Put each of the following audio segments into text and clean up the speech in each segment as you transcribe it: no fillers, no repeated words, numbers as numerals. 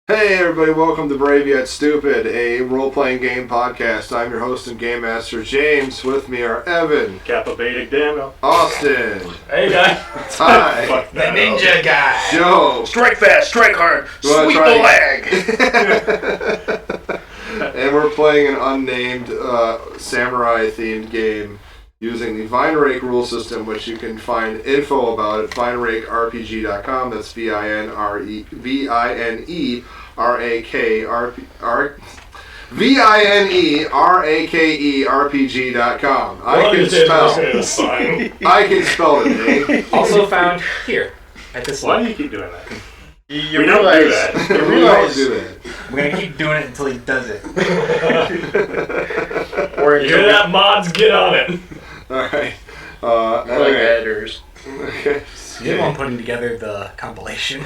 Hey everybody, welcome to Brave Yet Stupid, a role-playing game podcast. I'm your host and game master, James. With me are Evan, Kappa Beta Gamma, Austin, hey guys, Ty, Fuck The that ninja guy. Joe, Strike fast, strike hard, You wanna sweep try- the leg. and we're playing an unnamed samurai-themed game using the VineRake rule system, which you can find info about at VineRakeRPG.com. That's VineRakeRPG.com. I can spell the name. Also found here at this Why do level. you keep doing that? You We don't do realize, that. you We don't realize, do that. We're gonna keep doing it until he does it. or You hear that, mods? Get on it. Alright. Like editors. You're the one putting together the compilation.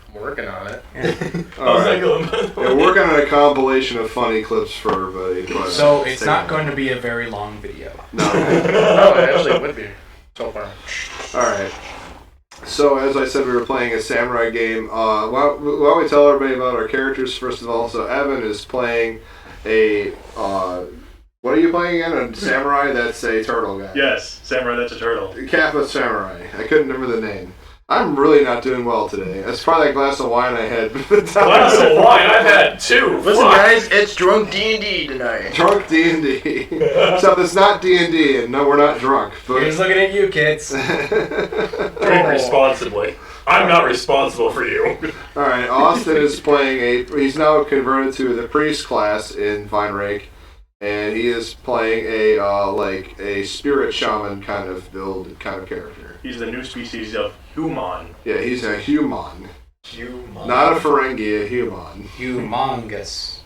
I'm working on it. How's that Alright. going? Yeah, we're working on a compilation of funny clips for everybody. But, So it's not going to be a very long video. No. Oh, it actually would be so far. Alright. So, as I said, we were playing a samurai game. Why don't we tell everybody about our characters first of all? So, Evan is playing a. What are you playing again? A samurai that's a turtle guy. Yes, Samurai, that's a turtle. Kappa Samurai. I couldn't remember the name. I'm really not doing well today. That's probably that glass of wine I had. Glass of wine, I've had two. Listen, Fuck. guys, it's drunk D&D tonight. Drunk D&D. Except it's not D&D, and no, we're not drunk. But He's looking at you, kids. Drink responsibly. I'm not responsible for you. Alright, Austin is playing he's now converted to the priest class in VineRake, and he is playing a spirit shaman kind of character. He's the new species of human. Yeah, he's a human. Human. Not a Ferengi, a human. Humongous.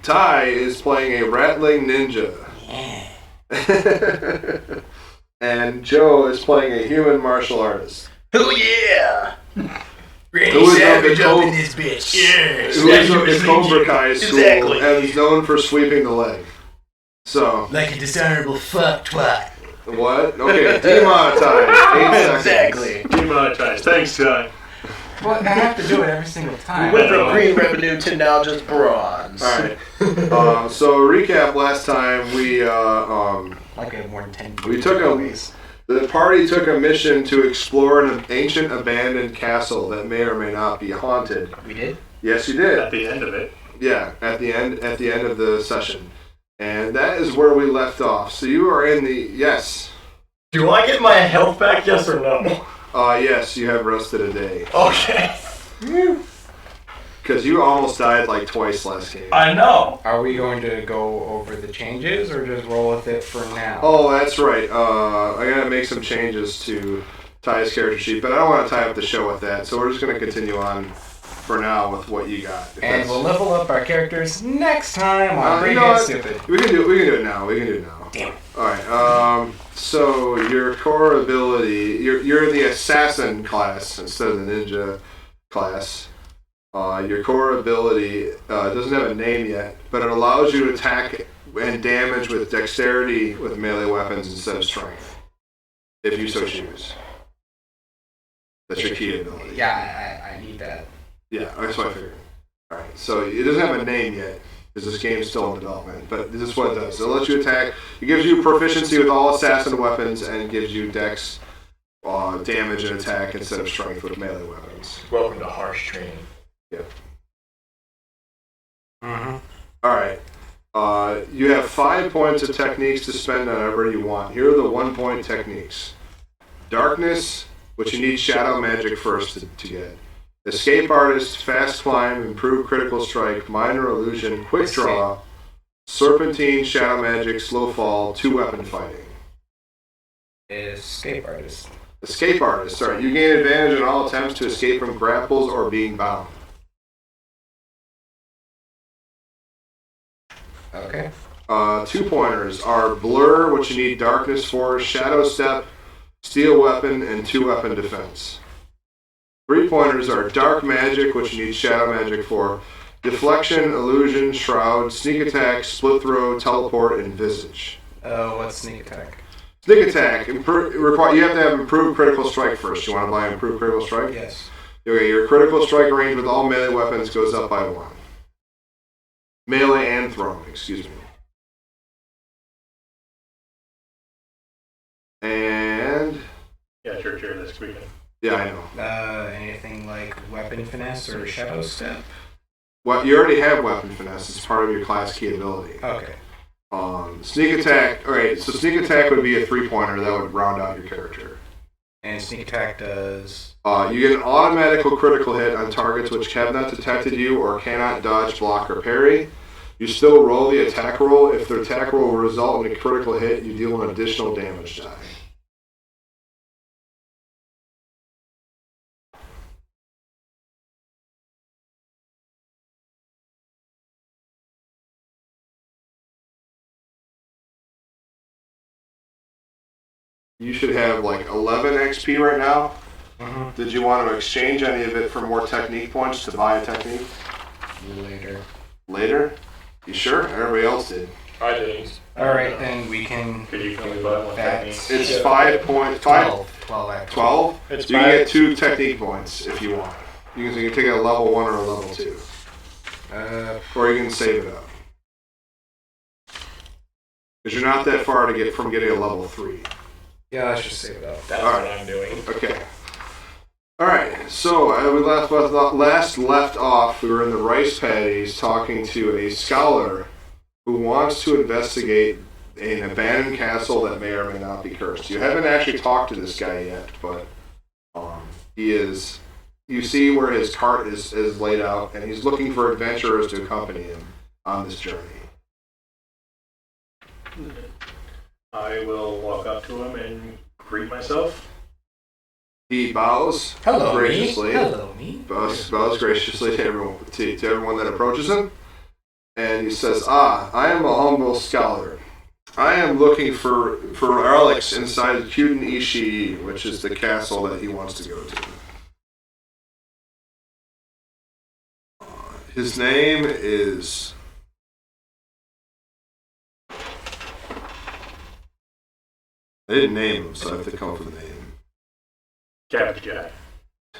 Ty is playing a rattling ninja. Yeah. And Joe is playing a human martial artist. Oh yeah! Randy Who is Savage the up Cobra- in this bitch. Yeah! Who is of the Cobra Kai school Exactly. and is known for sweeping the leg. So, Like a dishonorable fuck twat. what? Okay, demonetized. 8 seconds. Exactly. Demonetized. Thanks, Ty. Well, I have to do it every single time. Went from green revenue to now just bronze. Alright. So recap last time we Like I have more than 10 We took the party took a mission to explore an ancient abandoned castle that may or may not be haunted. We did? Yes, you did. At the end of it. Yeah, at the end of the session. And that is where we left off. So you are in the yes. Do I get my health back, yes or no? Yes, you have rested a day. Okay. Because you almost died like twice last game. I know. Are we going to go over the changes or just roll with it for now? Oh, that's right. I gotta make some changes to Ty's character sheet, but I don't want to tie up the show with that. So we're just gonna continue on for now with what you got. If And that's- we'll level up our characters next time on you Brave know Yet what? Stupid. We can do it now. Damn it. All right. So your core ability, you're the assassin class instead of the ninja class. Your core ability doesn't have a name yet, but it allows you to attack and damage with dexterity with melee weapons instead of strength, if you so choose. That's your key ability. Yeah, I need that. Yeah, that's what I figured. All right. So it doesn't have a name yet, because this game's still in development, but this is what it does. It lets you attack. It gives you proficiency with all assassin weapons and gives you dex damage and attack instead of strength with melee weapons. Welcome to harsh training. Mm-hmm. All right. You have 5 points of techniques to spend on whatever you want. Here are the 1-point techniques. Darkness, which you need shadow magic first to get. Escape artist, fast climb, improved critical strike, minor illusion, quick draw, serpentine, shadow magic, slow fall, 2-weapon fighting. Escape artist. Escape artist. Sorry, you gain advantage in all attempts to escape from grapples or being bound. Okay. 2-pointers are blur, which you need darkness for, shadow step, steel weapon, and 2-weapon defense. 3-pointers are dark magic, which you need shadow magic for, deflection, illusion, shroud, sneak attack, split throw, teleport, and visage. Oh, what's sneak attack? Sneak attack. You have to have improved critical strike first. You want to buy improved critical strike? Yes. Okay, your critical strike range with all melee weapons goes up by 1. Melee and thrown, excuse me. And Yeah, sure, this weekend. yeah, I know. Anything like weapon finesse or shadow step? Well, you already have weapon finesse. It's part of your class key ability. Okay. Sneak attack. All right, so sneak attack would be a 3-pointer that would round out your character. And sneak attack does. You get an automatic critical hit on targets which have not detected you or cannot dodge, block, or parry. You still roll the attack roll. If the attack roll will result in a critical hit, you deal an additional damage die. You should have like 11 XP right now. Mm-hmm. Did you want to exchange any of it for more technique points to buy a technique? Later. Later? You sure? Everybody else did. I didn't. Alright, then we can. Could you only buy one That's- technique? It's 5 points. 12 actually. 12? It's You can 5. get 2 technique points if you want. You can take a level 1 or a level 2. Or you can save it up. Because you're not that far to get from getting a level 3. Yeah, let's just save it up. That's Alright. what I'm doing. Okay. Alright, so we last left off, we were in the rice paddies talking to a scholar who wants to investigate an abandoned castle that may or may not be cursed. You haven't actually talked to this guy yet, but he is. You see where his cart is laid out, and he's looking for adventurers to accompany him on this journey. I will walk up to him and greet myself. He bows Hello, graciously. me. Hello, me. Bows graciously to everyone that approaches him, and he says, I am a humble scholar. I am looking for Alex inside Kyuden Ishii, which is the castle that he wants to go to. His name is... I didn't name him, so I have to come up with a name. Captain Jack.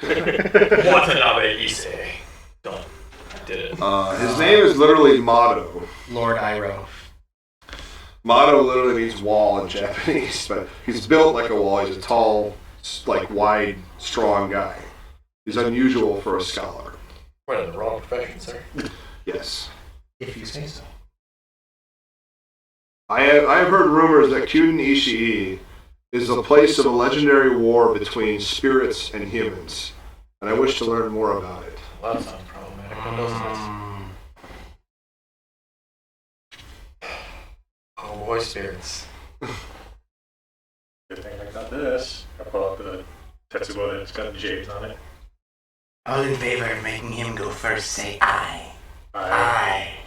Watanabe Issei. Don't. I did it. His name is literally Motto. Lord Iroh. Motto literally means wall in Japanese, but he's built like a wall. He's a tall, like wide, strong guy. He's unusual for a scholar. What, in the wrong profession, sir? Yes. If you say so. I have heard rumors that Kyuden Ishii is the place of a legendary war between spirits and humans, and I wish to learn more about it. Well, that sounds problematic, doesn't it? Oh boy, spirits. Good thing I got this. I pull out the Tetsubo that's got J's on it. All in favor of making him go first, say aye. I...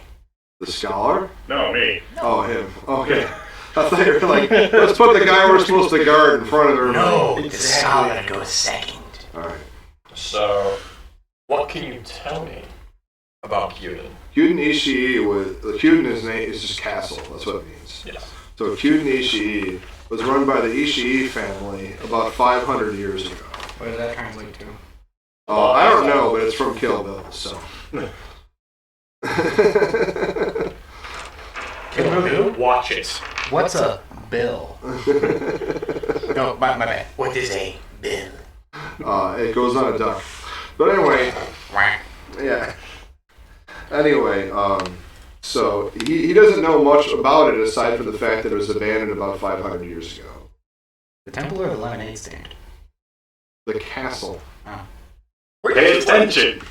The scholar? No, me. Oh, him. Okay. I thought you were like, let's put the guy we're supposed to guard in front of everybody. No, the Exactly. scholar goes second. All right. So, what can you tell me about Kyuden? Kyuden Ishii was... Kyuden is just castle. That's what it means. Yeah. So Kyuden Ishii was run by the Ishii family about 500 years ago. What does that translate to? I don't know, but it's from Kill Bill, so. Watch it. What's a bill? No, my bad. What is a bill? It goes on a duck. But anyway, yeah. Anyway, so he doesn't know much about it aside from the fact that it was abandoned about 500 years ago. The temple or the lemonade stand? The castle. Oh. Pay attention.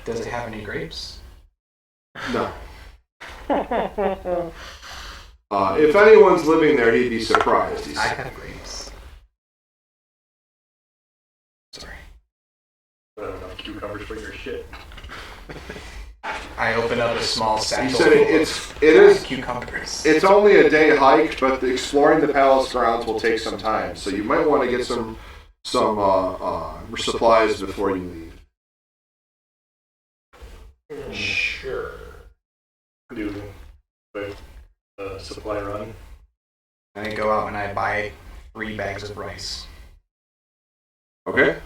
Does it have any grapes? No. If anyone's living there, he'd be surprised. He I said. have grapes. Sorry. I don't know, cucumbers for your shit. I open up a small He satchel. said it is. Cucumbers. It's only a day hike, but exploring the palace grounds will take some time. So you might want to get some supplies before you leave. Sure. Do the supply run. I go out and I buy 3 bags of rice. Okay.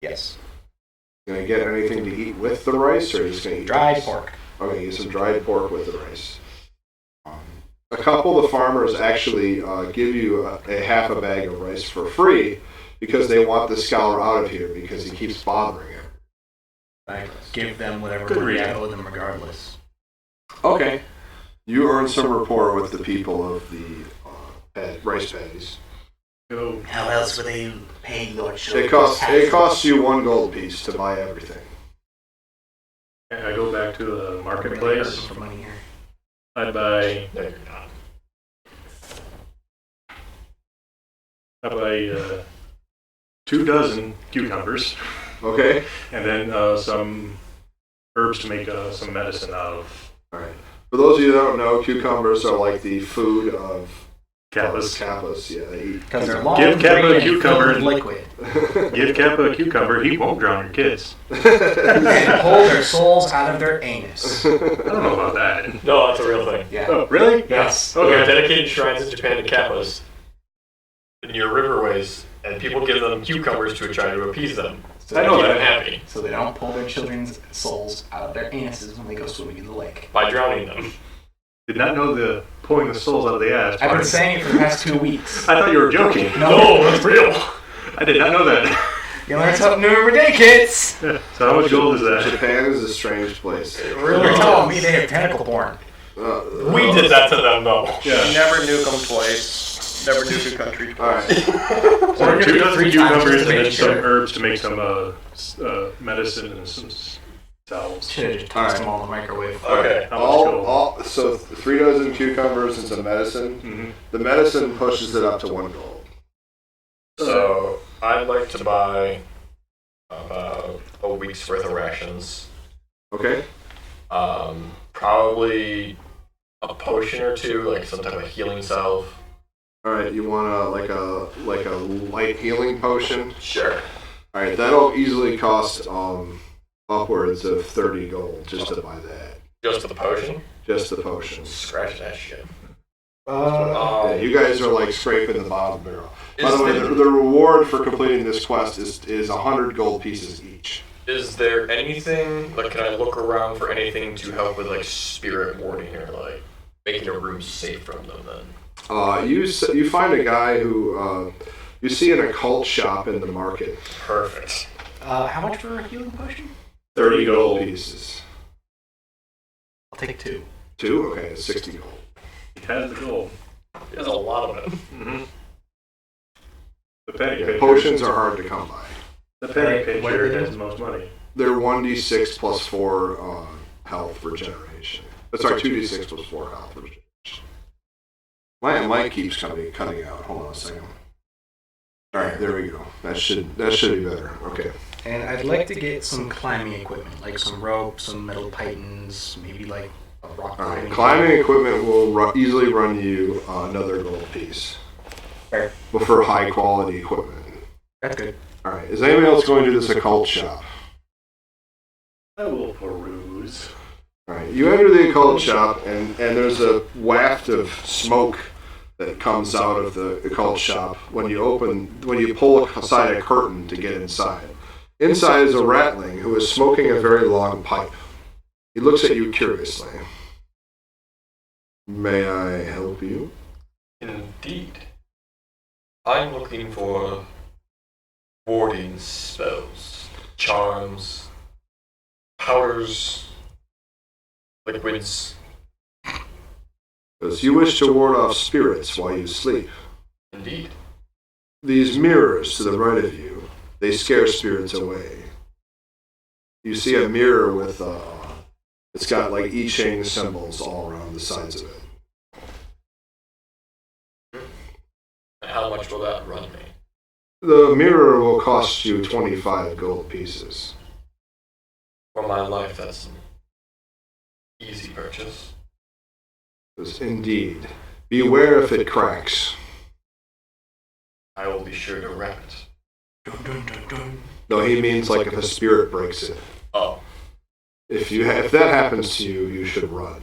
Yes. Gonna get anything to eat with the rice, or just gonna eat Dried rice? pork. Okay, get some dried pork with the rice. A couple of farmers actually give you a half a bag of rice for free because they want the scholar out of here because he keeps bothering him. I give them whatever Good money I reason. owe them regardless. Okay. You earn some rapport with the people of the rice paddies. Go. How else would they pay your children? It costs you 1 gold piece to buy everything. I go back to the marketplace. For money here. I buy. No, you're not. I buy 2 dozen cucumbers, Okay. and then some herbs to make some medicine out of. All right. For those of you that don't know, cucumbers are like the food of Kappas. Kappas. Yeah, they eat. Because they're long, Give Kappa green, a and cucumber filled with liquid. Give Kappa a cucumber, he won't drown your kids. And pull their souls out of their anus. I don't know about that. No, that's a real thing. Yeah. Oh, really? Yes. Okay. There are dedicated shrines in Japan to kappas near riverways, and people give them cucumbers to try to appease them. So I they know keep that. them happy So they don't pull their children's souls out of their anuses when they go swimming in the lake. by drowning them. Did not know the pulling the souls out of the ass. I've part. been saying it for the past 2 weeks. I thought you were joking. No, that's real. I did not know that. You learn something new every day, kids! So how much gold is that? Japan is a strange place. You're telling me they have tentacle porn. We did that to them, though. Yeah. Never nuke them twice. Never nuke a country All twice. right. So 2 dozen 3 times cucumbers just and to then make some sure. herbs to make some medicine and some salves. Should've just tossed them all in the microwave. Okay. How much gold? So 3 dozen cucumbers and some medicine. Mhm. The medicine pushes it up to 1 gold. So I'd like to buy about a week's worth of rations. Okay. Probably a potion or 2, like some type of healing salve. All right. You want a light healing potion? Sure. All right. That'll easily cost upwards of 30 gold just to buy that. Just for the potion? Just the potion. Scratch that shit. Yeah, you guys are like scraping the bottom barrel. By Is the way, there- the reward for completing this quest is 100 gold pieces each. Is there anything, like, can I look around for anything to help with, like, spirit warding or, like, making a room safe from them then? You find a guy who you see an occult shop in the market. Perfect. How much for a healing potion? 30 gold pieces. I'll take 2. 2? Okay, it's 60 gold. He has the gold. There's a lot of it. Mm-hmm. The penny Yeah, pitcher. potions are hard to come by. The penny Right, what pitcher are they has doing? the most money. They're 1d6 plus 4 health regeneration. Sorry, 2d6 plus 4 health regeneration. My mic keeps cutting out. Hold on a second. All right, there we go. That should be better. Okay. And I'd like to get some climbing equipment, like some rope, some metal pythons, maybe like a rock All right. climbing. Climbing equipment will easily run you another gold piece. Fair. But for high quality equipment. That's good. All right. Is anybody else going to this occult shop? I will peruse. All right. You enter the occult shop, and there's a waft of smoke that comes out of the occult shop when you pull aside a curtain to get inside. Inside is a ratling who is smoking a very long pipe. He looks at you curiously. May I help you? Indeed. I'm looking for warding spells, charms, powders, liquids. Does you wish to ward off spirits while you sleep? Indeed. These mirrors to the right of you, they scare spirits away. You see a mirror with, it's got like I Ching symbols all around the sides of it. And how much will that run me? The mirror will cost you 25 gold pieces. For my life, that's an easy purchase. Yes, indeed. Beware if it cracks. I will be sure to wrap it. Dun, dun, dun, dun. No, he means like if a spirit breaks it. Oh, If that happens to you, you should run.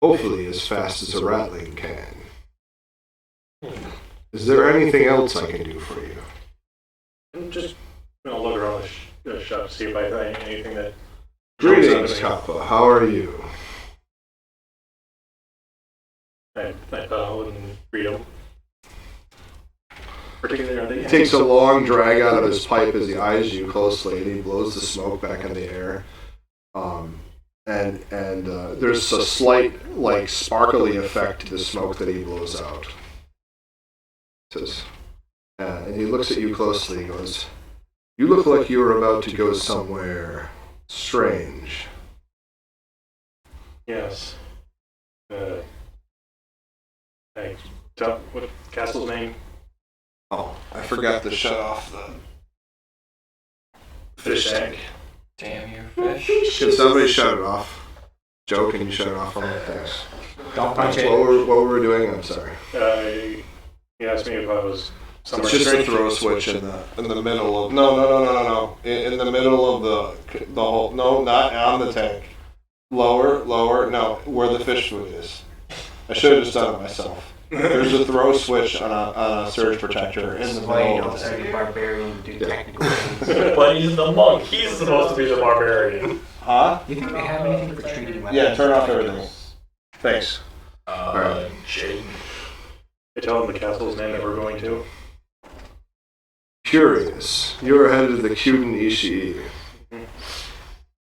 Hopefully as fast as a ratling can. Is there anything else I can do for you? shop to see if I find anything that. jumps out Greetings, at me. Kappa. How are you? I bow and read them. Particularly, He takes a long drag out of his pipe as he eyes you closely, and he blows the smoke back in the air. And there's a slight, like, sparkly effect to the smoke that he blows out. Says, and he looks at you closely and goes, "You look like you were about to go somewhere strange." Yes. Hey, tell what castle's name? Oh, I forgot to shut off the fish tank. Damn you, fish. Can somebody shut it off? Joe, can you shut it off for me? Thanks. Don't punch What it. were we doing? I'm sorry. He asked me if I was somewhere. It's just a throw switch in the middle of no. In the middle of the whole not on the tank. Lower, no, where the fish food is. I should have just done it myself. There's a throw switch on a surge protector in the Why you middle don't of the study tank. barbarian do Yeah. technical things. But he's the monk. He's supposed to be the barbarian. Huh? You think they have anything for treating weapons? Yeah, turn off everything. Thanks. Alright. Jade. I tell him the castle's name that we're going to. Curious. You are headed to the Kyuden Ishii.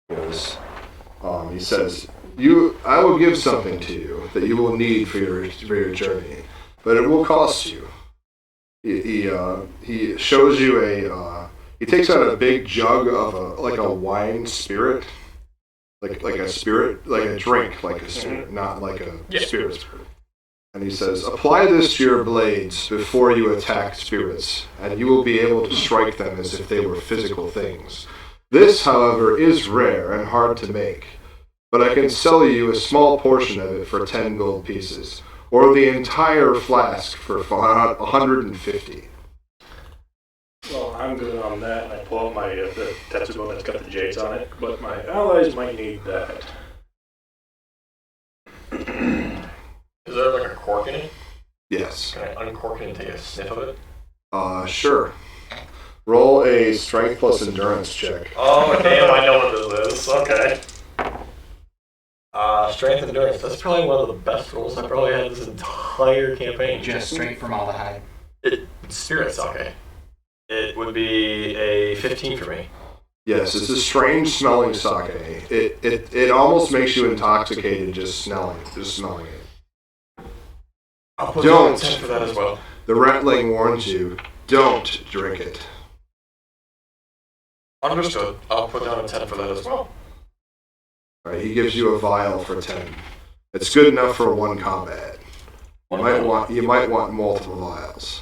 Yes. He says, I will give something to you that you will need for your journey, but it will cost you. He shows you he takes out a big jug of a wine spirit, like a spirit, like a drink, like a spirit, not like a spirit. And he says, apply this to your blades before you attack spirits, and you will be able to strike them as if they were physical things. This, however, is rare and hard to make, but I can sell you a small portion of it for 10 gold pieces, or the entire flask for 150. Well, I'm good on that, and I pull out my the Tetsubo that's got the jades on it, but my allies might need that. Is there like a cork in it? Yes. Can I uncork it and take a sniff of it? Sure. Roll a strength plus endurance check. Oh, damn, I know what this is. Okay. Strength and endurance. That's probably one of the best rolls I probably had this entire campaign. Just straight formaldehyde. Spirit sake. It would be a 15 for me. Yes, it's a strange smelling sake. It almost makes you intoxicated just smelling it. I'll put Don't. down a 10 for that as well. The ratling warns you, don't drink it. Understood. I'll put down a 10 for that as well. All right, he gives you a vial for 10. It's good enough for one combat. You might want multiple vials,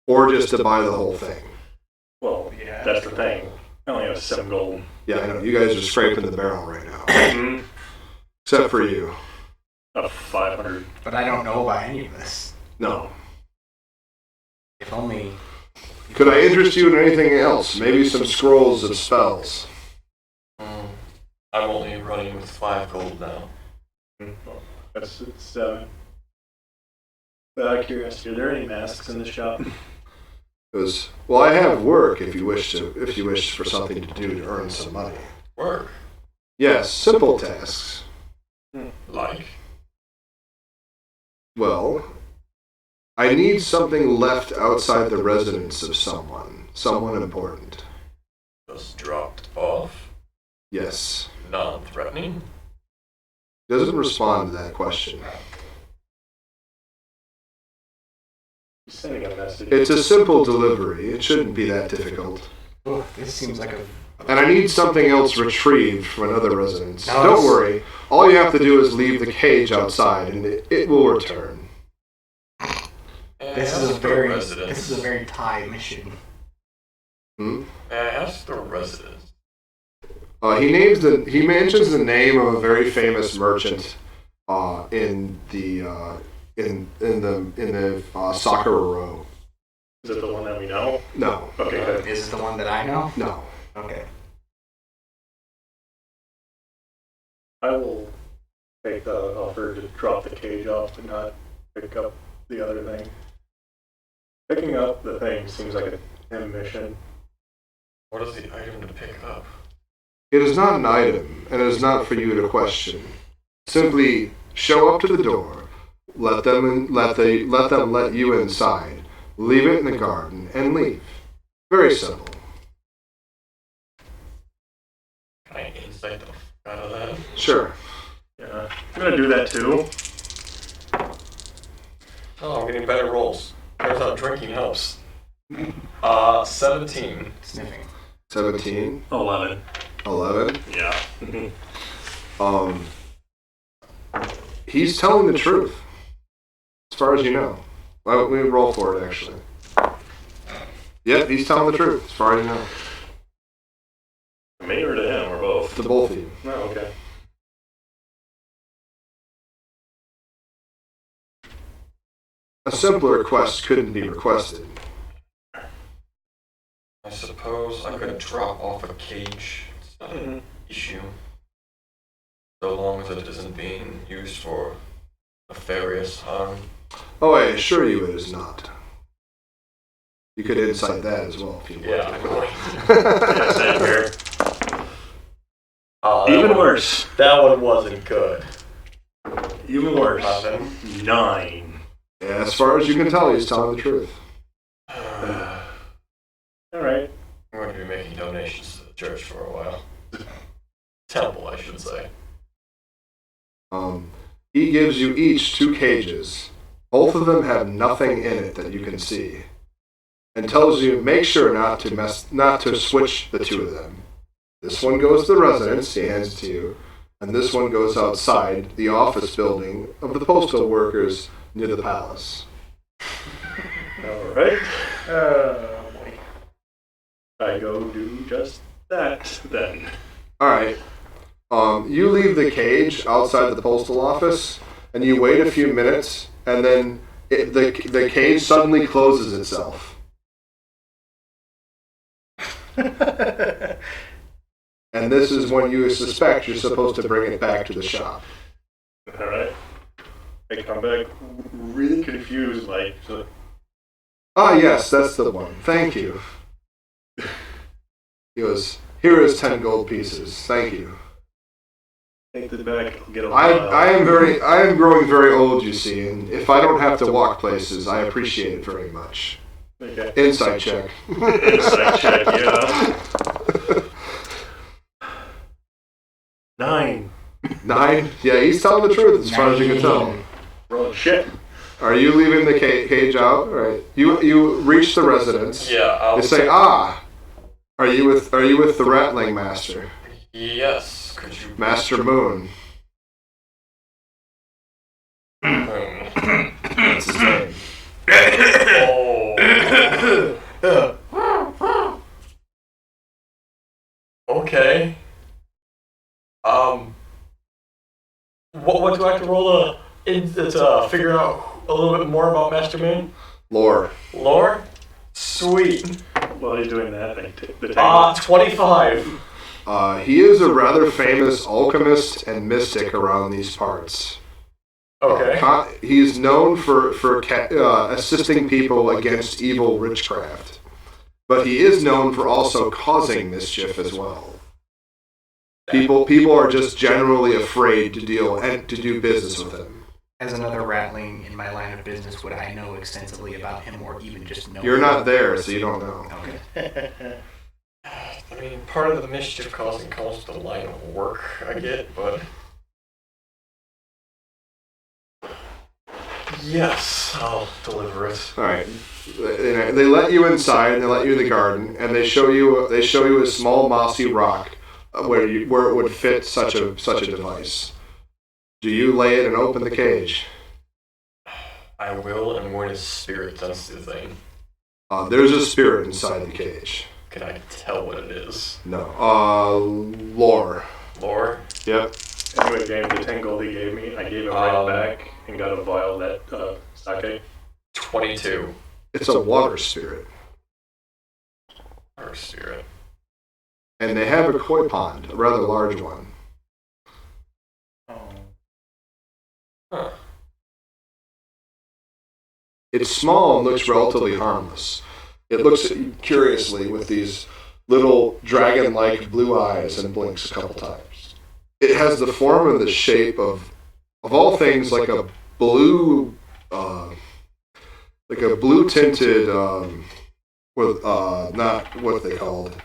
or just to buy the whole thing. Well, yeah, that's the thing. I only have 7 gold. Yeah, I know you guys are scraping the barrel right now, except for you. Of 500. But I don't know about any of this. No. If only. Could I interest you in anything else? Maybe some scrolls of spells. I'm only running with 5 gold now. Well, that's it's. Out of curiosity, are there any masks in the shop? It was, well, I have work if you wish for something to do to earn some money. Work. Yes, simple tasks. Like. Well, I need something left outside the residence of someone important. Just dropped off. Yes. Non-threatening. Doesn't respond to that question. He's sending a message. It's a simple delivery. It shouldn't be that difficult. Oh, this seems like a. And I need something else retrieved from another residence. No, Don't it's- worry. All you have to do is leave the cage outside, and it will return. This is a very Thai mission. Hmm? May I ask the residence? He mentions the name of a very famous merchant in the Sakura Row. Is it the one that we know? No, Okay, good. Is it the one that I know? no. Okay. I will take the offer to drop the cage off and not pick up the other thing. Picking up the thing seems like a him mission. What is the item to pick up? It is not an item, and it is not for you to question. Simply show up to the door, let them let you inside, leave it in the garden, and leave. Very simple. Can I insight the f out of that? Sure. Yeah, I'm gonna do that too. Oh, I'm getting better rolls. Turns out drinking helps. 17. Sniffing. 17, 11. 11. Yeah. He's telling the truth, as far as you know. Why don't we roll for it, actually? Yep, he's telling the truth, as far as you know. Me or to him or both? To both of you. No, okay. A simpler request couldn't be requested. I suppose I could drop off a cage. It's not an issue. So long as it isn't being used for nefarious harm. Oh, I assure you it is not. You could incite that as well if you want. Yeah, I'm going. Yeah, same here. Even worse. That one wasn't good. Even worse. Nothing. 9. Yeah, as far as you can tell, he's telling the truth. Alright. I'm going to be making donations to the church for a while. Temple, I should say. He gives you each 2 cages. Both of them have nothing in it that you can see, and tells you make sure not to switch the 2 of them. This one goes to the residence, he hands it to you, and this one goes outside the office building of the postal workers near the palace. Alright. I go do just that then. All right. You leave the cage outside the postal office, and you wait a few minutes, and then the cage suddenly closes itself. And this is when you suspect you're supposed to bring it back to the shop. Alright. I come back really confused, like, so, Ah, yes, that's the one. Thank you. He goes, here is 10 gold pieces. Thank you. take the back, get a I am growing very old, you see, and if I don't have to walk places, I appreciate it very much. Okay. Insight check. Insight check, yeah. 9. 9? Yeah, he's telling the truth as far as you can tell. Roll shit. Are you leaving the cage out? Right. You reach the residence. Yeah, I'll You say, are you with the Rattling Master, Yes, could you... Master Moon? That's his name. Oh. Okay. What do I have to roll to figure out a little bit more about Master Moon? Lore. Lore? Sweet. While you're doing that, I take the tangle. 25. He is a rather famous alchemist and mystic around these parts. Okay. He is known for assisting people against evil witchcraft, but he is known for also causing mischief as well. People are just generally afraid to do business with him. As another Rattling in my line of business, would I know extensively about him or even just know? You're not there, so you don't know. Okay. I mean, part of the mischief causing comes to the line of work I get, but... Yes, I'll deliver it. All right. They let you inside, and they let you in the garden, and they show you a small mossy rock where it would fit such a device. Do you lay it and open the cage? I will, and when is spirit sensitive thing? There's a spirit inside the cage. Can I tell what it is? No. Lore. Lore? Yep. Anyway, gave the 10 gold he gave me, I gave it right back and got a vial of that sake. 22. It's a water spirit. Or spirit. And they have a koi pond, a rather large one. Huh. It's small and looks relatively harmless. It looks at you curiously with these little dragon-like blue eyes and blinks a couple times. It has the form and the shape of all things, like a blue, tinted, with not what they called.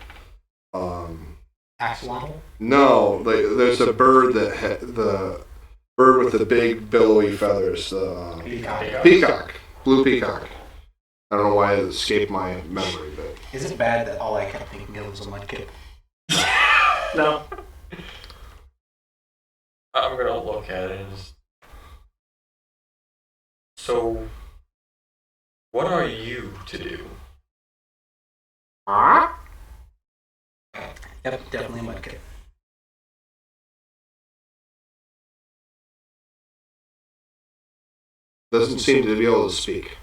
Axolotl? No, there's a bird the bird with the big billowy feathers. Peacock, blue peacock. I don't know why it escaped my memory, but Is it bad that all I kept thinking of was a mudkip? No. I'm gonna look at it and so, what are you to do? Yep, definitely a mudkip. doesn't seem to be able to speak.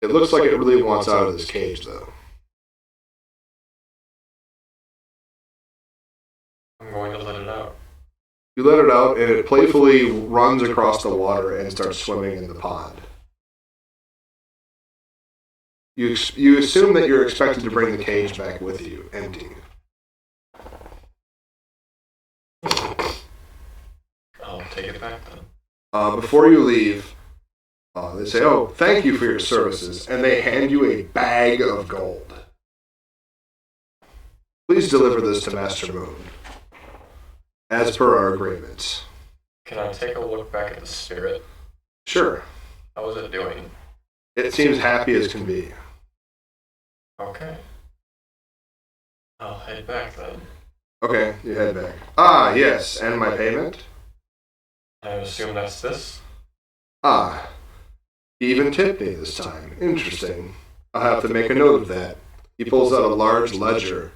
It looks like it really wants out of this cage, though. I'm going to let it out. You let it out, and it playfully runs across the water and starts swimming in the pond. You assume that you're expected to bring the cage back with you, empty. I'll take it back then. Before you leave, they say, "Oh, thank you for your services," and they hand you a bag of gold. Please deliver this to Master Moon, as per our agreements. Can I take a look back at the spirit? Sure. How is it doing? It seems happy as can be. Okay. I'll head back then. Okay, you head back. Ah, yes, and my payment? I assume that's this? Ah, he even tipped me this time. Interesting. I'll have to make a note of that. He pulls out a large ledger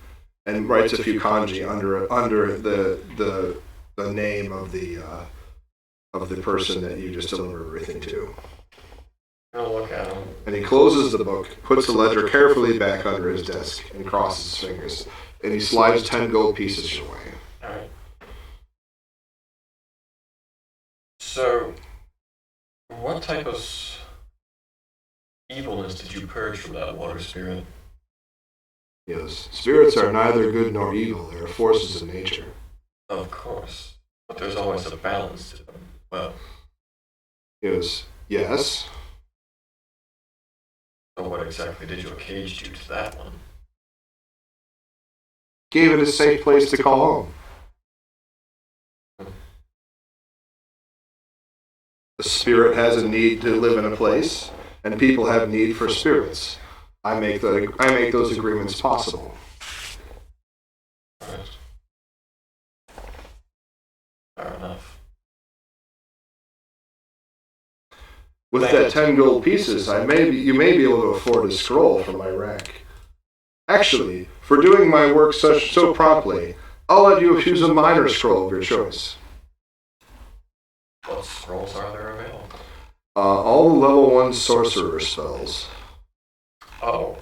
and writes a few kanji under the name of the person that you just delivered everything to. I'll look at him. And he closes the book, puts the ledger carefully back under his desk, and crosses his fingers. And he slides 10 gold pieces your way. Alright. So, what type of evilness did you purge from that water spirit? Yes, spirits are neither good nor evil. They are forces of nature. Of course. But there's always a balance to them. Well, Yes. Yes. so what exactly did your cage do to that one? Gave it a safe place to call home. The spirit has a need to live in a place, and people have need for spirits. I make those agreements possible. Alright. Fair enough. With that 10 gold pieces, you may be able to afford a scroll for my rank. Actually, for doing my work so promptly, I'll let you choose a minor scroll of your choice. What scrolls are there available? All the level 1 sorcerer spells, Oh.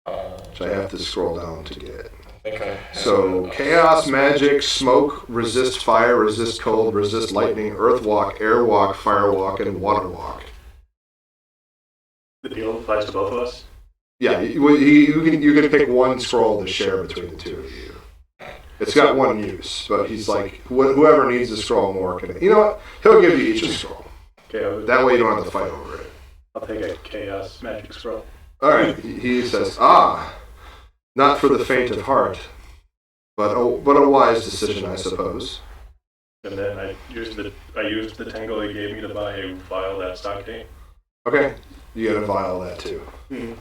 which I have to scroll down to get. I think I have So, chaos, magic, smoke, resist fire, resist cold, resist lightning, earth walk, air walk, fire walk, and water walk. The deal applies to both of us? Yeah, you can pick one scroll to share between the two of you. It's got one use, but he's like, whoever needs a scroll more can. You know what? He'll give you each a scroll. Okay, That way you don't have to fight over it. I'll take a chaos magic scroll. All right. He says, not for the faint of heart, but a wise decision, I suppose. And then I used the 10 gold he gave me to buy a vial that stockade. Okay, you got to vial that too. Mm-hmm.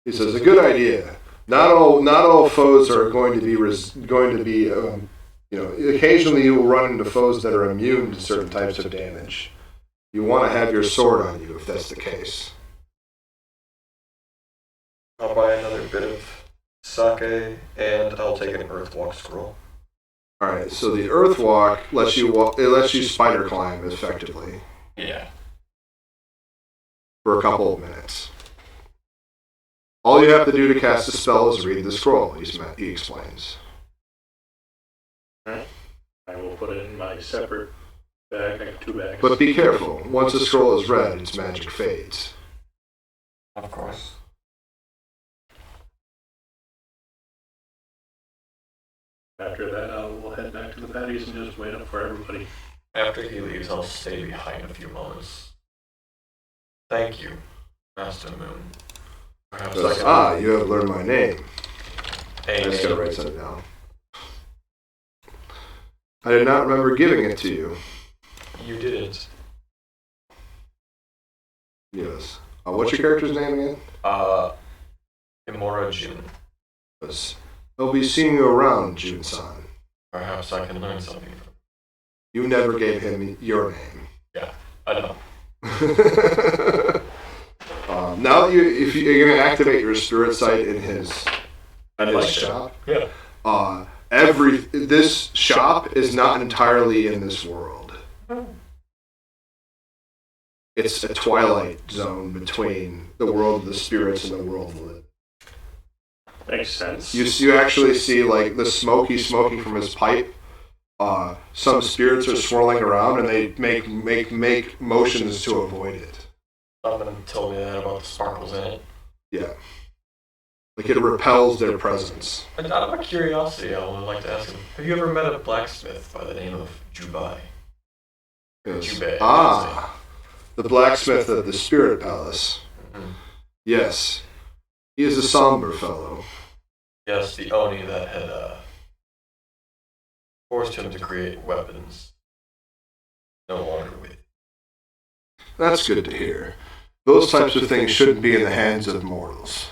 He says, a good idea. Not all foes are going to be occasionally you will run into foes that are immune to certain types of damage. You want to have your sword on you if that's the case. I'll buy another bit of sake, and I'll take an Earthwalk scroll. All right, so the Earth Walk lets you spider climb effectively Yeah. for a couple of minutes. All you have to do to cast a spell is read the scroll, he explains. I will put it in my separate bag. I got 2 bags. But be careful. Once the scroll is read, its magic fades. Of course. After that, we'll head back to the patties and just wait up for everybody. After he leaves, I'll stay behind a few moments. Thank you, Master Moon. Perhaps I can... You have learned my name. Hey, I just gotta write something down. I did not remember giving it to you. You didn't. Yes. What's your character's name again? Imora Jun. Yes. I'll be seeing you around, Jun-san. Perhaps I can learn something from You never gave him your name. Yeah, I know. Now that if you're going to activate your spirit sight in his like shop, Yeah. This shop is not entirely in this world. It's a twilight zone between the world of the spirits and the world of the living. Makes sense. You actually see like the smoke he's smoking from his pipe. Some spirits are swirling around and they make motions to avoid it. Someone told me that about the sparkles in it. Yeah. Like it repels their presence. And out of curiosity, I would like to ask him, have you ever met a blacksmith by the name of Jubai? Yes. Jubei. The blacksmith of the Spirit Palace. Mm-hmm. Yes. He is a somber fellow. Yes, the Oni that had forced him to create weapons. No longer with. That's good to hear. Those types of things shouldn't be in the hands of mortals.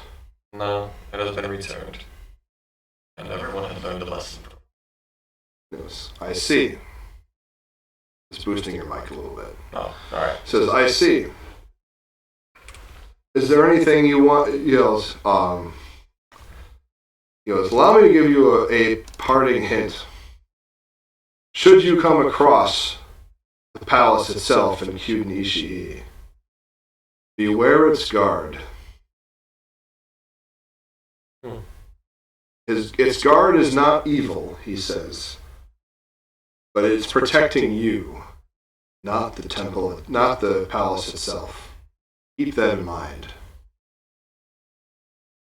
No, it has been returned. And everyone had learned a lesson. Yes, I see. It's boosting your mic a little bit. Oh, alright. Says, I see. Is there anything you want, allow me to give you a parting hint. Should you come across the palace itself in Kyuden Ishii, beware its guard. Its guard is not evil, he says, but it's protecting you, not the temple, not the palace itself. Keep that in mind.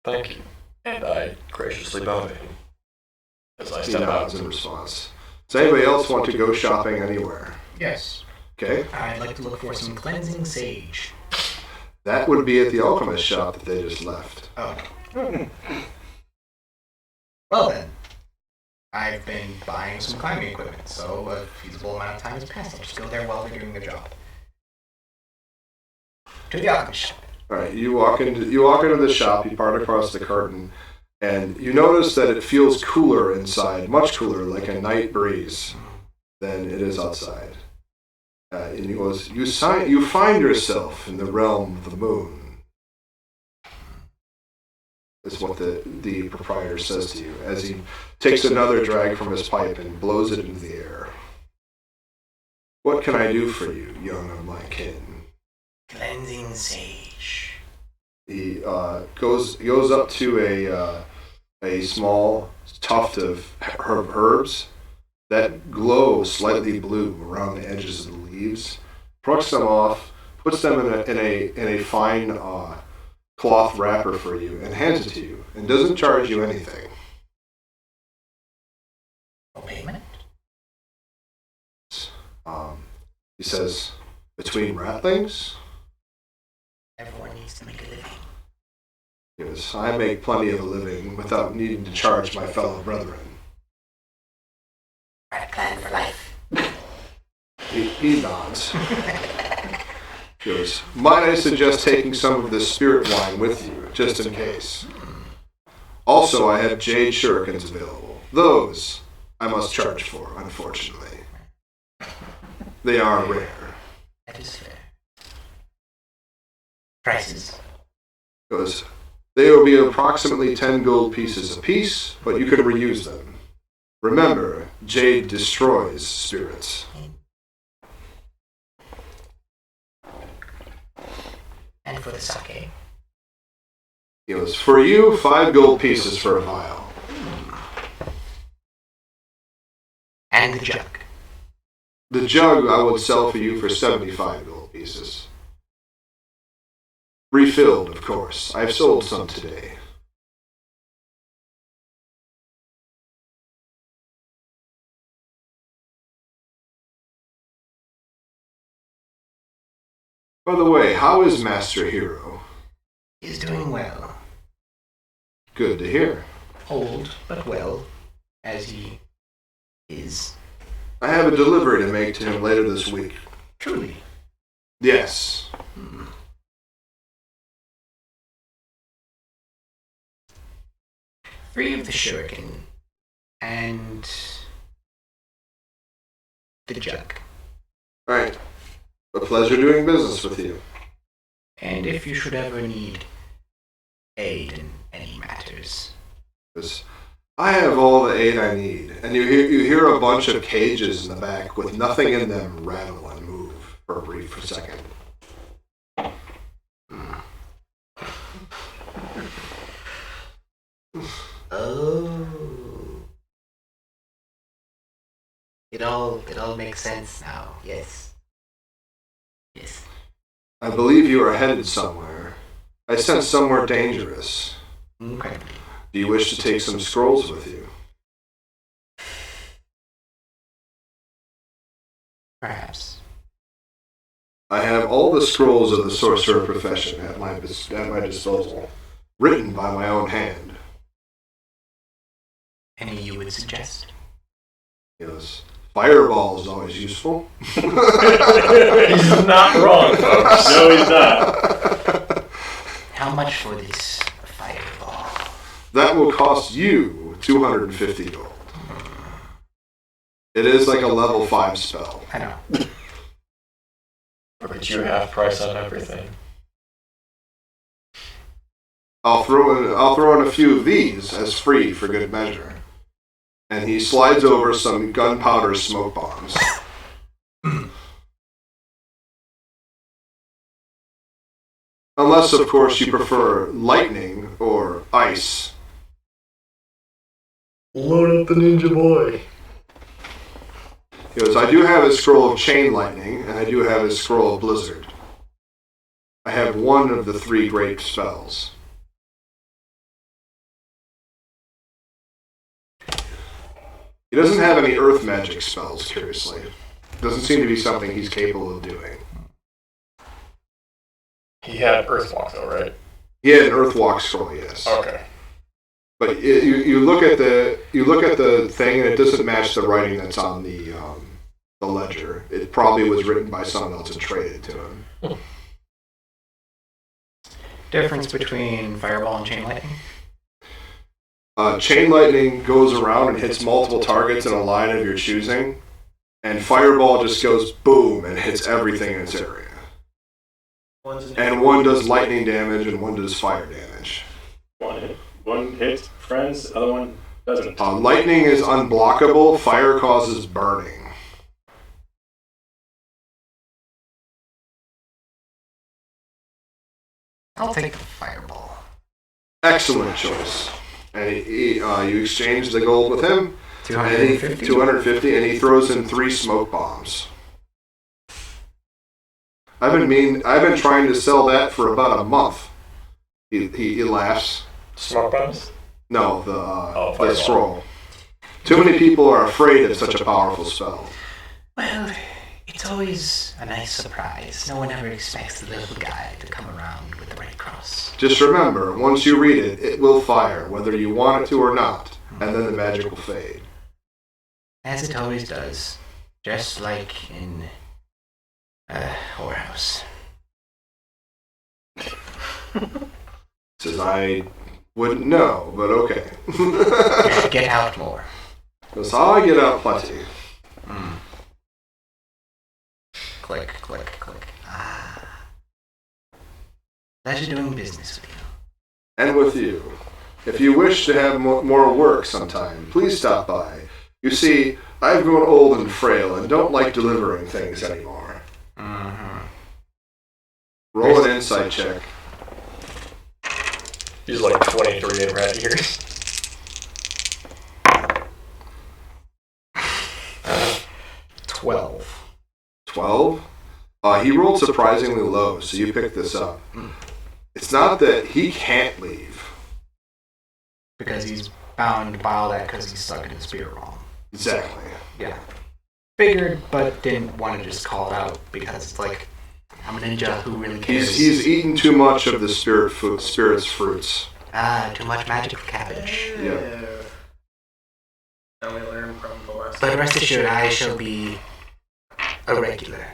Thank you. And I graciously bow to him as I He step nods out. in response. Does anybody else want to go shopping anywhere? Yes. Okay. I'd like to look for some cleansing sage. That would be at the alchemist shop that they just left. Oh. Well then. I've been buying some climbing equipment, so a feasible amount of time has passed. I'll just go there while they're doing the job. To the alchemist shop. Alright, you walk into the shop, you part across the curtain, and you notice that it feels cooler inside, much cooler, like a night breeze, than it is outside. And he goes, you find yourself in the realm of the moon. Is what the proprietor says to you as he takes another drag from his pipe and blows it into the air. What can I do for you, young of my kin? Cleansing sage. He goes up to a small tuft of herbs that glow slightly blue around the edges of the leaves, plucks them off, puts them in a fine cloth wrapper for you, and hands it to you, and doesn't charge you anything. No payment? He says, between ratlings? Everyone needs to make a living. Yes, I make plenty of a living without needing to charge my fellow brethren. Write a plan for life. He nods. He goes, might I suggest taking some of this spirit wine with you, just in case? Also, I have jade shurikens available. Those I must charge for, unfortunately. They are rare. That is fair. Prices. He goes, they will be approximately 10 gold pieces apiece, but you could reuse them. Remember, jade destroys spirits. And for the sake. He goes, for you, 5 gold pieces for a vial. And the jug. The jug I would sell for you for 75 gold pieces. Refilled, of course. I've sold some today. By the way, how is Master Hero? He's doing well. Good to hear. Old, but well, as he is. I have a delivery to make to him later this week. Truly. Yes. Three of the shuriken and the jug. Right. A pleasure doing business with you. And if you should ever need aid in any matters. Yes. I have all the aid I need, and you hear a bunch of cages in the back with nothing in them rattle and move for a brief second. Oh. It all makes sense now, yes. Yes. I believe you are headed somewhere. I sense somewhere dangerous. Incredibly. Do you wish to take some scrolls with you? Perhaps. I have all the scrolls of the sorcerer profession at my disposal, written by my own hand. Any you would suggest? Yes. Fireball is always useful. He's not wrong, folks. No, he's not. How much for this fireball? That will cost you 250 gold. It is like a level 5 spell. I know. But you half price on everything. I'll throw in a few of these as free for good measure. And he slides over some gunpowder smoke bombs. Unless, of course, you prefer lightning or ice. Load up the ninja boy. He goes, I do have a scroll of chain lightning, and I do have a scroll of blizzard. I have one of the 3 great spells. He doesn't have any earth magic spells, curiously. Doesn't seem to be something he's capable of doing. He had Earthwalk though, right? He had an Earthwalk scroll, yes. Okay. But you look at the thing, and it doesn't match the writing that's on the ledger. It probably was written by someone else and traded to him. Difference between fireball and chain lightning? Chain lightning goes around and hits multiple targets in a line of your choosing, and fireball just goes boom and hits everything in its area. And one does lightning damage and one does fire damage. One hits friends, the other one doesn't. Lightning is unblockable, fire causes burning. I'll take the fireball. Excellent choice. And you exchange the gold with him. 250? 250, and he throws in 3 smoke bombs. I've been trying to sell that for about a month. He laughs. Smoke bombs? No, the fireball. scroll. Too many people are afraid of such a powerful spell. Well, it's always a nice surprise. No one ever expects the little guy to come around with the Red Cross. Just remember, once you read it, it will fire, whether you want it to or not, and then the magic will fade. As it always does. Just like in a whorehouse. Says, I wouldn't know, but okay. You should get out more. That's how I get out plenty. Click, click, click. Ah. Pleasure doing business with you. And with you. If you wish to have more work sometime, please stop by. You see, I've grown old and frail and don't like delivering things anymore. Roll an insight check. He's like 23 in rat years. 12. 12? He rolled surprisingly low, so you picked this up. It's not that he can't leave. Because he's bound by all that because he's stuck in the spirit realm. Exactly. Yeah. Figured, but didn't want to just call it out because it's like, I'm a ninja who really cares. He's eaten too much of the spirit's fruits. Too much magic cabbage. Yeah. Now we learn from the last. But rest assured, I shall be a regular.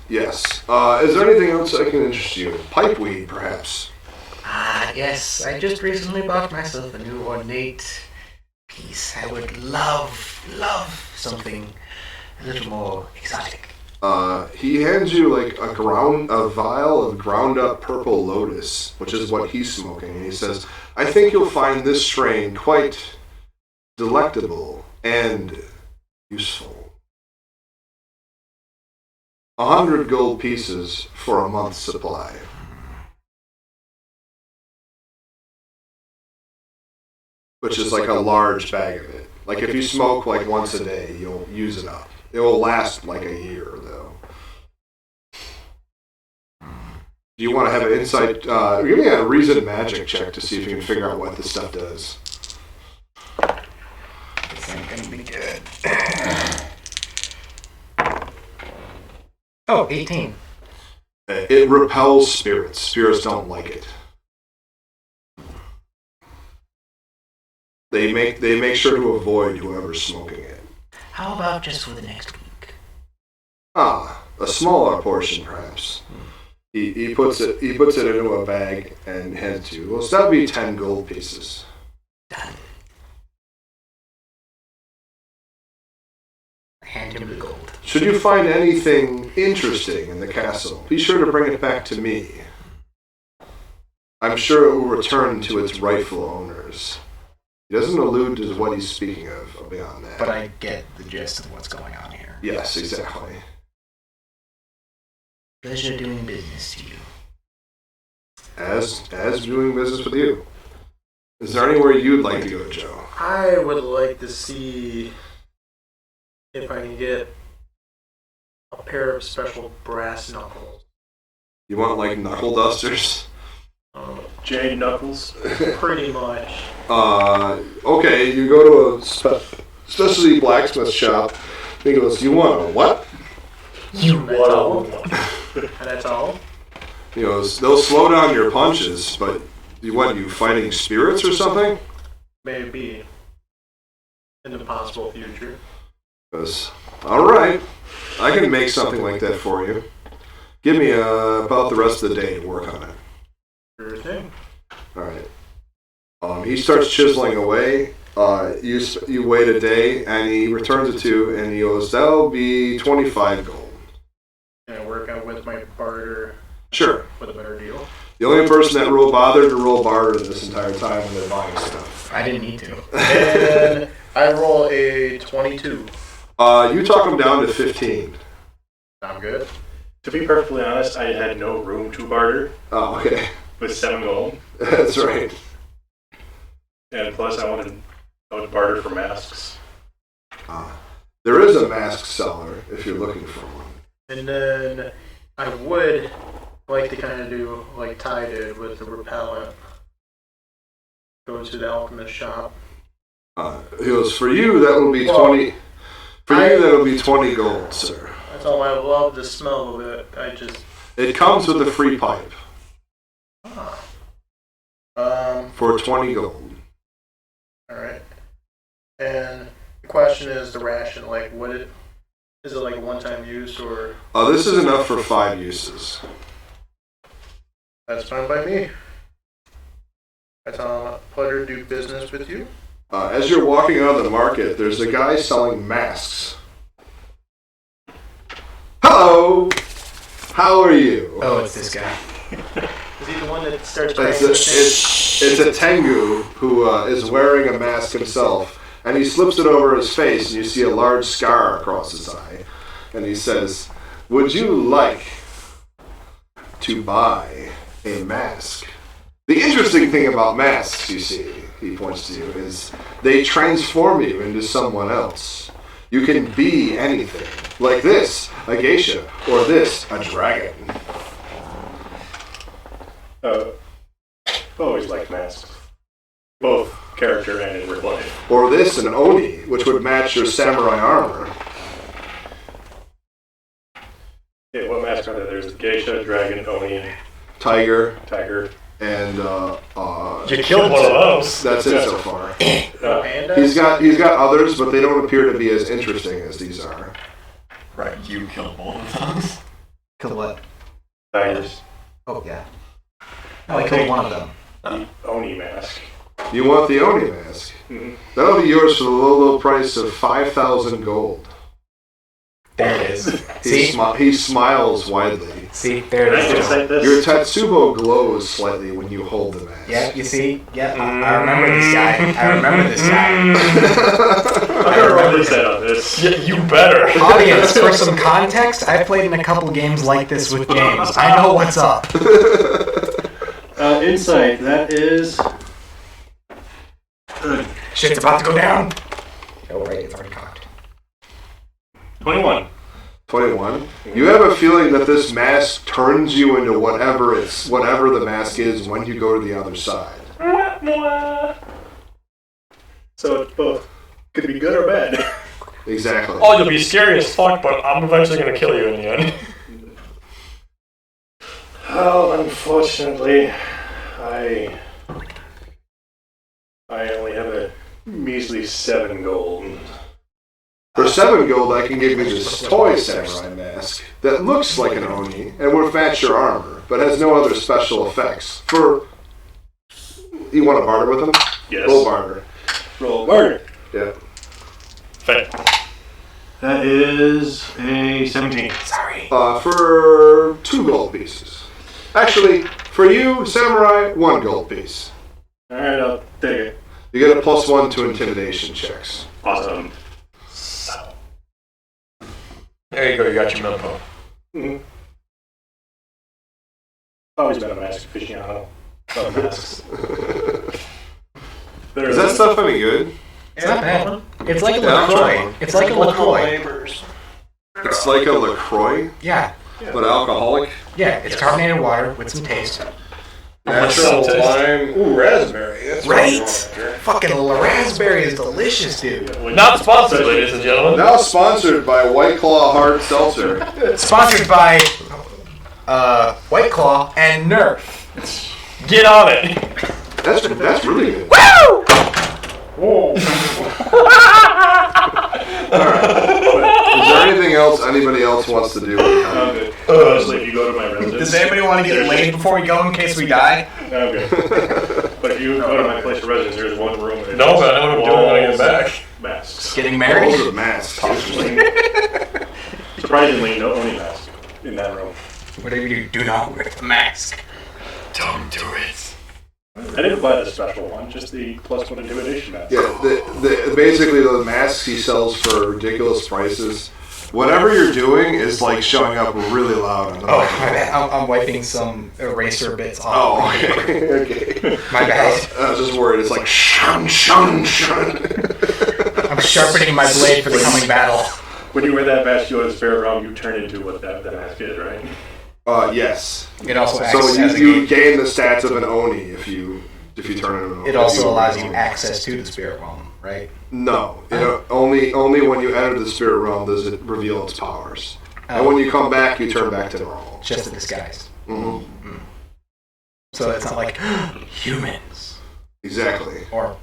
Yes. Is there anything else I can interest you in? Pipeweed, perhaps? Yes. I just recently bought myself a new ornate piece. I would love something a little more exotic. He hands you like a vial of ground up purple lotus, which is what he's smoking, and he says, "I think you'll find this strain quite delectable and useful. 100 gold pieces for a month's supply." Which is like a large bag of it. Like if you smoke like once a day, you'll use it up. It will last like a year, though. Do you want to have an insight? Give me a reason magic check to see if you can figure out what this stuff does. This ain't gonna be good. Oh, 18. It repels spirits. Spirits don't like it. They make sure to avoid whoever's smoking it. How about just for the next week? A smaller portion, perhaps. He puts it into a bag and hands it to you. Well, so that'd be 10 gold pieces. Done. Hand him the gold. Should you find anything interesting in the castle, be sure to bring it back to me. I'm sure it will return to its rightful owners. He doesn't allude to what he's speaking of beyond that. But I get the gist of what's going on here. Yes, exactly. Pleasure doing business to you. As doing business with you. Is there anywhere you'd like to go, Joe? I would like to see if I can get a pair of special brass knuckles. You want like knuckle dusters? Jade knuckles? Pretty much. Okay, you go to a specialty blacksmith shop. He goes, "You want a what?" You want And that's all? He goes, "They'll slow down your punches, but you fighting spirits or something?" Maybe. In the possible future. He goes, "All right, I can make something like that for you. Give me about the rest of the day to work on it." Sure thing. All right. He starts chiseling away. You wait a day, and he returns it to you, and he goes, "That'll be 25 gold." Can I work out with my barter Sure. with a better deal? The only person that bothered to roll barter this entire time when they're buying stuff. I didn't need to. And I roll a 22. You talk him down to 15. I'm good. To be perfectly honest, I had no room to barter Oh, okay. with 7 gold. That's right. And plus, I would barter for masks. There is a mask seller if you're looking for one. And then I would like to kind of do like Ty did with the repellent. Go to the alchemist shop. He goes, "For you, that will be 20. For you, that will be 20 gold, sir. That's all. I love the smell of it. It comes with a free pipe Um. for 20 gold." All right. And the question is the ration. Like, is it like a one-time use or? This is enough for 5 uses. That's fine by me. It's a pleasure to do business with you. As you're walking out of the market, there's a guy selling masks. "Hello! How are you?" Oh, it's this guy. Is he the one that starts It's a Tengu who is wearing a mask himself, and he slips it over his face, and you see a large scar across his eye. And he says, "Would you like to buy a mask?" The interesting thing about masks, you see, he points to you, is they transform you into someone else. You can be anything. Like this, a geisha, or this, a dragon. Always like masks. Both character and in real life. Or this, an oni, which would match your samurai armor. Yeah, mask are there? There's the geisha, dragon, oni, Tiger, tiger. and You killed one of those. that's it so far. Panda? He's got others, but they don't appear to be as interesting as these are. Right, you killed one of those. Kill what? Tigers. Oh, yeah. I killed one of them. The oni mask. You want the Oni mask? Mhm. That'll be yours for the low price of 5,000 gold. There it is. He, See? he smiles widely. See? There it I can is. say this. Your Tatsubo glows slightly when you hold the mask. Yeah, you see? Yeah, I remember this guy. I remember this guy. I'm gonna roll this set on this. Yeah, you better. Audience, for some context, I've played in a couple games like this with James. I know what's up. Insight. That is. Shit's about to go down. Oh, right, it's already cocked. 21. 21. You have a feeling that this mask turns you into whatever the mask is when you go to the other side. So it's both. Could be good or bad. Exactly. Oh, you'll be scary as fuck, but I'm eventually gonna kill you in the end. Well, unfortunately, I only have a measly 7 gold. For 7 gold, I can give you this toy samurai mask that looks like an Oni and would match your armor, but has no other special effects. You want to barter with him? Yes. Roll barter. Roll barter. Yeah. That is a 17. Sorry. For 2 gold pieces. Actually, for you, samurai, 1 gold piece. Alright, I'll take it. You get a +1 to intimidation checks. Awesome. There you go, you got your Milpo. Mm-hmm. Always been a mask aficionado. Love masks. Is that stuff any good? It's not bad. It's like a Yeah, I'll try LaCroix. one. It's like a LaCroix. It's like a LaCroix, Yeah. but alcoholic. Yeah, it's carbonated water with some taste. Natural taste? lime. Ooh, raspberry. That's what Right? you want there. Fucking raspberry is delicious, dude. Not sponsored, ladies and gentlemen. Now sponsored by White Claw Hard Seltzer. Sponsored by White Claw and Nerf. Get on it. That's really good. Woo! Whoa. Is there anything else anybody else wants to do? I'm good. Honestly, if you go to my residence. Does anybody want to get laid before we go in case we die? I'm good. But if you go to my place of residence, there's one room. That No, but I know what I'm doing when I get back. Masks. Getting married? Those are masks. Surprisingly, no only mask in that room. Whatever you do not wear the mask. Don't do it. I didn't buy the special one, just the +1 intimidation mask. Yeah, basically the masks he sells for ridiculous prices. Whatever you're doing is like showing up really loud on the Oh, mic. my bad. I'm wiping some eraser bits off. Oh, okay. Okay. My bad. I was just worried. It's like shun, shun, shun. I'm sharpening my blade for the coming battle. When you wear that mask, you go to the spirit realm, you turn into what that mask is, right? Yes. It also acts So as a you gate. gain the stats of an Oni if you turn it into an It Oni. also allows you access to the spirit realm, right? No, only when you enter the spirit realm does it reveal its powers. And when you come back, you turn back to normal. Just a disguise. Mm-hmm. So it's not like humans Exactly. or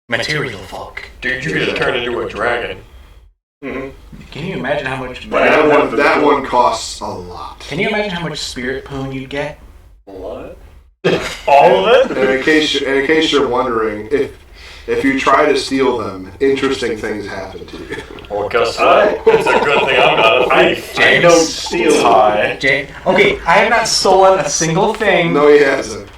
material folk. Dude, you get to turn into a dragon. Mm-hmm. Can you imagine how much? That one costs a lot. Can you imagine how much spirit poon you'd get? What? All of it? And in case you're wondering, if you try to steal them, interesting things happen to you. Well, guess what? It's a good thing I'm not a thief. I don't steal. Hi. Jay, okay, I have not stolen a single thing No, he hasn't.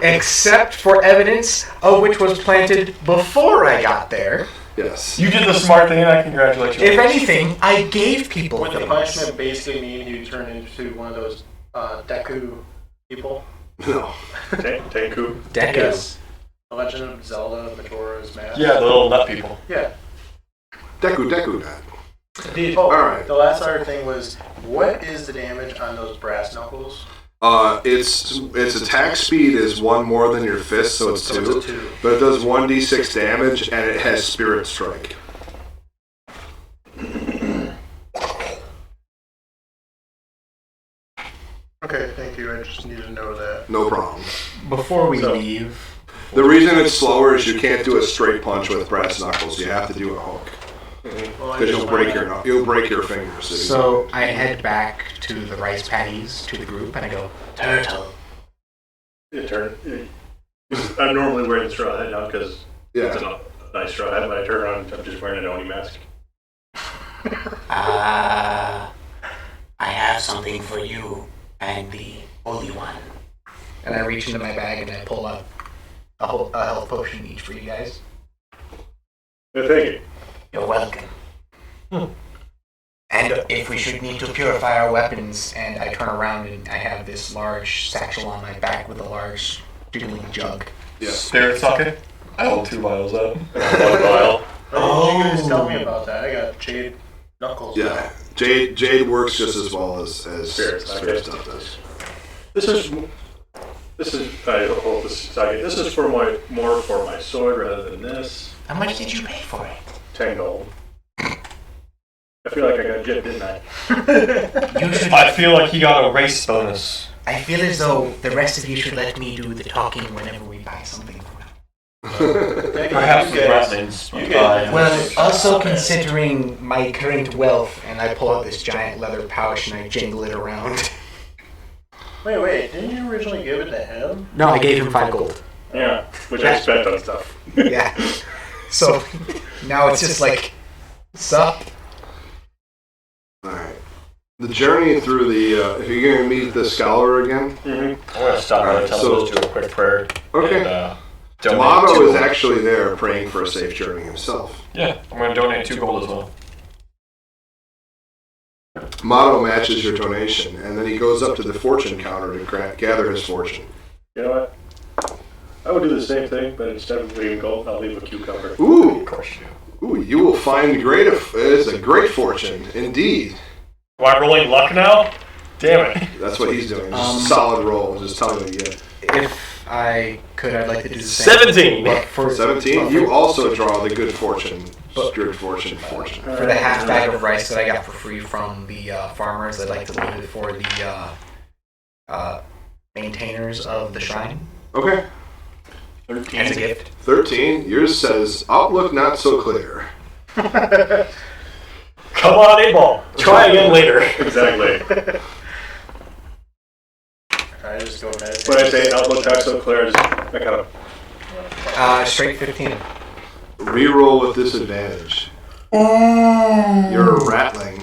except for evidence of which was planted before I got there. Yes. You did the smart thing, and I congratulate you. If anything, I gave people Would the things. punishment basically mean you turn into one of those Deku people? No. Tenku. Deku. Yes. The Legend of Zelda, Majora's Mask. Yeah, the little nut people. Yeah. Deku Dad. Oh, Alright. the last other thing was, what is the damage on those brass knuckles? Its attack speed is 1 more than your fist, so it's So 2. it's a 2. But it does 1d6 damage, and it has Spirit Strike. Okay, thank you. I just need to know that. No problem. Before we So- leave, The reason it's slower is you can't do a straight punch with brass knuckles. You have to do a hook Well, I because just you'll break your fingers. so I head back to the rice paddies to the group, and I go, Turtle. I'm normally wearing the straw hat now because it's Yeah. a nice straw hat. When I turn around, I'm just wearing an Oni mask. I have something for you and the Holy One. And I reach into my bag and I pull out a health potion each for you guys. Thank you. You're welcome. And if we should need to purify our weapons, and I turn around and I have this large satchel on my back with a large jiggling jug. Yeah. Spirit socket. I hold 2 vials up. 1 vial. Oh, you guys tell me about that. I got jade knuckles. Yeah. Jade works just as well as Spirit, spirit okay. stuff does. This is. I hold this socket. This is for more for my sword rather than this. How much did you pay for it? 10 gold. I feel like I got gypped, didn't I? You should. I feel like he got a race bonus. I feel as though the rest of you should let me do the talking whenever we buy something. Perhaps you the guys, Ratlings. you guys- Well, also considering my current wealth, and I pull out this giant leather pouch and I jingle it around. Wait, didn't you originally give it to him? No, I gave him 5 gold. Yeah, which I spent on stuff. Yeah. So now it's just like, sup? Alright. The journey through the, if you're going to meet the scholar again, Mm-hmm. I'm gonna stop by the Alright, temple so- to do a quick prayer. Okay. And, donate Motto 2 is gold. actually there praying for a safe journey himself. Yeah, I'm gonna donate 2 gold as well. Motto matches your donation, and then he goes up to the fortune counter to gather his fortune. You know what? I would do the same thing, but instead of leaving gold, I'll leave a cucumber. Ooh, Of course you do. ooh, you will find it's a great fortune, indeed. Am I rolling luck now? Damn it. That's what he's doing. Just a solid roll, just telling you to get If I could, I'd like to do the same. 17. But for 17. You also draw the good fortune. Good fortune. For the half bag of rice that I got for free from the farmers, I'd like to leave it for the maintainers of the shrine Okay. 13. as a gift. 13. Yours says, outlook not so clear. Come on, 8-ball. Try again later. Exactly. I just go meditate. When I say outlook not so clear, I kind of. Straight 15. Reroll with disadvantage. You're a ratling.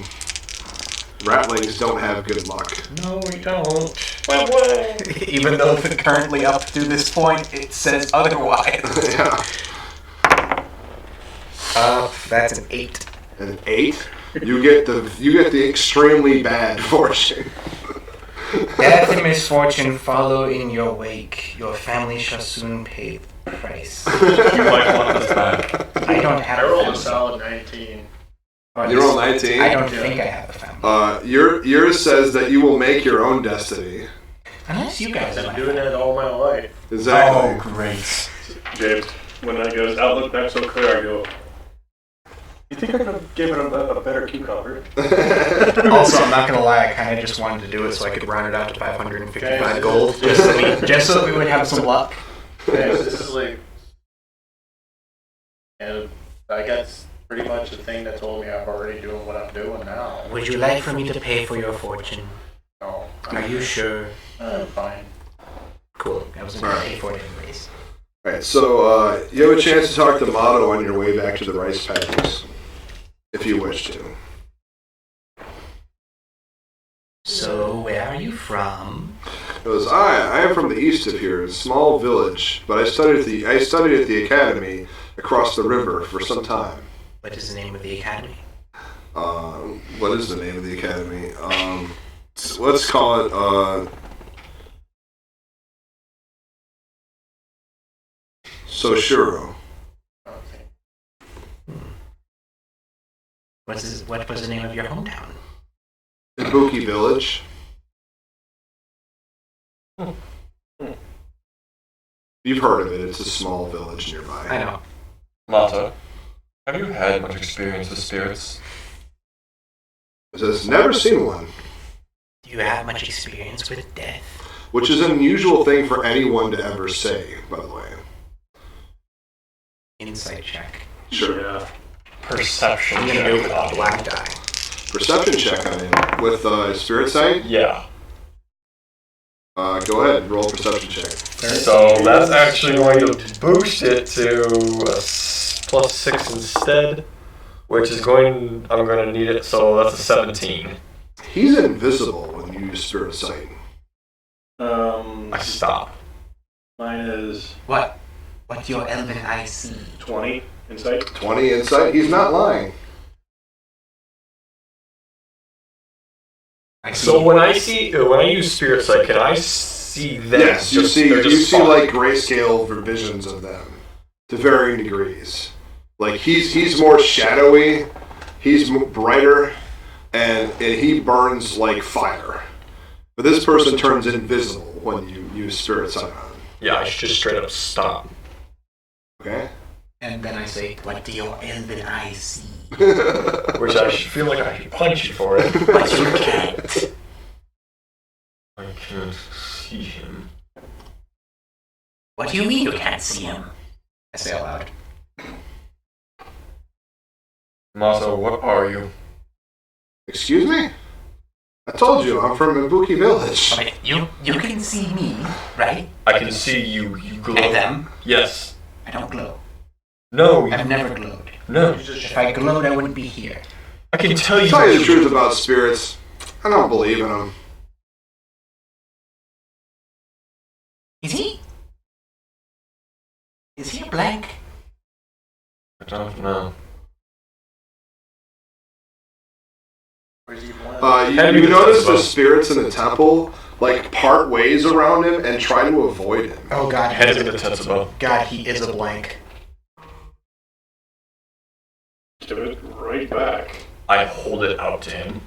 Ratlings don't have good luck. No, we don't. Even though currently up to this point it says otherwise. Yeah. That's an 8. An 8. You get the extremely bad fortune. Death and misfortune follow in your wake. Your family shall soon pay the price. You might want this back. I don't have I a rolled a family. solid 19. You roll 19. I don't think I have a family. Yours says that you will make your own destiny. Unless you guys I've are been doing that all my life. Exactly. great. James, when I goes outlook not so clear, I go. You think I could have given him a better cucumber? Also, I'm not gonna lie, I kind of just wanted to do it so I could round it out to 555 Okay. gold, just so that we would have some luck. Guys, this is like, and I guess pretty much the thing that told me I'm already doing what I'm doing now. Would you like for me to pay for your fortune? No, Are you sure? I'm fine. Cool. I was gonna pay for it anyways. Alright, so you have a chance to talk to Motto on your way back to the rice paddies, if you wish to. So, where are you from? It was I am from the east of here, a small village, but I studied at the academy across the river for some time. What is the name of the academy? What is the name of the academy? Let's call it Soshiro. Okay. What was the name of your hometown? Ibuki Village. You've heard of it. It's a small village nearby. I know. Mata, have you had much experience with spirits? It says, never seen one. you have much experience with death? Which is an unusual thing for anyone to ever say, by the way. Insight check. Sure. Yeah. Perception. I'm gonna do it with a black die. Perception check on him with spirit sight. Yeah. Go ahead, roll a perception check. So that's actually going to boost it to +6 instead, which is I'm going to need it, so that's a 17. He's invisible when you use spirit sight. I stop. Mine is What your elven eye see? 20 insight. 20 insight. He's not lying. I see. So when I use spirit sight, can I see them? Yes, you see fine. like grayscale visions of them to varying degrees. Like he's more shadowy, he's brighter, and he burns like fire. But this person turns invisible when you use spirit sight on him. Yeah, I should just straight up stop. Okay. And then I say, what do your elven eye see? Which I should feel like I should punch you for it. But you can't. I can't see him. What do you mean you can't see him? I say out loud. Maso, what are you? Excuse me? I told you I'm from Ibuki Village. Okay, you can see me, right? I can see you. You glow. And them. Yes. I don't glow. No. I've never glowed. No. If I glowed, I wouldn't be here. I can tell To you. tell you the truth about spirits, I don't believe in them. Is he? Is he a blank? I don't know. Or is he one? You notice the spirits in the temple like part ways around him and try to avoid him. Oh God, Head of the Tetsubo. God, he is a blank. Give it right back. I hold it out to him.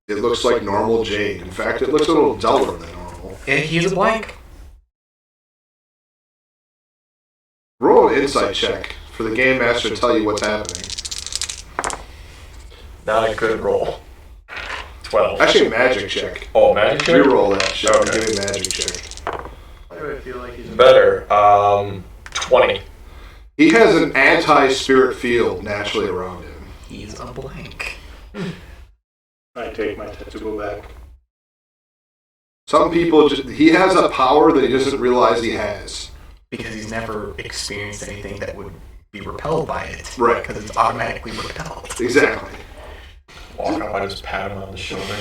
It looks like normal jade. In fact, it looks a little duller than normal. He is a blank. Roll an insight check for the game master to tell you what's happening. Not a good roll. 12. Actually, magic check. Oh, magic check? Reroll that shit. Okay. Give me a magic check. Why do I feel like he's Better. 20. He has an anti-spirit field naturally around him. He's a blank. I take my Tetsubo back. Some people, he has a power that he doesn't realize he has. Because he's never experienced anything that would be repelled by it. Right. Because it's automatically repelled. Exactly. Walk up, I just pat him on the shoulder.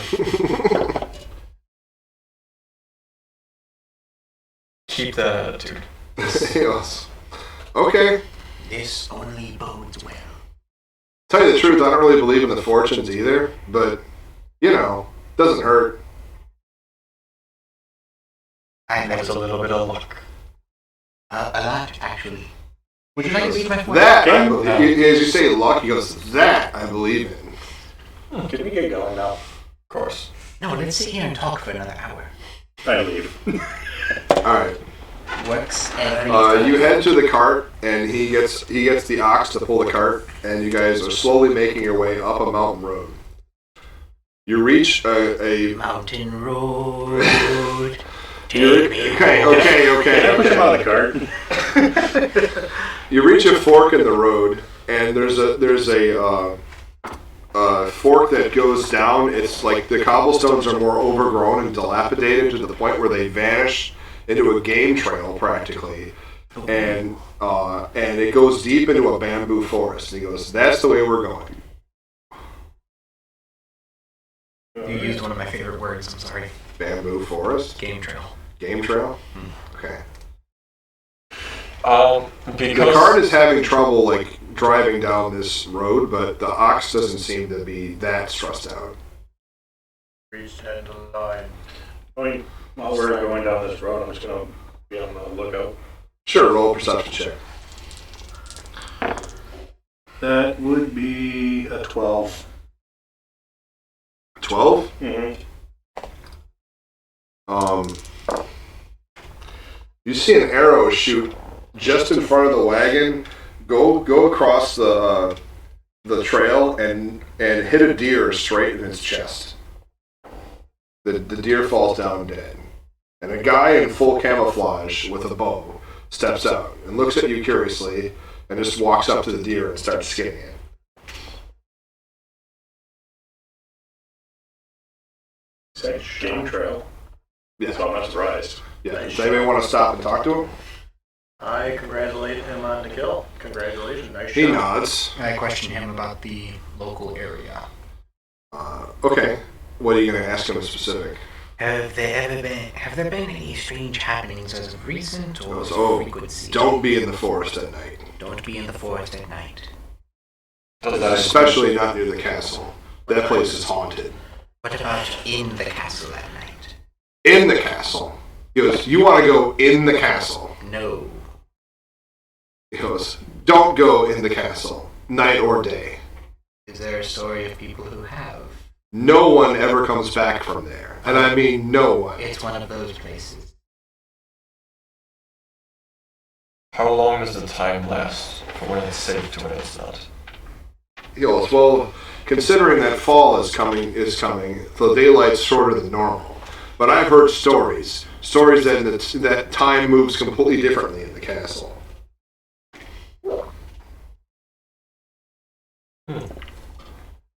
Keep that attitude. He goes, okay. This only bodes well. Tell you the truth, I don't really believe in the fortunes either, but, doesn't hurt. I That's a little bit of luck. a lot, actually. Would you like to read my fortune? That, as you say luck, he goes, that I believe in. Can we get going now? Of course. No, let's sit here and talk for another hour. I leave. Alright. Works every You head to the cart, and he gets the ox to pull the cart, and you guys are slowly making your way up a mountain road. You reach a mountain road. Okay. Push him out of the cart. You reach a fork in the road, and there's a fork that goes down. It's like the cobblestones are more overgrown and dilapidated to the point where they vanish into a game trail practically, and it goes deep into a bamboo forest. And he goes, "That's the way we're going." You used one of my favorite words, I'm sorry. Bamboo forest, Game trail. game trail. Okay. The Because cart is having trouble like driving down this road, but the ox doesn't seem to be that stressed out. reached the end of the line. I mean, while we're going down this road, I'm just going to be on the lookout. Sure, roll a perception check. That would be a 12. 12? Mm-hmm. You see an arrow shoot just in front of the wagon, go across the trail and hit a deer straight in its chest. The deer falls down dead. And a guy in full camouflage with a bow steps out and looks at you curiously and just walks up to the deer and starts skinning it. Is that game trail? Yeah. So I'm not surprised. Yeah. Does anybody want to stop and talk to him? I congratulate him on the kill. Congratulations, nice He shot. nods. I question him about the local area. Okay. What are you going to ask him in specific? Have there been any strange happenings as of recent or Oh, frequency? don't be in the forest at night. Don't be in the forest at night. Does that Especially not near the castle. That place is haunted. What about in the castle at night? In the castle. He goes, you want to go in the castle. No. He goes, don't go in the castle, night or day. Is there a story of people who have? No one ever comes back from there. And I mean no one. It's one of those places. How long does the time last for when it's safe to when it's not? He goes, well, considering that fall is coming, the daylight's shorter than normal. But I've heard stories that time moves completely differently in the castle.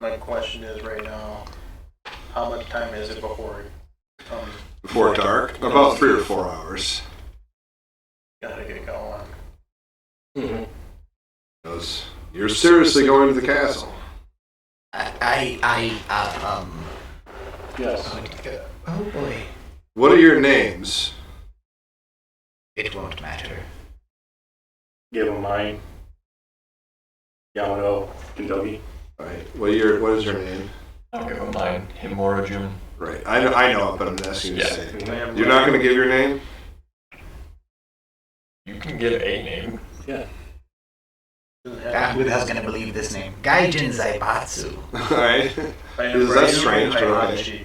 My question is right now, how much time is it before it comes? Before dark, about 3 or 4 hours. Gotta get going. Mm-hmm. He goes, you're seriously going to the castle? Yes. Oh boy. What are your names? It won't matter. Give him mine. Yamato, Kentucky. Right. What is your name? I'll give him mine. Himura Jun. Right. I know it, but I'm asking you to Yeah. say it. Lamb You're not going to give your name? You can give a name. Yeah. doesn't have Who the hell's gonna believe this name? Gaijin Zaibatsu. Alright. I am That's Brady strange, but okay. Heihachi.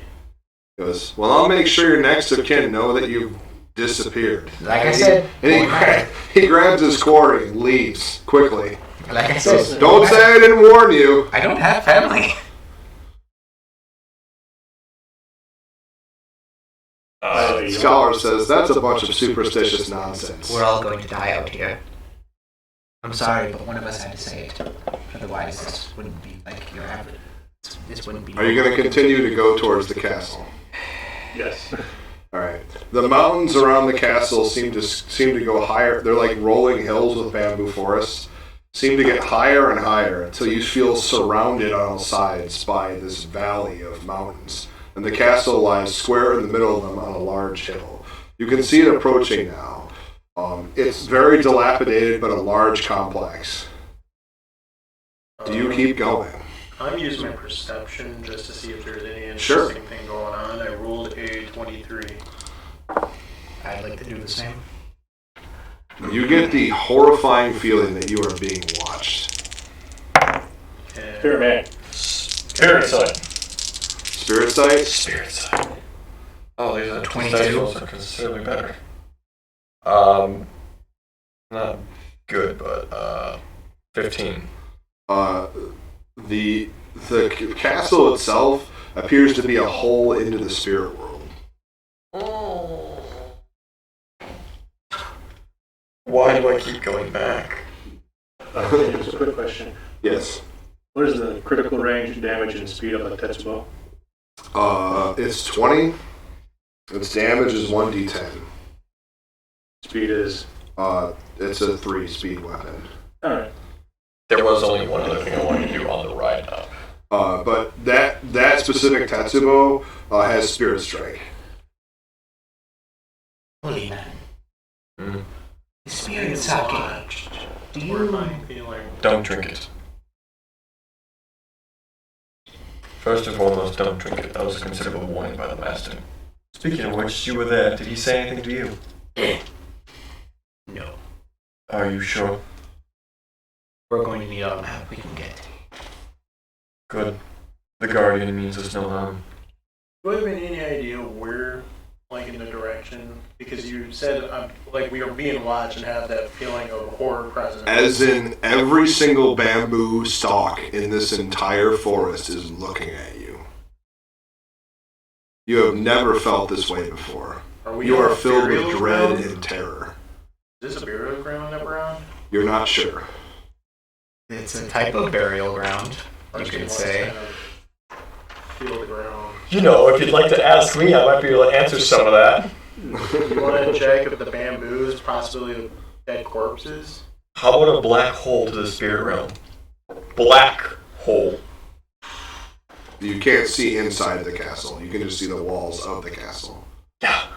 He goes, well, I'll make sure your next of kin know that you've disappeared. Like I said, And he grabs his quarry and leaves quickly. like I He goes, said, don't say I didn't warn you. I don't have family. Scholar says that's a bunch of superstitious nonsense. We're all going to die out here. I'm sorry, but one of us had to say it. Otherwise, this wouldn't be like your average. This wouldn't be. Are you going to continue to go towards the castle? Yes. All right. The mountains around the castle seem to go higher. They're like rolling hills with bamboo forests. Seem to get higher and higher until you feel surrounded on all sides by this valley of mountains. And the castle lies square in the middle of them on a large hill. You can see it approaching now. It's very dilapidated, but a large complex. Do you keep going? I'm using my perception just to see if there's any Sure. interesting thing going on. I rolled a 23. I'd like to do the same. You get the horrifying feeling that you are being watched. And Spirit man. Spirit side. Spirit sight? Spirit side. Oh, these are 22. 22. Are considerably better. Not good, but 15. The castle itself appears to be a hole into the spirit world. Oh. Why do I keep going back? Just a quick question. Yes. What is the critical range, damage, and speed of a Tetsubo? It's 20. Its damage is 1d10. Speed is. It's a 3 speed weapon. Alright. There was only one other thing I wanted to do on the ride up. But that specific Tetsubo has Spirit Strike. Holy man. Mm. Spirit sake. Do you? horrifying feeling. Don't drink it. First and foremost, don't drink it. That was a considerable warning by the master. Speaking of which, you were there. Did he say anything to you? No. Are you sure? We're going to need all the help we can get. Good. The Guardian means us no harm. Do you have any idea where, like, in the direction? Because you said, like, we are being watched and have that feeling of horror present. As in, every single bamboo stalk in this entire forest is looking at you. You have never felt this way before. we You on are a filled with burial dread ground? and terror. Is this a burial ground that we're on? You're not sure. It's a type of burial ground, Or you just could wants say. to kind of feel the ground. You know, if you'd like to ask me, I might be able to answer some of that. You want to check if the bamboo is possibly dead corpses? How about a black hole to the spirit realm? Black hole. You can't see inside the castle. You can just see the walls of the castle. Yeah.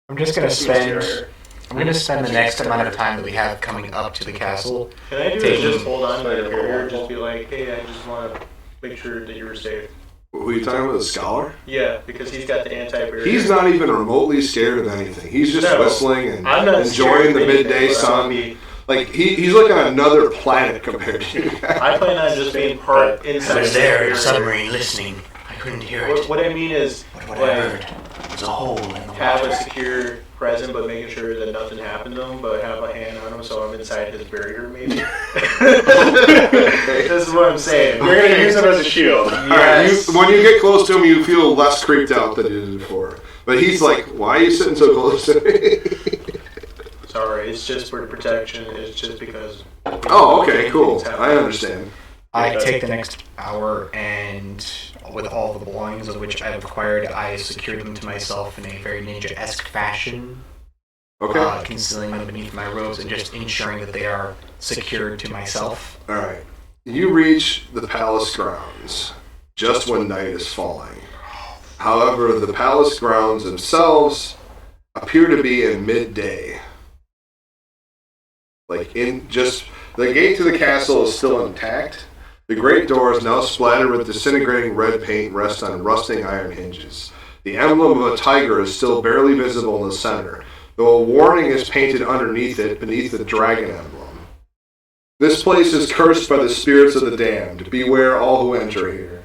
I'm just gonna Seems spend. scarier. I'm gonna spend the next amount of time that we have coming up to the castle. Can I do Taking- is just hold on to the barrier, just be like, hey, I just want to make sure that you're safe. Who are you talking about, the scholar? Yeah, because he's got the anti-barrier. He's not even remotely scared of anything. He's just No, whistling and I'm not enjoying scared the of anything, midday but sun. I'll Like, he's like on another planet compared to you guys. I plan on just being part inside. I was the there in barrier. a submarine listening. I couldn't hear it. What I mean is, But what I like, heard was a hole in the have a water. secure present, but making sure that nothing happened to him, but have a hand on him so I'm inside his barrier, maybe. This is what I'm saying. We're gonna use him as a shield. Alright, Yes. when you get close to him, you feel less creeped out than you did before. But he's like, why are you sitting so close to me? Sorry, it's just for protection. It's just because. Oh, okay, cool. I understand. I take the next hour and, with all the belongings of which I have acquired, I secure them to myself in a very ninja-esque fashion, Okay. concealing them beneath my robes and just ensuring that they are secured to myself. Alright. You reach the palace grounds just when night is falling. However, the palace grounds themselves appear to be in midday. Like, the gate to the castle is still intact. The great doors, now splattered with disintegrating red paint, rest on rusting iron hinges. The emblem of a tiger is still barely visible in the center, though a warning is painted underneath it beneath the dragon emblem. This place is cursed by the spirits of the damned. Beware all who enter here.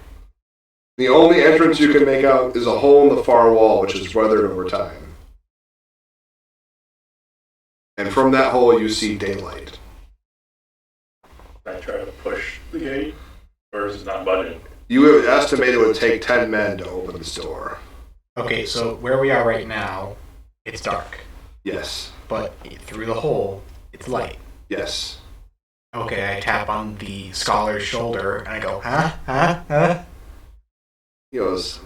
The only entrance you can make out is a hole in the far wall, which is weathered over time. And from that hole you see daylight. I try to push the gate, or is it not budging? You have estimated it would take 10 men to open this door. Okay, so where we are right now, it's dark, Yes. but through the hole, it's light. Yes. Okay, I tap on the scholar's shoulder and I go, huh? He goes,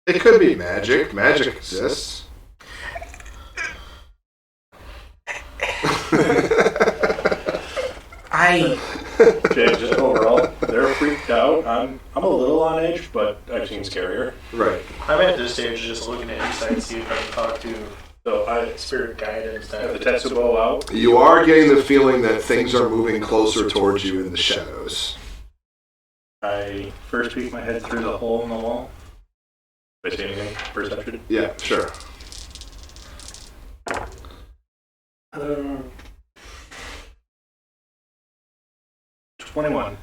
it could be magic. Magic exists. Okay, just overall, they're freaked out. I'm a little on edge, but I've seen scarier. Right. I'm at this stage just looking at inside, see if I can talk to So I spirit guide and stuff. have the Tetsubo out. You are getting the feeling that things are moving closer towards you in the shadows. I first peek my head through the hole in the wall. If I see anything, perception. Yeah, sure. 21.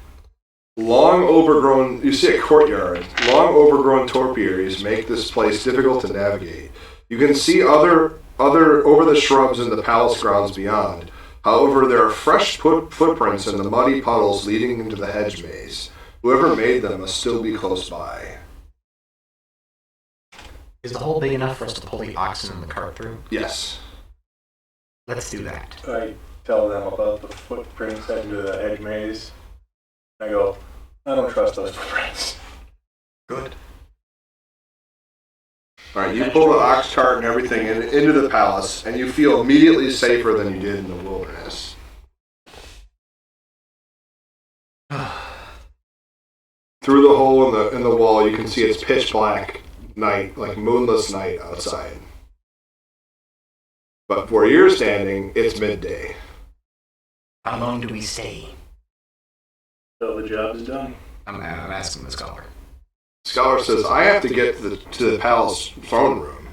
Long overgrown, you see a courtyard. Long overgrown topiaries make this place difficult to navigate. You can see other over the shrubs in the palace grounds beyond. However, there are fresh footprints in the muddy puddles leading into the hedge maze. Whoever made them must still be close by. Is the hole big enough for us to pull the oxen and the cart through? Yes. Let's do that. I tell them about the footprints into the hedge maze. I go, I don't trust those footprints. Good. Alright, you pull the ox cart and everything into the palace, and you feel immediately safer than you did in the wilderness. Through the hole in the wall, you can see it's pitch black night, like moonless night outside. But where you're standing, it's midday. How long do we stay? So the job is done. I'm asking the scholar. Scholar says, I have to get to the palace throne room.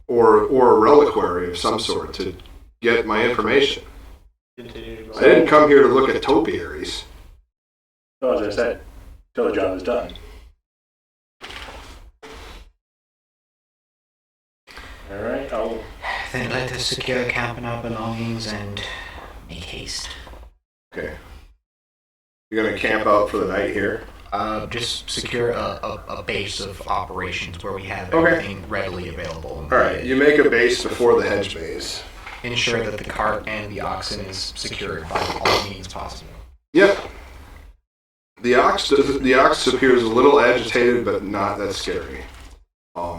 Or a reliquary of some sort to get my information. Continue to I didn't come here to look at topiaries. So as I said, till the job is done. Alright, I'll Then let us secure camp and our belongings and make haste. Okay. You're gonna camp out for the night here. Just secure a base of operations where we have Okay. everything readily available. All right, you make a base before the hedge maze. Ensure that the cart and the oxen is secured by all means possible. Yep. The ox appears a little agitated, but not that scary.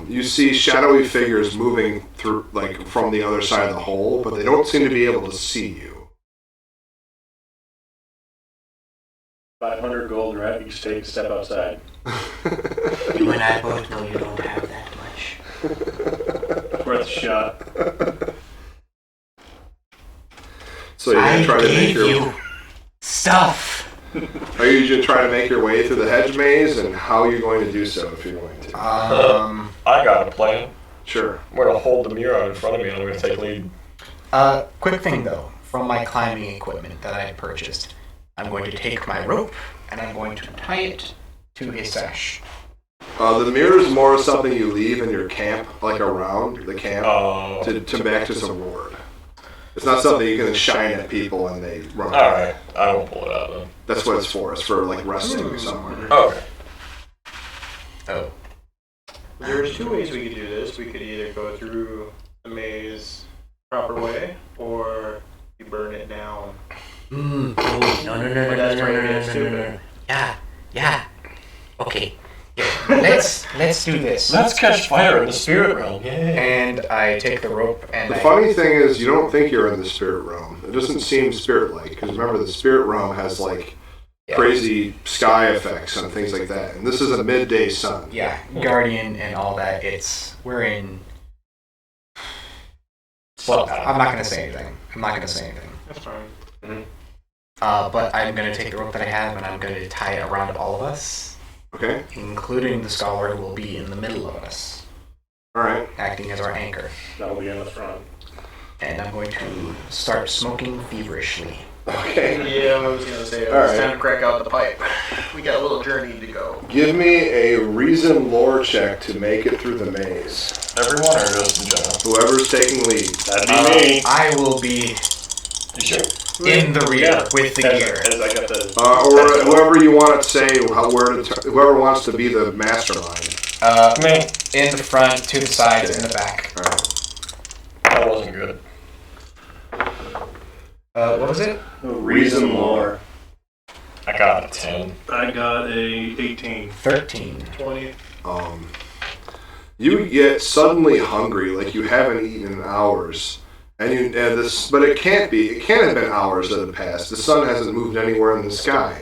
You see shadowy figures moving through, like from the other side of the hole, but they don't seem to be able to see you. 500 gold, right? You step outside. You and I both know you don't have that much. Worth a shot. So you're gonna try to make your stuff. Are you just trying to make your way through the hedge maze, and how are you going to do so if you're going to? I got a plan. Sure. I'm gonna hold the mirror out in front of me and I'm gonna take lead. Quick thing though, from my climbing equipment that I had purchased, I'm going to take my rope and I'm going to tie it to a sash. The mirror is more something you leave in your camp, like around the camp, to act as a ward. It's not something you can shine at people and they run away. Alright, I won't pull it out then. That's what it's for. It's for like resting somewhere. Okay. Oh. There's two ways we could do this. We could either go through the maze proper way, or you burn it down. No. But that's where it gets stupid. Yeah. Okay. Yeah. Let's do this. Let's catch fire in the spirit realm. Yeah. And I take the rope and The I funny thing is, you don't think you're in the spirit realm. It doesn't seem spirit-like, because remember, the spirit realm has like crazy sky effects and things like that. And this is a midday sun. Yeah, Guardian and all that. We're in. Well, I'm not gonna say anything. That's fine. But I'm gonna take the rope that I have and I'm gonna tie it around all of us, Okay. including the scholar who will be in the middle of us, All right. acting as our anchor. That'll be in the front. And I'm going to start smoking feverishly. Okay. Yeah, I was gonna say it's Alright. time to crack out the pipe. We got a little journey to go. Give me a reason lore check to make it through the maze. Everyone or just in general? Whoever's taking lead. That'd be me. I will be You sure? in the rear Yeah, with the gear. As I got the. Or whoever you want to say, whoever wants to be the mastermind. Me. In the front, to the sides, in the back. All right. That wasn't good. What was it? Reason lore. I got a 10. I got a 18. 13. 20. You get suddenly hungry, like you haven't eaten in hours, but it can't be. It can't have been hours that have passed. The sun hasn't moved anywhere in the sky.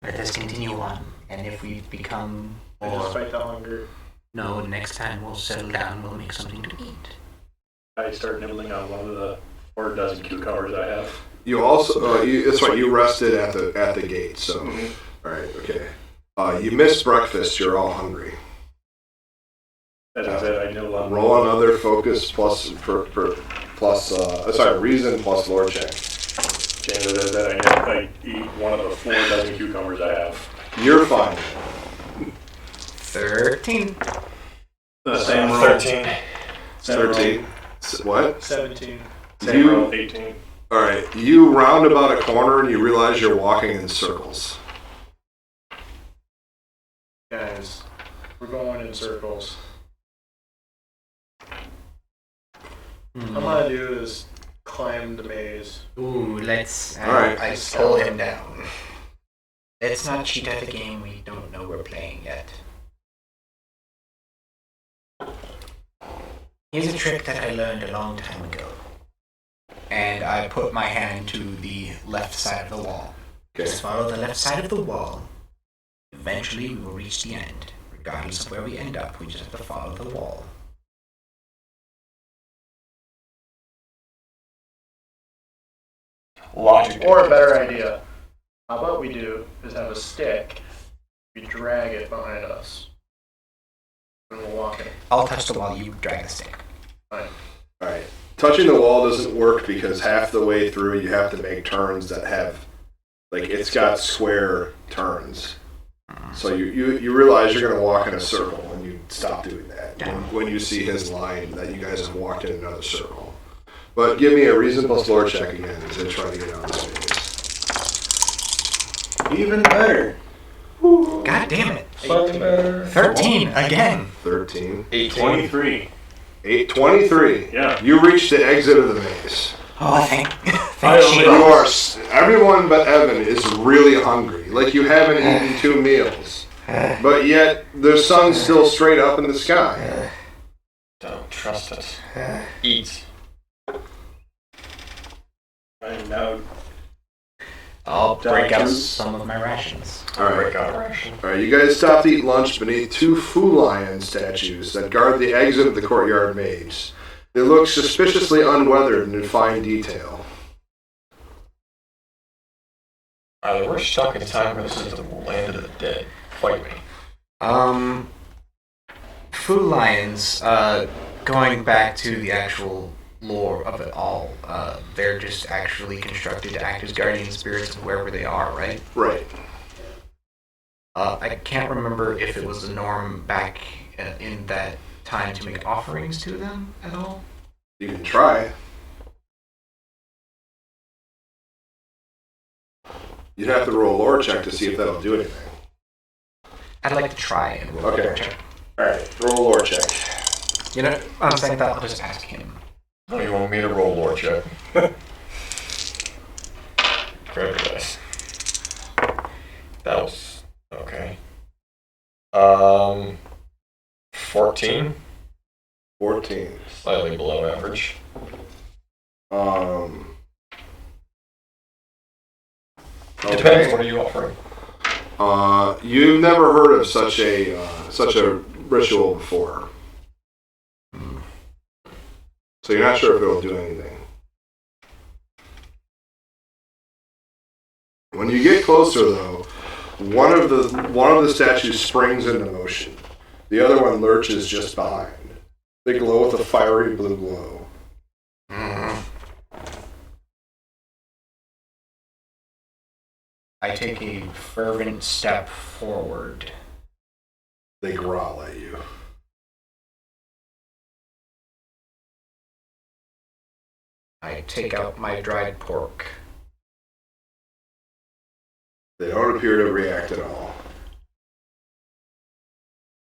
Let us continue on, and if we become I just fight the hunger. No, next time we'll settle down, we'll make something to eat. I start nibbling on one of the 4 dozen cucumbers I have. You also, that's right. You rested at the gate. So, all right, okay. You missed breakfast. You're all hungry. As I said, I nibble on. Roll another focus reason plus lore check. Chances that I eat one of the 4 dozen cucumbers I have. You're fine. 13. The same roll. 13. 13. What? 17. Same roll. 18. All right. You round about a corner and you realize you're walking in circles. Guys, we're going in circles. What I'm gonna do is climb the maze. Ooh, let's. Alright. I pull him down. Let's not cheat at the game we don't know we're playing yet. Here's a trick that I learned a long time ago. And I put my hand to the left side of the wall. Okay. Just follow the left side of the wall. Eventually we will reach the end. Regardless of where we end up, we just have to follow the wall. Logic. Or a better idea. How about we do is have a stick, we drag it behind us, and we'll walk it. I'll touch the wall, you drag the stick. Fine. All right. Touching the wall doesn't work because half the way through you have to make turns that have, like, it's got square turns. So you realize you're going to walk in a circle and you stop doing that when you see his line that you guys have walked in another circle. But give me a reasonable lore check again to try to get out of this maze. Even better. God damn it. Slightly better. 13 again. 13. 18. 23. 23. Yeah. You reach the exit of the maze. Oh, thank You are, everyone but Evan is really hungry. Like you haven't eaten 2 meals. But yet, the sun's still straight up in the sky. Don't trust it. Eat. I'm now I'll break out some of my rations. Alright. Break out a ration. Alright, you guys stop to eat lunch beneath 2 Fu Lion statues that guard the exit of the courtyard maze. They look suspiciously unweathered and in fine detail. Either we're stuck in time or this is the land of the dead. Fight me. Fu Lions, going back to the actual lore of it all, they're just actually constructed to act as guardian spirits of wherever they are, right? Right. I can't remember if it was the norm back in that time to make offerings to them at all. You can try. You'd have to roll a lore check to see if that'll do anything. I'd like to try and roll Okay. a check. Alright, roll a lore check. You know, I'm saying that I'll just ask him. Oh, you want me to roll lore check? Grab your dice. That was okay. 14, 14. slightly below average. Depends. What are you offering? You've never heard of such a ritual before, so you're not sure if it'll do anything. When you get closer, though, one of the statues springs into motion. The other one lurches just behind. They glow with a fiery blue glow. I take a fervent step forward. They growl at you. I take out my dried pork. They don't appear to react at all.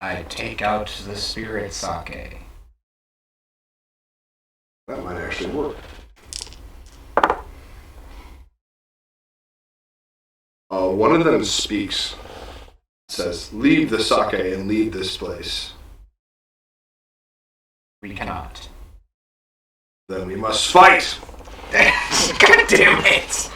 I take out the spirit sake. That might actually work. One of them speaks. Says, "Leave the sake and leave this place. We cannot. Then we must fight." God damn it!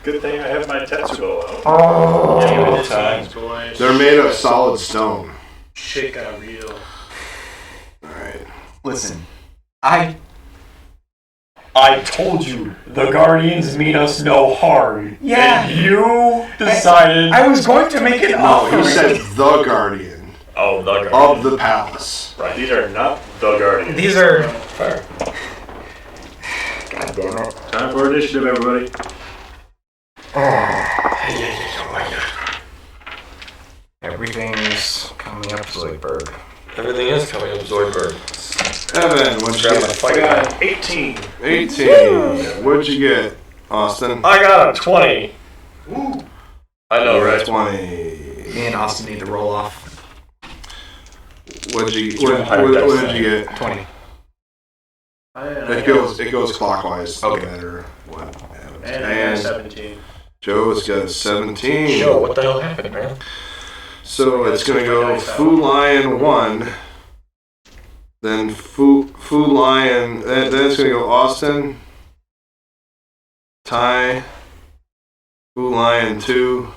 good thing I have my Tetsubo out. Oh, Yeah, this time. one's boys. They're made of solid stone. Shit got real. Alright. Listen, I told you, the Guardians mean us no harm. Yeah. And you decided... I was going to make an No, offer. he said the guardian Oh, the Guardians. of the palace. Right, these are not the Guardians. These are. Fair. God damn it. Time for initiative, everybody. Everything's coming up, Zoidberg. Everything is coming up Zoidberg. Evan, what'd you Grab my get? fight guy. 18. 18. What'd you get, Austin? I got a 20. I know, right? 20. Me and Austin need to roll off. What did you get? 20. It goes clockwise. Okay. No matter what. And I got 17. Joe's got a 17. Yo, what the hell happened, man? So it's gonna go Fu Lion 1. Then Fu Lion. Then it's gonna go Austin. Ty. Fu Lion 2.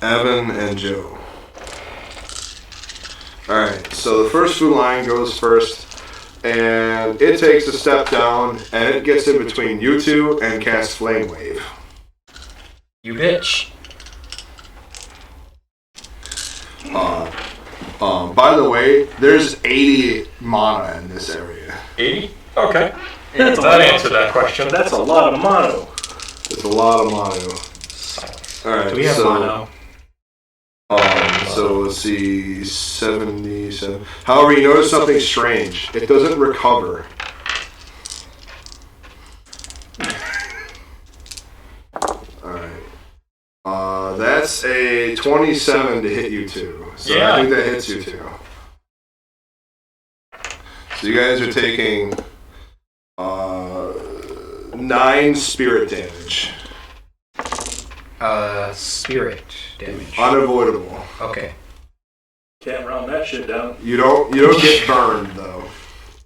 Evan and Joe. Alright, so the first Fu Lion goes first, and it takes a step down, and it gets in between you two and casts Flame Wave. You bitch. By the way, there's 80 mana in this area. 80? Okay. That's a That lot. answered that question. That's a lot of mono. It's a lot of mono. Alright, Do we have mono? So let's see, 77. However, you notice something strange. It doesn't recover. Alright. That's a 27 to hit you two. So Yeah. I think that hits you two. So you guys are taking 9 spirit damage. Spirit damage. Unavoidable. Okay. Can't round that shit down. You don't get burned though.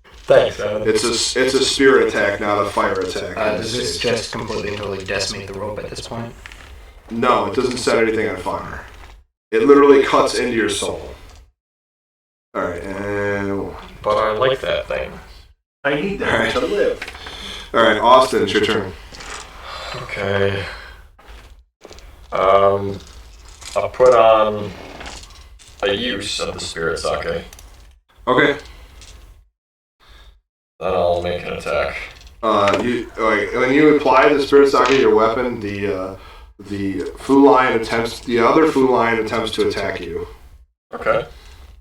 Thanks, Evan. It's a spirit attack, not a fire attack. Does this just completely and totally decimate the rope at this point? No, it doesn't set anything on fire. It literally cuts into your soul. Alright, and But I like that thing. I need that to live. alright, Austin, it's your turn. Okay. I'll put on a use of the spirit sake. Okay. Then I'll make an attack. When you apply the spirit sake to your weapon, the other Fu Lion attempts to attack you. Okay.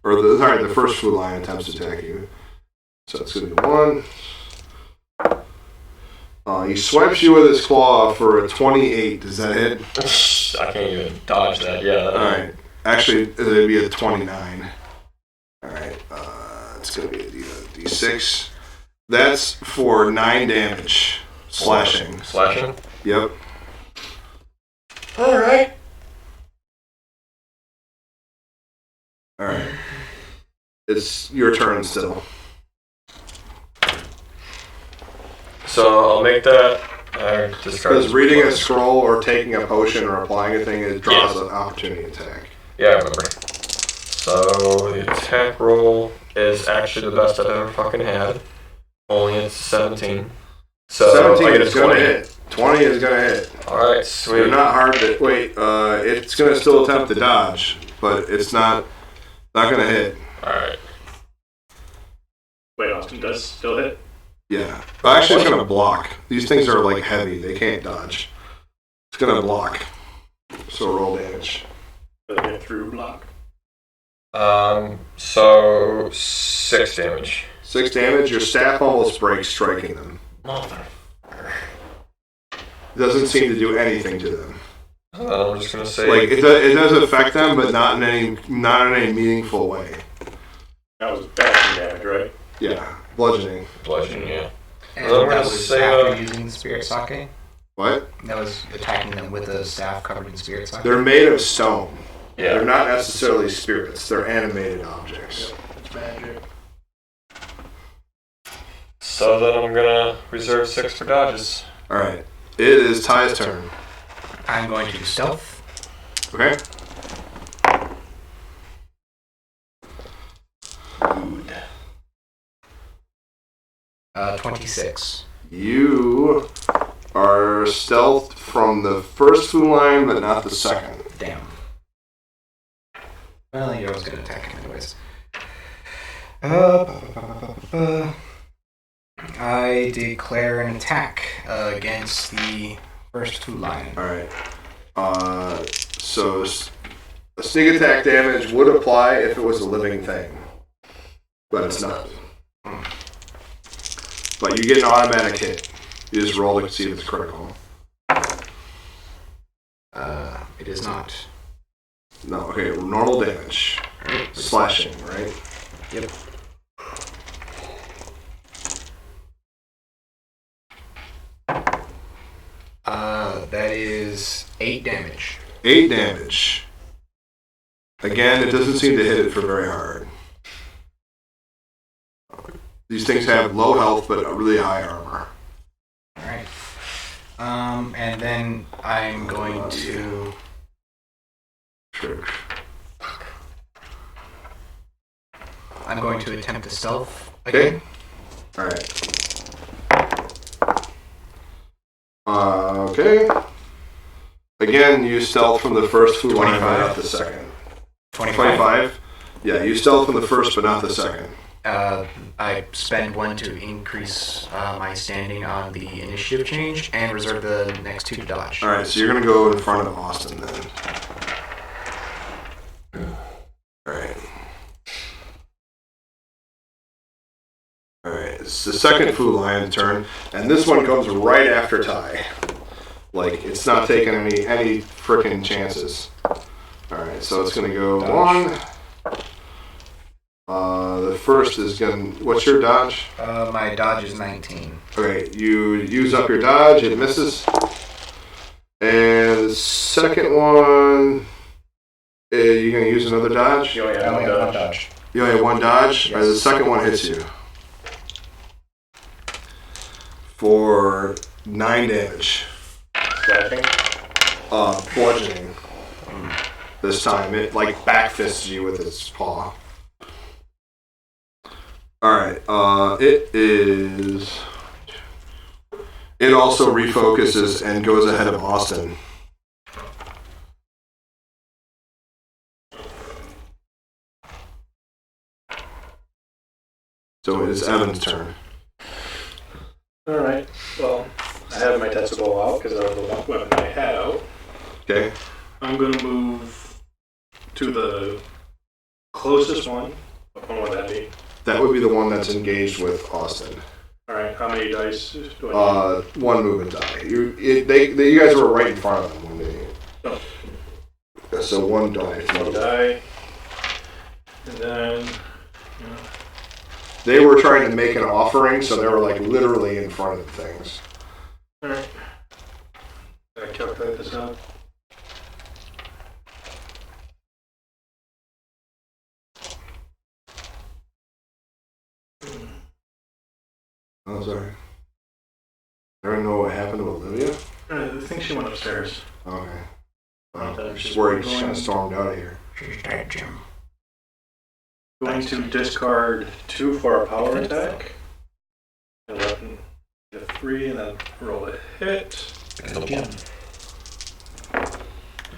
Or the first Fu Lion attempts to attack you. So it's gonna be 1. He swipes you with his claw for a 28. Does that hit? I can't even dodge that. Yeah. Alright. Actually, it'd be a 29. Alright. It's gonna be a D6. That's for 9 damage. Slashing. Slashing? Yep. Alright. Alright. It's your turn still. So I'll make that. Because reading a scroll or taking a potion or applying a thing, it draws an opportunity attack. Yeah, I remember. So the attack roll is actually the best I've ever fucking had. Only it's 17. So 17 I get a is going 20. to hit. 20 is going to hit. Alright, They're sweet. not hard to... Wait, it's going to still attempt to dodge, but it's not going to hit. Alright. Wait, Austin does still hit? Yeah. Well, actually, it's going to block. These things are, like, heavy. They can't dodge. It's going to block. So roll damage. Does it hit through block? So 6 damage. 6 damage. Your staff almost breaks striking them. It doesn't seem to do anything to them. I'm just gonna say Like, it does affect them, but not in any meaningful way. That was bashing damage, right? Yeah. Bludgeoning. bludgeoning, yeah. And Well, I'm that gonna was say, after using spirit sake? What? That was attacking them with a staff covered in spirit sake? They're made of stone. Yeah. They're not necessarily spirits. They're animated objects. It's magic. So then I'm gonna reserve 6 for dodges. Alright. It is Ty's turn. I'm going to do stealth. Okay? Good. 26. You are stealthed from the first Fu line, but not the second. Damn. Well, I was going to attack him anyways. I declare an attack against the first Fu Lion. Alright. So a sneak attack damage would apply if it was a living thing. But it's not. But you get an automatic hit. You just roll to see if it's critical. It is not. No, okay, normal damage. Slashing, right? Yep. That is 8 damage. 8 damage. Again, it doesn't seem to hit it for very hard. These things have low health, but really high armor. Alright. And then I'm going to... Sure. I'm going to attempt to stealth again. Alright. Okay. Again, you stealth from the first Fu line, but not the second. 25. 25? Yeah, you stealth from the first, but not the second. I spend 1 to increase my standing on the initiative change and reserve the next 2 to dodge. All right, so you're gonna go in front of Austin then. All right. All right. It's the second Fu Lion turn, and this one comes right after Ty. Like it's not taking any frickin' chances. All right, so it's gonna go Dodge. 1. The first is gonna. What's your dodge? My dodge is 19. Okay, you use up your dodge, it misses. And the second one, you're going to use another dodge? You only have one dodge. You only have one dodge? Yes. All right, the second one hits you. For 9 damage. Slashing. Bludgeoning. This time, it like backfists you with its paw. Alright, it also refocuses and goes ahead of Austin. So it is Evan's turn. Alright, well, I have my Tetsubo out because that was the weapon I had out. Okay. I'm going to move to the closest one. What one would that be? That would be the one that's engaged with Austin. Alright, how many dice do I need? 1 movement die. You guys were right in front of them when they. Oh. So 1 die. One die. And then... They were trying to make an offering, so they were like literally in front of things. Alright. Did I calculate this out? Oh, sorry. I don't know what happened to Olivia. I think she went upstairs. Okay. I'm thought just she's worried she's going- kind of stormed out of here. She's dead, Jim. Going to discard 2 for a power attack. And weapon get a 3 and then roll a hit.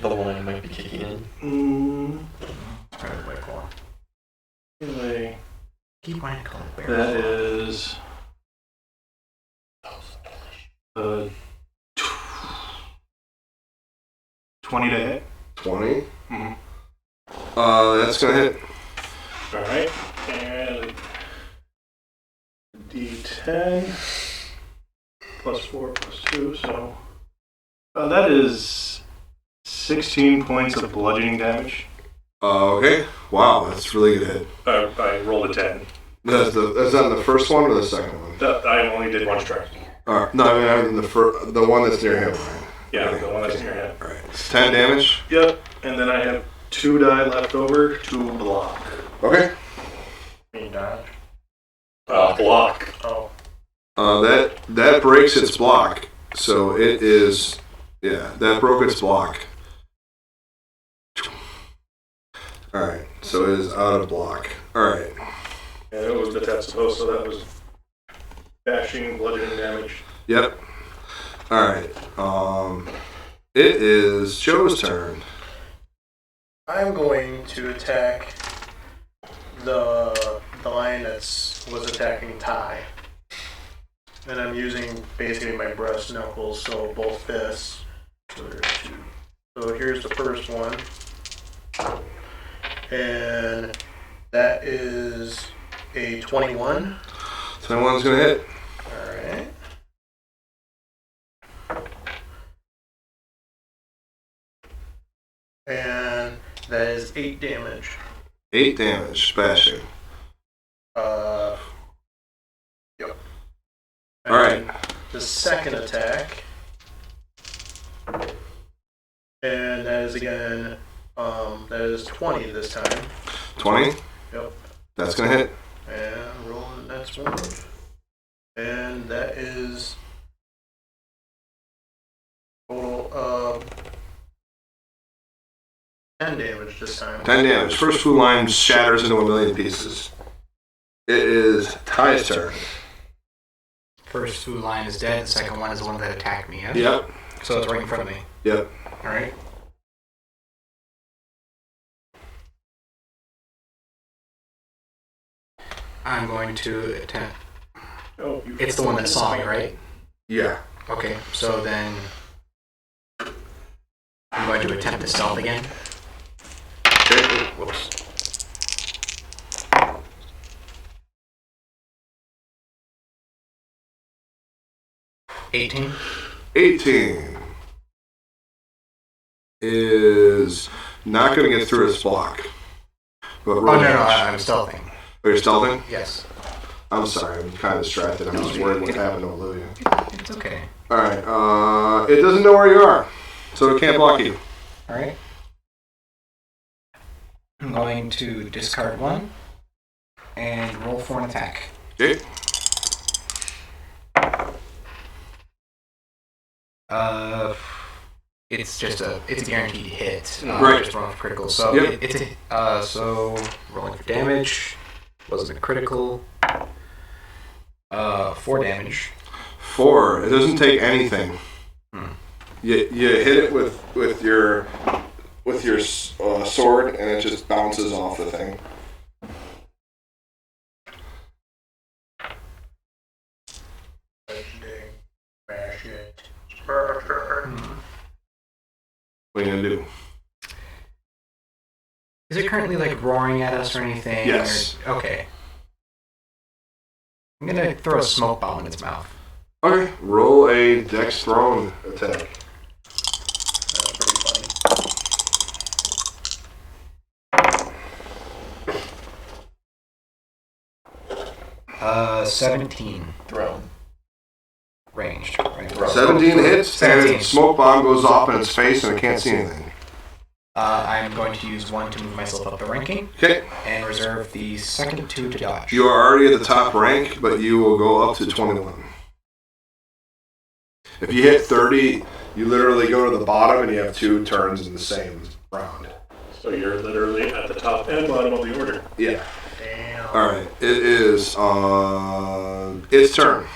The line might be kicking in. Probably cool. Anyway, Keep wanting to call it bear. that is 20 to hit. 20. Mm-hmm. That's gonna hit. Alright, and D10 plus 4 plus 2, so that is 16 points of bludgeoning damage. Okay. Wow, that's really good hit. I rolled a 10. That's on the first one or the second one? I only did 1 strike. No, I mean the one that's near him, right? Yeah, Okay. the one that's near him. All right. It's 10 damage. Yep, and then I have 2 die left over to block. Okay. Me dodge. Block. Oh. That breaks its block. So it is, that broke its block. All right. So it is out of block. All right. And it was the Tetsubo, so that was bashing, bludgeoning damage. Yep. All right. It is Joe's turn. I'm going to attack the lion was attacking Ty. And I'm using basically my breast knuckles, so both fists. So there's 2. So here's the first one. And that is a 21. 21's gonna hit. Alright. And that is 8 damage. 8 damage, smashing. Yep. All right. The second attack, and that is again, that is 20 this time. 20. Yep. That's gonna hit. And roll the next one, and that is total of 10 damage this time. 10 damage. First Fu line shatters into 1,000,000 pieces. It is Ty's turn. First food line is dead. The second one is the one that attacked me. Yeah? Yep. So it's right in front of me. Yep. All right. I'm going to attempt. Oh, It's the one that saw me, right? Yeah. Okay, so then I'm going to attempt to stealth again. Okay. Whoops. 18. 18 is not going to get through his block. But Oh, roll no, damage. I'm stealthing. Oh, you're stealthing? Yes. I'm sorry, I'm kind of distracted. I'm just worried what happened to Olivia. It's okay. Alright, it doesn't know where you are, so it can't block you. Alright. I'm going to discard 1 and roll for an attack. Okay. It's a guaranteed hit. Right. Just rolling for critical. So Yep. so rolling for damage wasn't a critical. 4 damage. 4. It doesn't take anything. You hit it with your sword, and it just bounces off the thing. What are you gonna do? Is it currently like roaring at us or anything? Yes. Or- okay. I'm gonna throw a smoke bomb in its mouth. Okay. Roll a dex thrown attack. Pretty funny. 17 Thrown. ranged. Right? 17 hits, 17. and smoke bomb goes off in its face, and it can't see anything. I'm going to use 1 to move myself up the ranking Okay. and reserve the second 2 to dodge. You are already at the top rank, but you will go up to 21. If you hit 30, you literally go to the bottom, and you have 2 turns in the same round. So you're literally at the top and bottom of the order. Yeah. Damn. All right. It is its turn.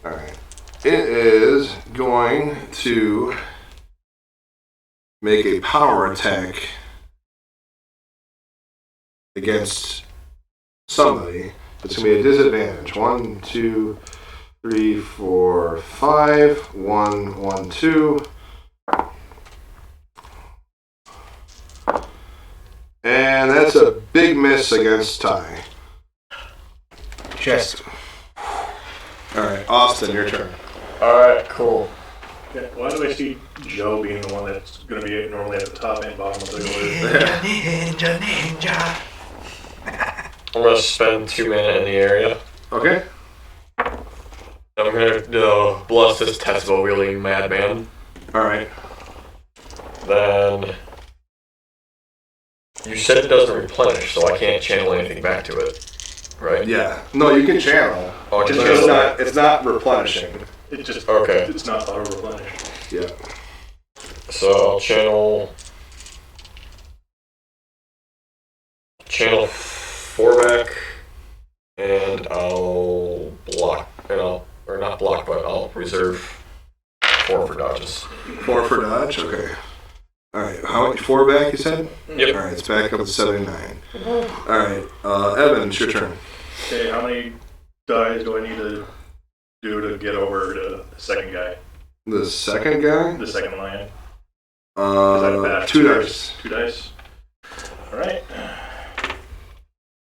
All right. It is going to make a power attack against somebody. It's going to be a disadvantage. 1, 2, 3, 4, 5. 1, 1, 2. And that's a big miss against Ty. Just All right, Austin, your turn. Alright, cool. Yeah, why do I see Joe being the one that's going to be normally at the top and bottom of the order? ninja. I'm gonna spend 2 mana in the area. Okay. I'm gonna bless this Tetsubo wielding madman. All right. Then you said it doesn't replenish, so I can't channel anything back to it, right? Yeah. No, you can channel. Oh, I can It's channel. just not. It's not replenishing. It just, Okay. it's not auto-replenished. Yeah. So I'll channel 4 back, and I'll block, or not block, but I'll reserve 4 for dodges. 4 for dodge. Okay. All right. How much? 4 back? You said. Yep. All right. It's back up to 79. All right. Evan, it's your turn. Okay, how many dies do I need to do to get over to the second guy? The second guy. The second lion? Is that bad? 2 dice. 2 dice? Alright.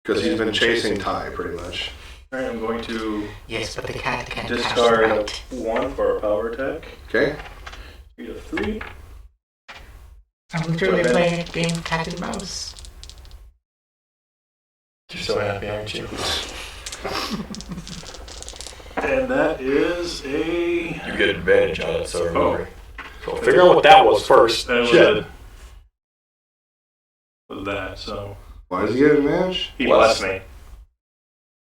Because he's been chasing Ty pretty much. Alright, I'm going to Yes, but the cat can't catch the discard right. 1 for a power attack. Okay. Speed of 3. I'm literally playing a game cat and mouse. You're so happy, aren't you? And that is a... You get advantage on it, so remember. So figure out what that was first. That was Shit. a... Was that, so... Why does he get advantage? He blessed me.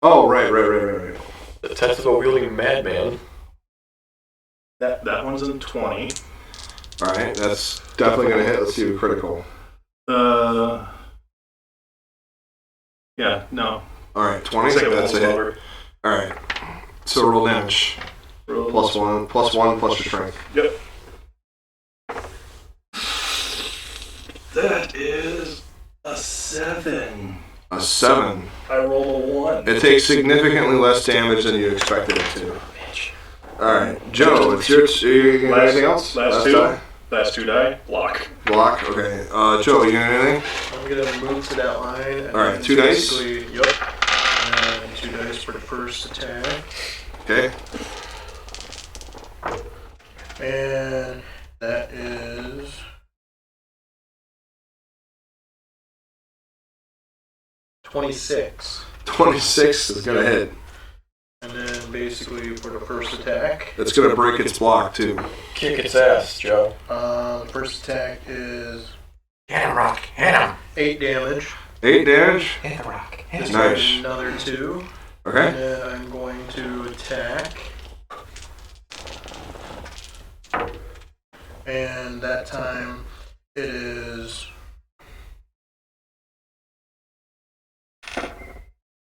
Oh, right. The Tetsubo wielding madman. That one's in 20. All right. That's definitely gonna hit. Let's see a critical. Yeah, no. All right. 20. Second That's a one's hit. lower. All right. So roll damage. Roll. +1 plus your strength. Yep. That is a 7. A 7. I roll a 1. It takes significantly less damage than you expected it to. Alright, Joe, it's your... You got anything else? Last two. Die? Last 2 die. Block. Block? Okay. Joe, you got anything? I'm gonna move to that line. And Alright, then 2 dice? basically- Yep. And 2 dice for the first attack. Okay. And that is 26. 26 is gonna hit. And then basically for the first attack, It's gonna break its block, too. Kick its ass, Joe. first attack is Hit him, Rock. Hit him. 8 damage. 8 damage? Hit the Rock. Hit This him. Nice. is another 2. Okay. And then I'm going to attack. And that time it is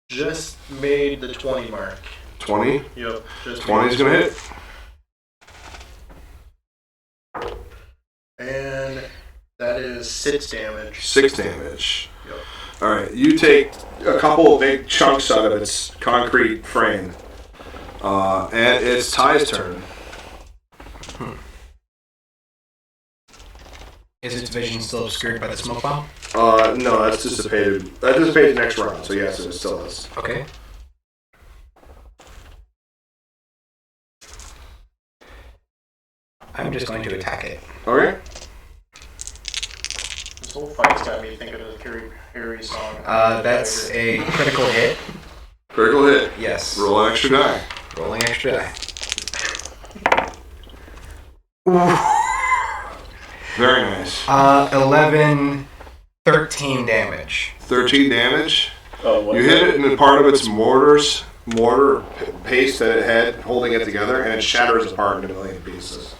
just made the 20 mark. 20. Yep. Just 20 is gonna hit. And that is 6 damage. 6 damage. Yep. Alright, you take a couple of big chunks out of its concrete frame. And it's Ty's turn. Is its vision still obscured by the smoke bomb? No, that's dissipated. That dissipates next round, so yes, it still is. Okay. I'm just going to attack it. Okay. This whole fight's got me thinking of the Carrie Harry song. That's a critical hit. Critical hit. Yes. Roll an extra die. Rolling extra die. Very nice. 11, 13 damage. 13 damage. Oh, what? You hit it in part of its mortar paste that it had holding it together, and it shatters apart into a million pieces.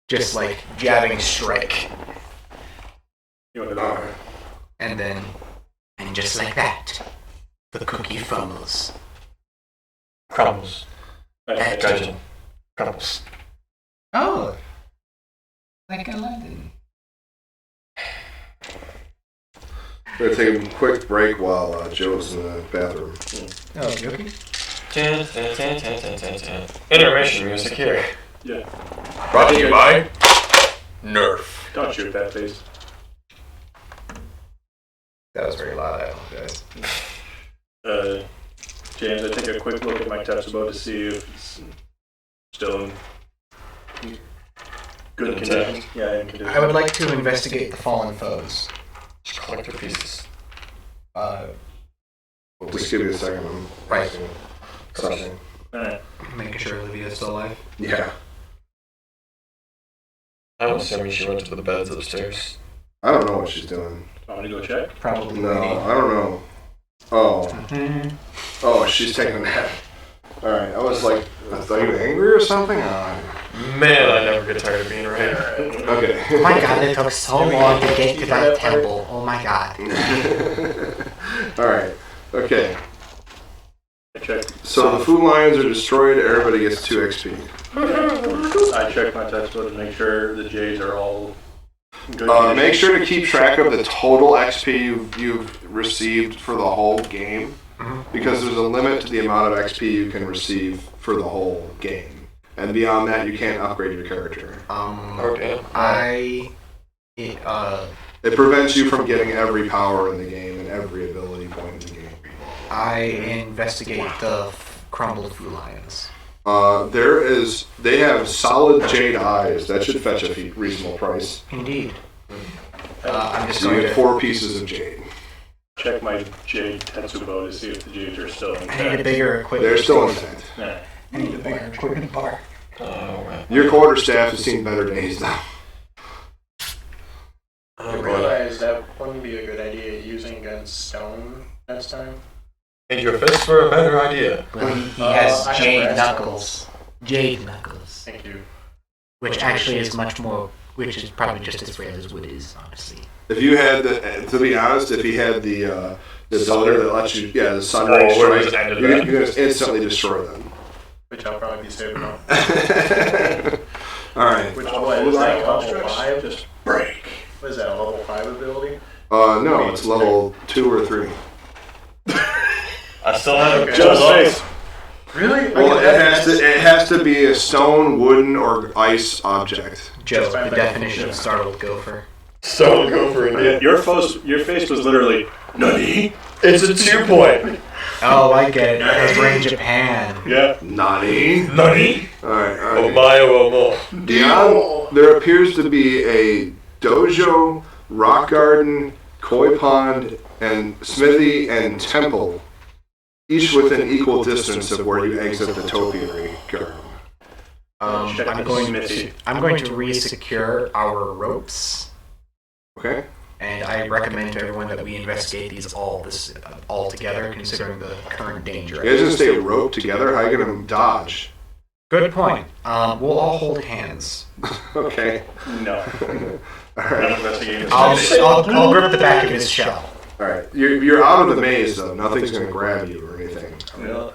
Just like jabbing strike. You want to Alright. And then, and just like that, the cookie fumbles. Crumbles. die? Crumbles. Oh, like in London. We're going to take a quick break while Joe's in the bathroom. Oh, joking? Intermission music here. Yeah. Brought to you by Nerf. Don't shoot that face. That was very loud, I apologize. James, I take a quick look at my Tetsubo to see if it's still in good condition. Yeah, in condition. I would like to investigate the fallen foes. Just collect your pieces. Just give me a second. I'm Right. something. Alright. Making sure Olivia's still alive. Yeah. I'm assuming she went to the beds upstairs. I don't know what she's doing. Want me to go check? Probably No, waiting. I don't know. Oh, she's taking a nap. Alright, I was like, are you angry or something? Man, I never get tired of being right. Okay. Oh my god, it took so long to get to that temple. Oh my god. Alright, okay. I checked. So the food lions are destroyed, everybody gets 2 XP. I checked my Tetsubo to make sure the J's are all good condition. Make sure to keep track of the total XP you've received for the whole game, because there's a limit to the amount of XP you can receive for the whole game. And beyond that, you can't upgrade your character. Oh, damn. It prevents you from getting every power in the game and every ability point in the game. I investigate the crumbled food lions. They have solid jade eyes. That should fetch a reasonable price. Indeed. I'm just So you going get to... 4 pieces of jade. Check my Jade Tetsubo to see if the J's are still I need a intact. bigger equipment. They're still intact. Nah. I need a bigger equipment bar. Oh, man. Your quarterstaff has seen better days now. I Oh, boy. realized that wouldn't be a good idea using against stone next time. And your fists were a better idea. Well, he has I have jade brass knuckles. Jade knuckles. Thank you. Which actually is much more... Which is probably just as rare as wood is, honestly. If you had to be honest, if he had the ability that lets you, the sunray Oh, where was strike, the end of you that? can just instantly destroy them. Which I'll probably be saving up. All right. Which what is that level 5? Just break. No, it's level 2 or 3. I still haven't Just pulled up. face. Really? Well, it has to be a stone, wooden, or ice object. Joe, the definition of startled gopher. So go for it. Your face was literally nutty. It's a 2-point. Oh, I get it. Because we're in Japan. Yeah. Nani? Nani? Alright, Oh alright. my, oh my. Beyond, there appears to be a dojo, rock garden, koi pond, and smithy and temple, each within equal distance of where you exit the topiary garden. I'm going to re-secure our ropes, Okay? and I recommend to everyone that we investigate these all together, considering the current danger. You guys just stay roped together, how are you gonna dodge? Good point. We'll all hold hands. Okay. No. Alright. Not investigating. I'll grip the back of his shell. Alright. You're out of the maze though, nothing's gonna grab you or anything.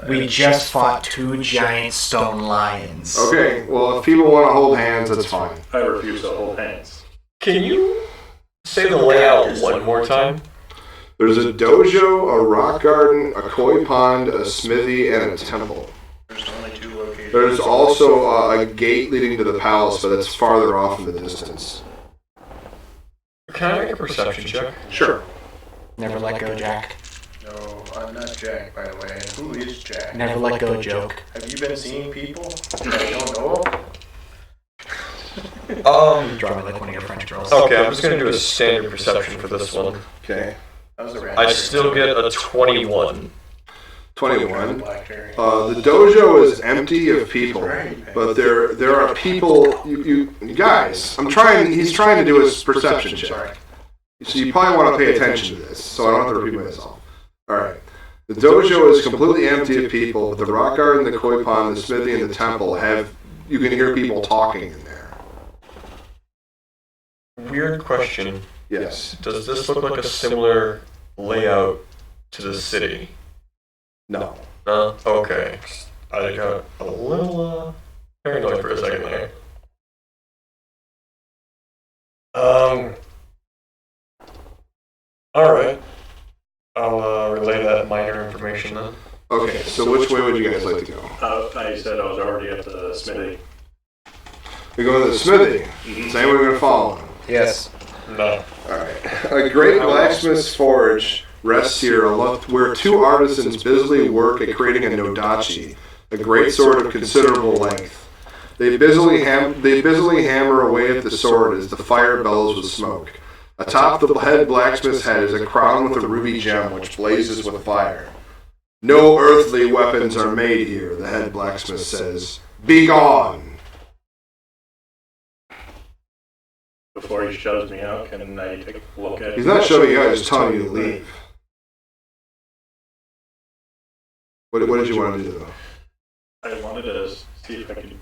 We just fought 2 giant stone lions. Okay, well if people wanna hold hands, that's fine. I refuse to hold hands. Can you say the layout one more time? There's a dojo, a rock garden, a koi pond, a smithy, and a temple. There's only 2 locations. There's also a gate leading to the palace, but it's farther off in the distance. Can I make a perception check? Sure. Never let go, Jack. No, I'm not Jack, by the way. Who is Jack? Never let go, joke. Have you been seeing people that I don't know? Draw me like one of your French girls. Okay, I'm just gonna do a standard perception for this one. Okay. That was a random. I still get a 21. 21. Blackberry. The dojo is empty of people, but there are people. You guys, he's trying to do his perception check. So you probably want to pay attention to this, so I don't have to repeat myself. All right. The dojo is completely empty of people, but the rock garden, the koi pond, the smithy, and the temple you can hear people talking in there. Weird question. Yes. Does this look like a similar layout to the city? No. No? Okay. I got a little paranoid for a second there. Alright. I'll relay that minor information then. Okay, so which way would you guys like to go? I said I was already at the smithy. We're going to the smithy. Is anyone going to follow him? Yes. No. Alright. A great blacksmith's forge rests here, where 2 artisans busily work at creating a nodachi, a great sword of considerable length. They busily hammer away at the sword as the fire bellows with smoke. Atop the head blacksmith's head is a crown with a ruby gem which blazes with fire. No earthly weapons are made here, the head blacksmith says. Be gone! Before he shoves me out, can I take a look at it? He's not shoving you out, he's telling you to leave. What did you want to do, though? I wanted to see if I could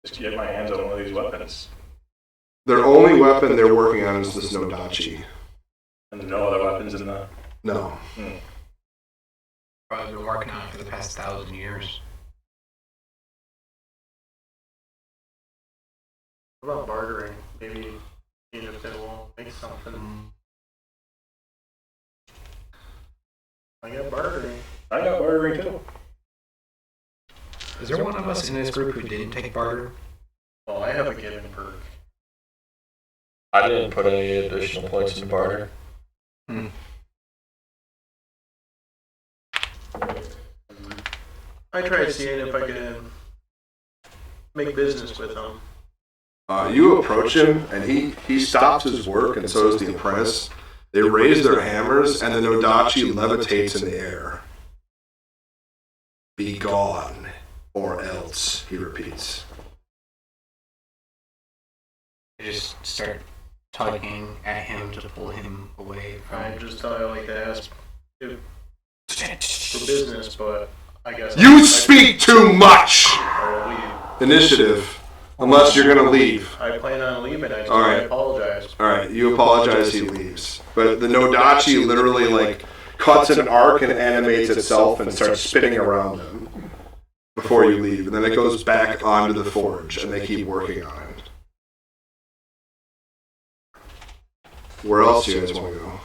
just get my hands on one of these weapons. Their only weapon they're working on is this nodachi. And no other weapons in the... No. Probably been working on it for the past 1,000 years. What about bartering? Maybe even if they will make something. I got bartering. I got bartering too. Is there one of us in this group who didn't take barter? Well, I have a given perk. I didn't put any additional points in barter. I tried seeing if I could make business with them. You approach him, and he stops his work, and so does the apprentice. They raise their hammers, and the nodachi levitates in the air. Be gone, or else, he repeats. I just start tugging at him to pull him away I from... just tell you like to ask for business, but I guess You speak too much! I will leave. Initiative, unless you're gonna leave. I plan on leaving. I Alright. apologize. Alright, you apologize, he leaves. But the nodachi literally, cuts an arc and animates itself and starts spinning around them before you leave. And then it goes back onto the forge, and they keep working on it. Where else do you guys want to go?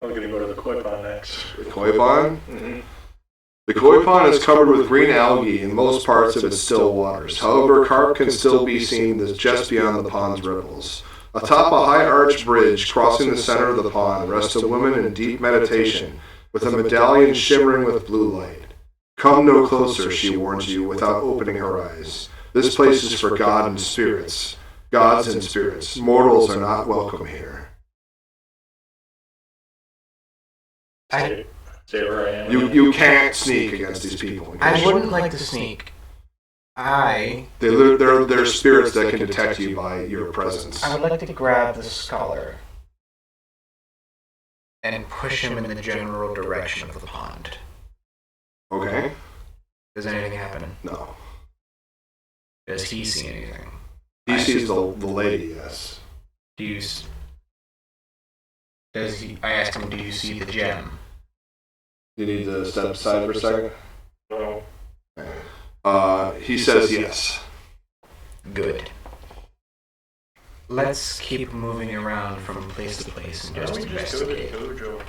I'm gonna go to the koi pond next. The koi pond? Mm-hmm. The koi pond is covered with green algae in most parts of its still waters. However, carp can still be seen just beyond the pond's ripples. Atop a high arched bridge crossing the center of the pond rests a woman in deep meditation with a medallion shimmering with blue light. Come no closer, she warns you without opening her eyes. This place is for God and spirits. Gods and spirits. Mortals are not welcome here. Stay where I am. You can't sneak against these people. I wouldn't like to sneak. They're spirits that can detect you by your presence. I would like to grab the scholar and push him in the general direction of the pond. Okay? Does anything happen? No. Does he see anything? He sees the lady, yes. I asked him, do you see the gem? You need to step aside for a second? No. He says yes. Good. Let's keep moving around from place to place and Why just don't we just go to the investigate. dojo?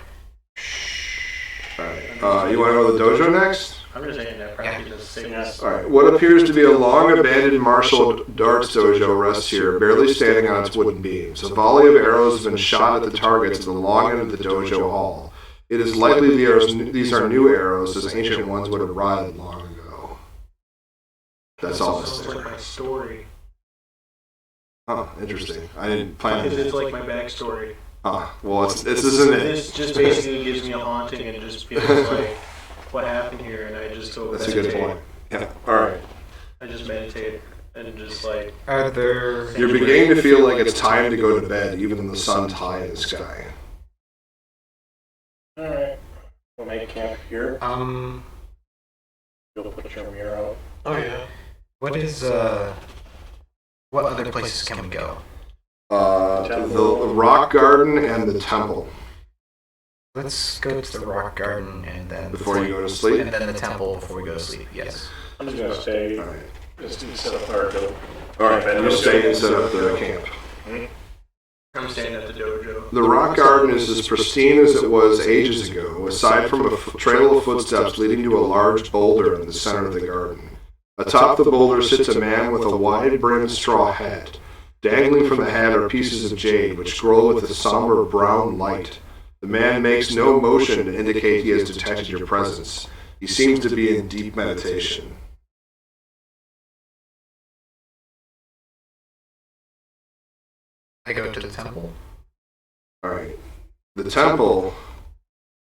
Alright. You want to go to the dojo next? I'm just saying that probably just save us. Alright. What appears to be a long abandoned martial arts dojo rests here, barely standing on its wooden beams. A volley of arrows has been shot at the targets at the long end of the dojo hall. It is likely these are new arrows, as ancient ones would have rotted long ago. That's all that's Sounds there. like my story. Oh, interesting. I didn't plan Because it's it. like my backstory. Well, this isn't it. This just basically gives me a haunting and just feels like what happened here, and I just go That's a good meditate. point. Yeah. Alright. I just meditate and just like Are there... You're beginning to feel like it's time to go to bed, even though the sun's high in the sky. Alright. We'll make camp here. You'll put your mirror out. Oh yeah. What other places can we go? The rock garden and the temple Let's go to the rock garden and then... before you go to sleep. And then the temple before we go to sleep, yes. I'm just gonna stay. Alright. Just set up our go. Alright, you stay and set up the camp. I'm staying at the dojo. The rock garden is as pristine as it was ages ago, aside from a trail of footsteps leading to a large boulder in the center of the garden. Atop the boulder sits a man with a wide-brimmed straw hat. Dangling from the hat are pieces of jade, which glow with a somber brown light. The man makes no motion to indicate he has detected your presence. He seems to be in deep meditation. I go to the temple. Alright. The temple.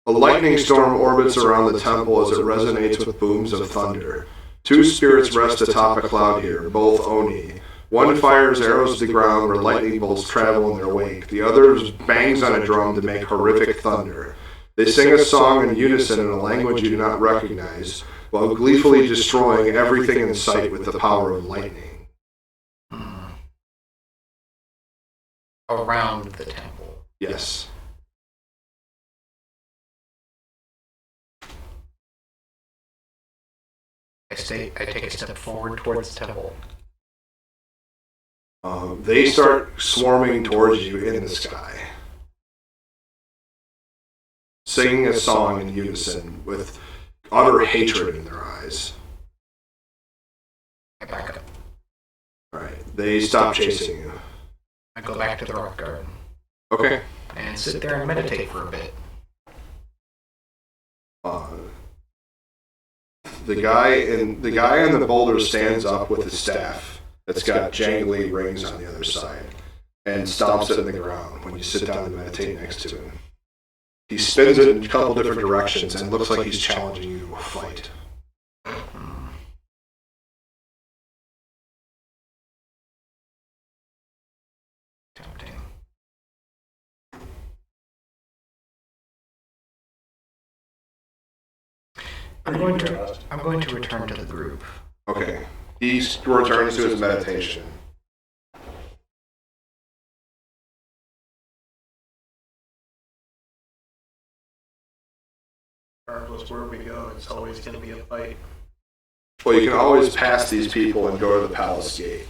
A lightning storm orbits around the temple as it resonates with booms of thunder. Two spirits rest atop a cloud here, both Oni. One fires arrows to the ground where lightning bolts travel in their wake. The other bangs on a drum to make horrific thunder. They sing a song in unison in a language you do not recognize, while gleefully destroying everything in sight with the power of lightning. Around the temple. Yes. I take a step forward towards the temple. They start swarming towards you in the sky, singing a song in unison with utter hatred in their eyes. I back up. Alright, they stop chasing you. I go back to the rock garden Okay. and sit there and meditate for a bit. The guy on the boulder stands up with his staff that's got jangly rings on the other side and stomps it in the ground when you sit down to meditate next to him. He spins it in a couple different directions and looks like he's challenging you to a fight. Tempting. I'm going to return to the group. Okay. He returns to his meditation. Regardless where we go, it's always going to be a fight. Well, you can always pass these people and go to the palace gate.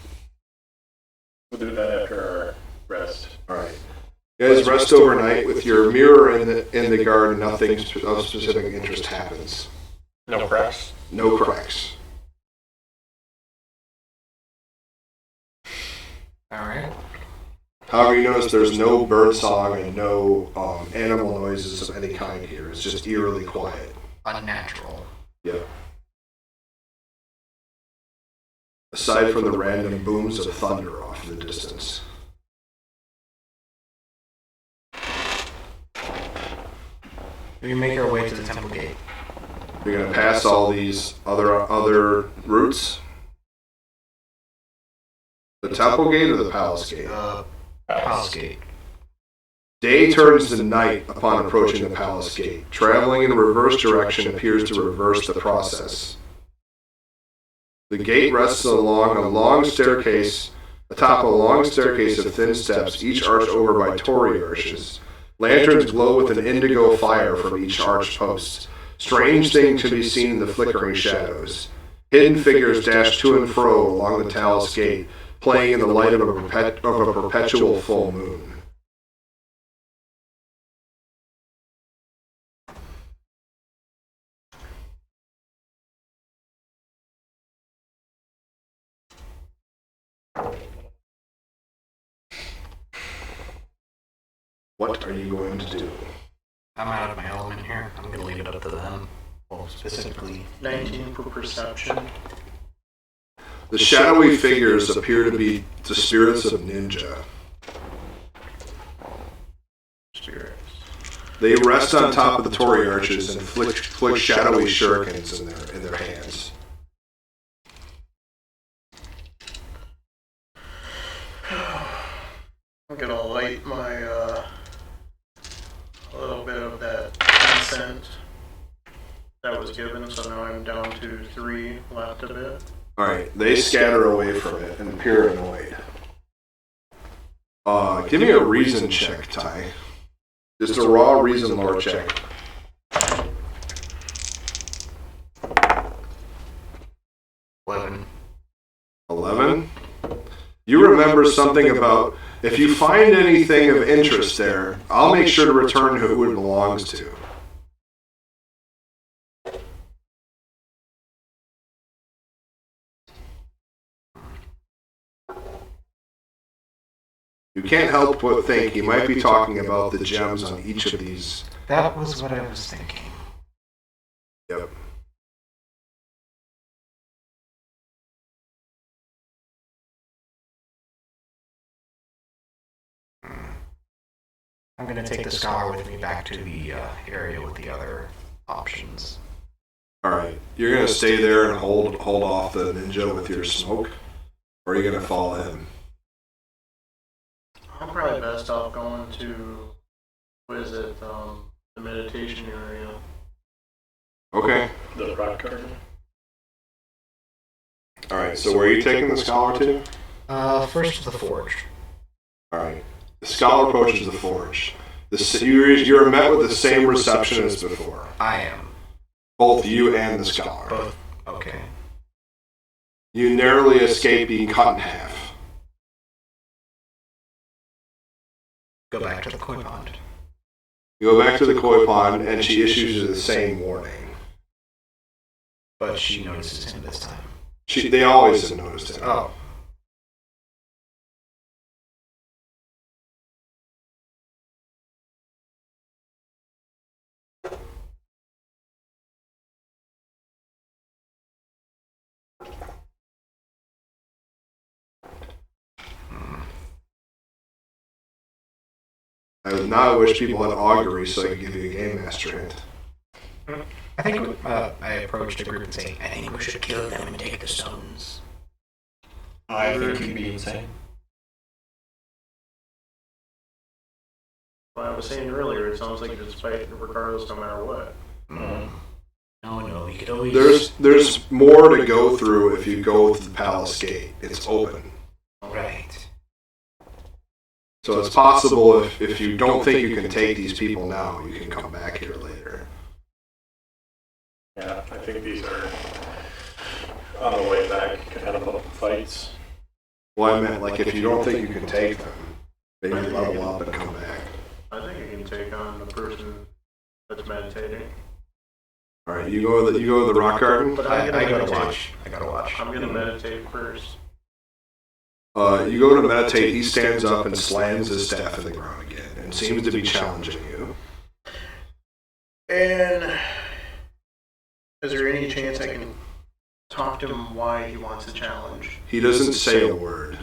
We'll do that after our rest. Alright. You guys rest overnight with your mirror in the garden. Nothing of specific interest happens. No cracks. No cracks. Alright. However, you notice there's no bird song and no animal noises of any kind here. It's just eerily quiet. Unnatural. Yeah. Aside from the random booms of thunder off in the distance. We make our way to the temple gate. You're gonna pass all these other routes. The temple gate or the palace gate? Palace gate. Day turns to night upon approaching the palace gate. Traveling in a reverse direction appears to reverse the process. The gate rests along a long staircase, atop a long staircase of thin steps, each arched over by torii arches. Lanterns glow with an indigo fire from each arched post. Strange things can be seen in the flickering shadows. Hidden figures dash to and fro along the palace gate, playing in the light of a perpetual full moon. What are you going to do? I'm out of my element here. I'm gonna leave it up to them. Well, specifically. 19 for perception. The shadowy figures appear to be the spirits of ninja. Spirits. They rest on top of the torii arches and flick shadowy shurikens in their hands. I'm gonna light my a little bit of that incense that was given, so now I'm down to 3 left of it. Alright, they scatter away from it and appear annoyed. Give me a reason check, Ty. Just a raw reason lore check. 11? You remember something about, if you find anything of interest there, I'll make sure to return who it belongs to. You can't help but think he might be talking about the gems on each of these. That was what I was thinking. Yep. I'm gonna take the scholar with me back to the area with the other options. Alright, you're gonna stay there and hold off the ninja with your smoke? Or are you gonna follow him? I'm probably best off going to visit the meditation area. Okay. The rock garden. Alright, so where are you taking the scholar to? First to the forge. Alright. The scholar approaches the forge. You're met with the same reception as before. I am. Both you and the scholar. Both. Okay. You narrowly escape being cut in half. Go back to the koi pond. You go back to the koi pond, and she issues you the same warning. But she notices him this time. They always have noticed him. Oh. I wish people had augury so I could give you a game master hint. I think I approached a group and say, I think we should kill them and take the stones. I think you'd be insane. Well, I was saying earlier, it sounds like it's fight regardless no matter what. No, you could always... There's more to go through if you go to the palace gate. It's open. Right. So it's possible if you don't think you can take these people now, you can come back here later. Yeah, I think these are on the way back. Could have a couple fights. Well, I meant, like, if you don't think you can take them, maybe level up and come back. take on the person that's meditating. All right, you go to the rock garden. But I I'm gonna gotta meditate. watch. I gotta watch. I'm gonna meditate first. You go to meditate. He stands up and slams his staff in the ground again, and seems to be challenging you. And is there any chance I can talk to him why he wants the challenge? He doesn't say a word.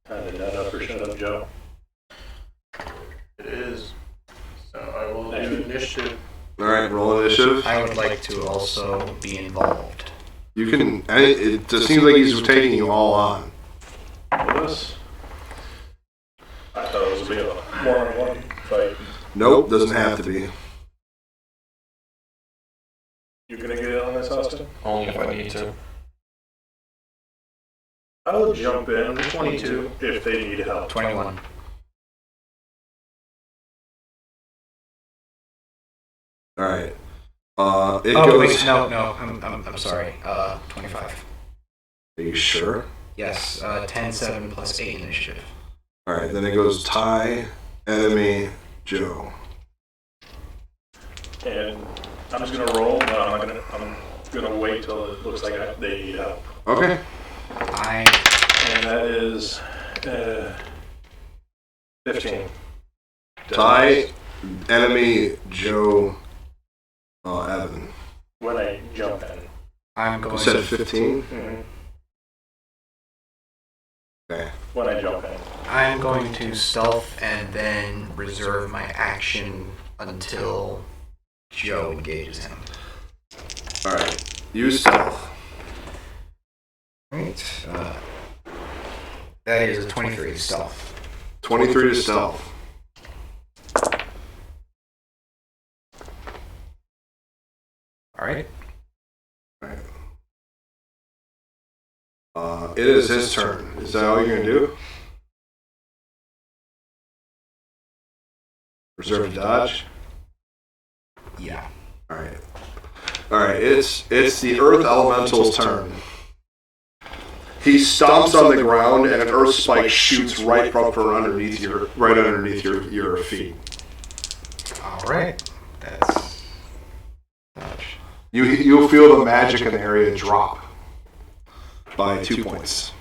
Time to nut up or shut up, Joe. It is. So I will do initiative. All right, roll initiative. I would like to also be involved. You can. It just seems like he's taking you all on. With us? I thought it was going to be a one-on-one fight. Nope, doesn't have to be. You gonna get in on this, Austin? Only if I need to. I'll jump in. 22. If they need help. 21. All right. It Oh goes. wait, no. I'm sorry. 25. Are you sure? Yes. 10, 7 plus 8 initiative. All right. Then it goes Ty, enemy, Joe. And I'm just gonna roll, but I'm gonna wait till it looks like they need help. Okay. And that is 15. Ty, enemy, Joe, Evan. When I jump in. I'm You going said to 15. Mm-hmm. Okay. When I jump in. I'm going to stealth and then reserve my action until Joe engages him. All right. Use stealth. Right. That is a 23 stealth. 23 to stealth. All right. Right. It is his turn. Is that all you're gonna do? Reserve dodge. Yeah. All right. All right. It's the Earth Elemental's turn. He stomps on the ground, and an Earth spike shoots right from underneath your feet. All right. That's dodge. You'll feel the magic in the area drop by 2 points.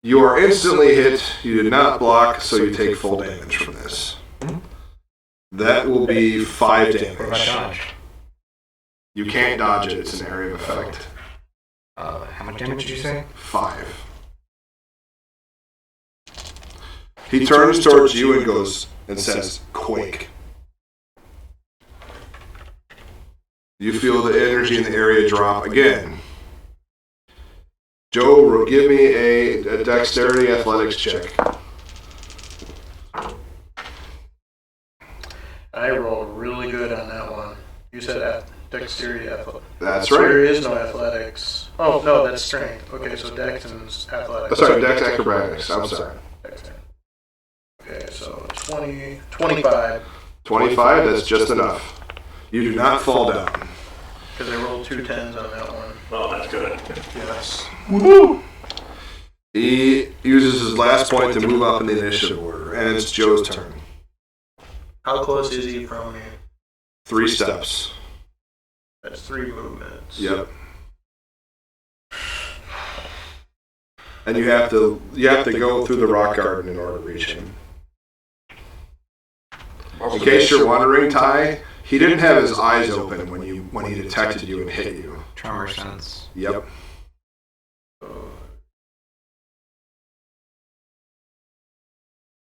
You are instantly hit. You did not block, so you take full damage from this. That will be 5 What about damage. dodge? You can't dodge it. It's an area of effect. How much damage did you say? 5. He turns towards you and goes and says, "Quake." You feel the energy in the area drop again. Joe, give me a dexterity athletics check. I rolled really good on that one. You said dexterity athletics. That's So there right. is no athletics. Oh, no, that's strength. Okay, so dex and athletics. Sorry, dex acrobatics. I'm sorry. Dex. Okay, so 25. 25, that's just enough. You do not fall down. Because I rolled 2 10s on that one. Oh, that's good. Yes. He uses his last point to move up in the initiative order, and it's Joe's turn. How close is he from me? 3 steps. That's 3 movements. Yep. And you have to go through the rock garden in order to reach him. In case you're wondering, Ty, he didn't have his eyes open when he detected you and hit you. Tremor sense. Yep.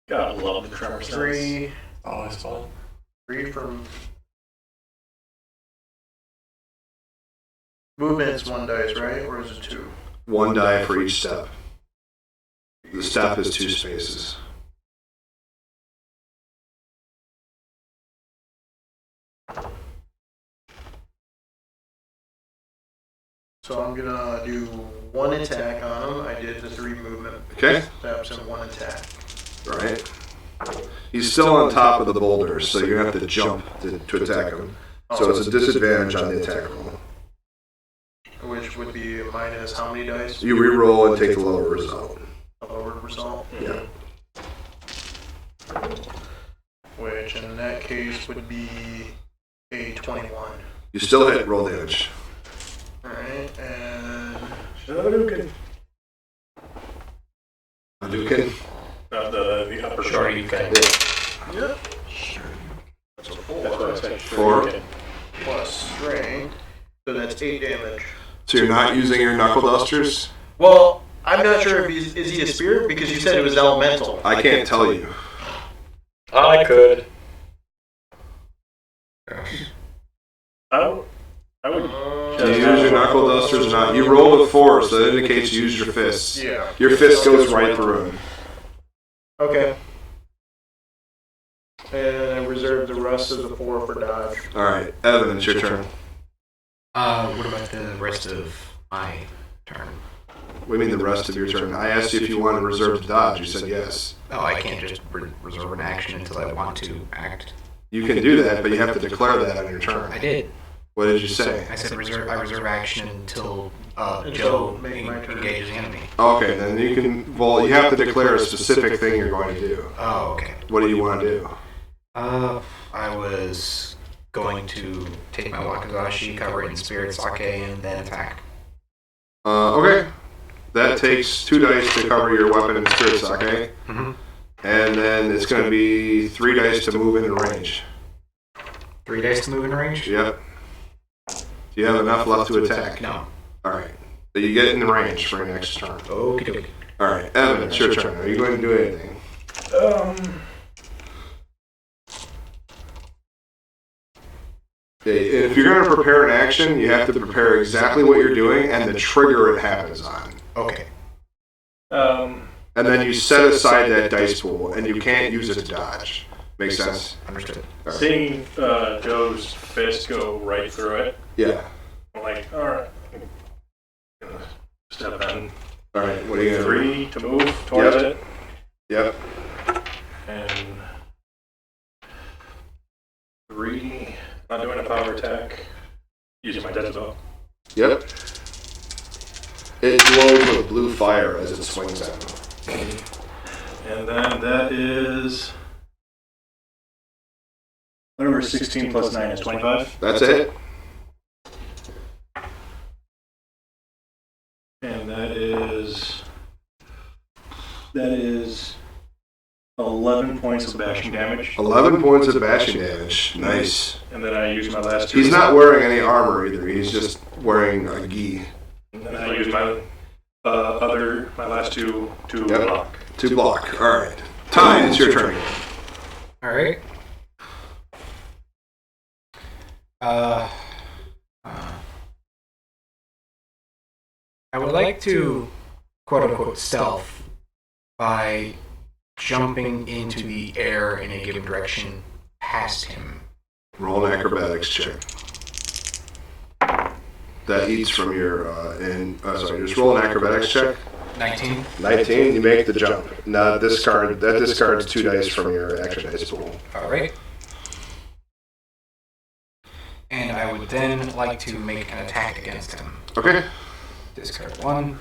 God, love the tremor sense. 3 Oh, that's fine. from movement's 1 dice, right? Or is it 2? 1 die for each step. The step is 2 spaces. So I'm gonna do 1 attack on him. I did the 3 movement Okay? steps and 1 attack. Right? He's still on top of the boulders, so you have to jump to attack him. So it's a disadvantage on the attack roll. Which would be minus how many dice? You re-roll and take the lower result. A lower somersault. Yeah. Which in that case would be a 21. You still hit roll damage. Alright, and Hadouken. Hadouken. The upper Sure, you can. yep, That's a 4. That's what I said. 4. Hadouken. plus strength, so that's 8 damage. So you're not using your knuckle dusters? Well, I'm not sure if is he a spirit because you said it was elemental. I can't tell you. I could. I would. Do you use your knuckle dusters or not? You rolled a 4, so that indicates you use your fists. Yeah. Your fist goes right through him. Okay. And I reserve the rest of the 4 for dodge. Alright, Evan, it's your turn. What about the rest of my turn? What do you mean the rest of your turn? I asked you if you wanted to reserve to dodge. You said yes. Oh, I can't just reserve an action until I want to act. You can do that, but you have to declare that on your turn. I did. What did you say? I said I reserve action until Until Joe make my turn. engages the enemy. Okay, then you can. Well, you have to declare a specific thing you're going to do. Oh, okay. What do you want to do? I was going to take my wakizashi, cover it in spirit sake, and then attack. Okay. That takes 2 dice to cover your weapon in spirit sake. Mhm. And then it's going to be 3 dice to move into range. 3 dice to move in range? Yep. Do you have enough left to attack? No. Alright. So you get in range for your next turn. Okie dokie. Alright, Evan, it's your turn. Are you going to do anything? Okay, if you're going to prepare an action, you have to prepare exactly what you're doing and the trigger it happens on. Okay. And then you set aside that dice pool, and you can't use it to dodge. Make sense? Understood. Seeing Joe's fist go right through it, Yeah. I'm like, alright. Step in. Alright, what are you going to do? 3 to move towards Yep. it. Yep. And 3, not doing a power attack. Using my dead bow. Yep. It glows with blue fire as it swings at him. And then that is whatever 16 plus 9 is 25. That's it? And that is 11 points of bashing damage. 11 points of bashing damage. Nice. And then I use my last 2. He's not wearing any armor either. He's just wearing a gi. And then I use my my last 2 to Yep. block. To block. Alright. Ty, it's your turn. All right. I would like to, quote unquote, stealth by jumping into the air in a given direction past him. Roll an acrobatics check. That eats from your, just roll an acrobatics check. 19. 19, you make the jump. Now that discards 2 dice from your action dice pool. All right. And I would then like to make an attack against him. Okay. Discard 1.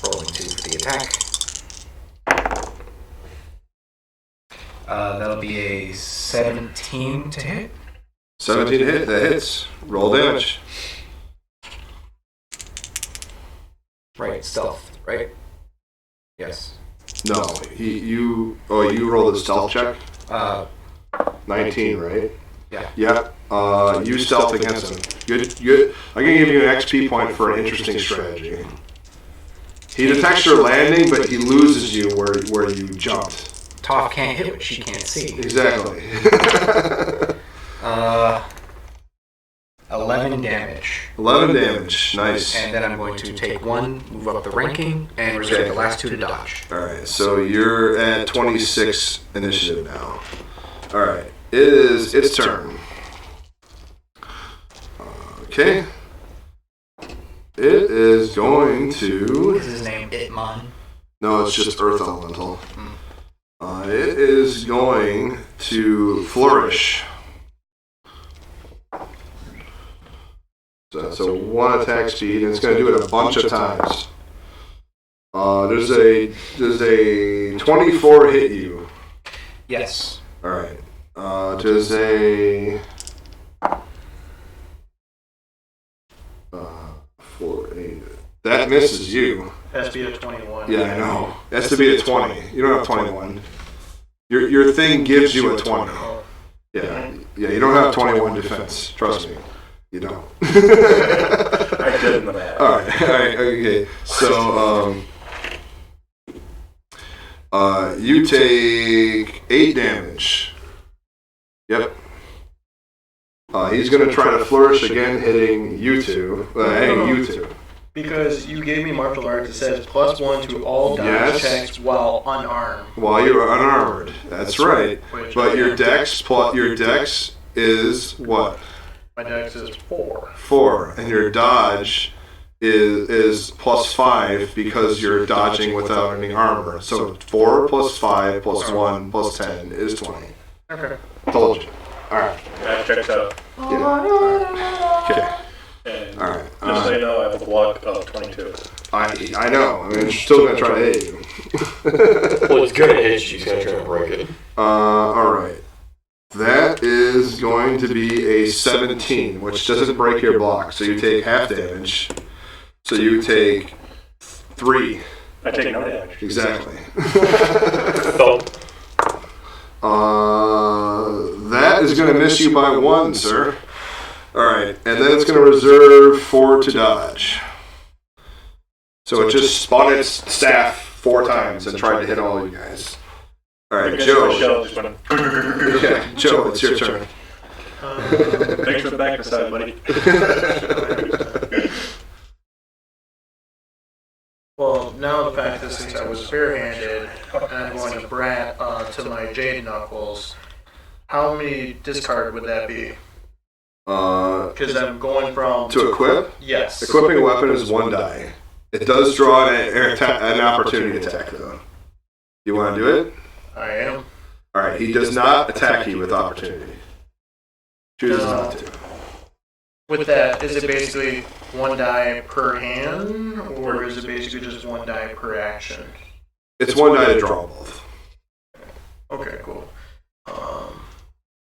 Rolling 2 for the attack. That'll be a 17 to hit. 17 to hit, that hits. Roll damage. Right, stealth, right? Yes. No, you rolled a stealth check? 19, right? Yeah. Yeah. You stealth against him. I can give you an XP point for an interesting strategy. He detects your landing, but he loses you where you jumped. Toph can't hit what she can't see. Exactly. 11 damage. 11 damage. Nice. And then I'm going to take 1, move up the ranking, and reserve the last 2 to dodge. Alright, so you're at 26 initiative now. Alright, its turn. Okay. It is going to... What is his name? Itmon. No, it's just Earth Elemental. It is going to flourish. So 1 attack speed, and it's going to do it a bunch of times. Does a 24 hit you? Yes. All right. Does a 4, 8. That misses you. Has to be a 21. Yeah, I know. It has to be a 20. You don't have 21. Your thing gives you a 20. Yeah, you don't have 21 defense. Trust me, you don't. I did in the math. All right, okay. So, you take 8 damage. Yep. He's gonna try to flourish again, hitting you two. Hitting you two. Because you gave me martial arts, it says +1 to all dodge Yes. checks while unarmed. While you're unarmored. That's right. Which But your dex is what? my dex is 4. 4, and your dodge is +5 because you're dodging without any armor. So 4 + 5 + 1 + 10 is 20. Okay. Told you. All right. That checks out. Okay. And All right. just so you know, I have a block of 22. I know. I mean, she's still gonna try to hit you. Well, it's gonna hit you. She's gonna try to break it. All right. That is going to be a 17, which doesn't break your block, so you take half damage. So you take 3. I take no damage. Exactly. Thump. That is going to miss you by 1, sir. All right, and then it's going to reserve 4 to dodge. So it just spun its staff 4 times and tried to hit all you guys. All right, Joe. Yeah, Joe, it's your turn. Thanks for the back aside, buddy. Well, now the fact is, since I was barehanded, and I'm going to brat to my Jade Knuckles, how many discard would that be? Because I'm going from... To equip? Yes. Equipping a weapon is 1 die. It does draw an opportunity attack, though. You want to do it? I am. All right, he does not attack you with opportunity. Chooses not to. With that, is it basically 1 die per hand, or is it basically just 1 die per action? It's 1 die to draw both. Okay, cool.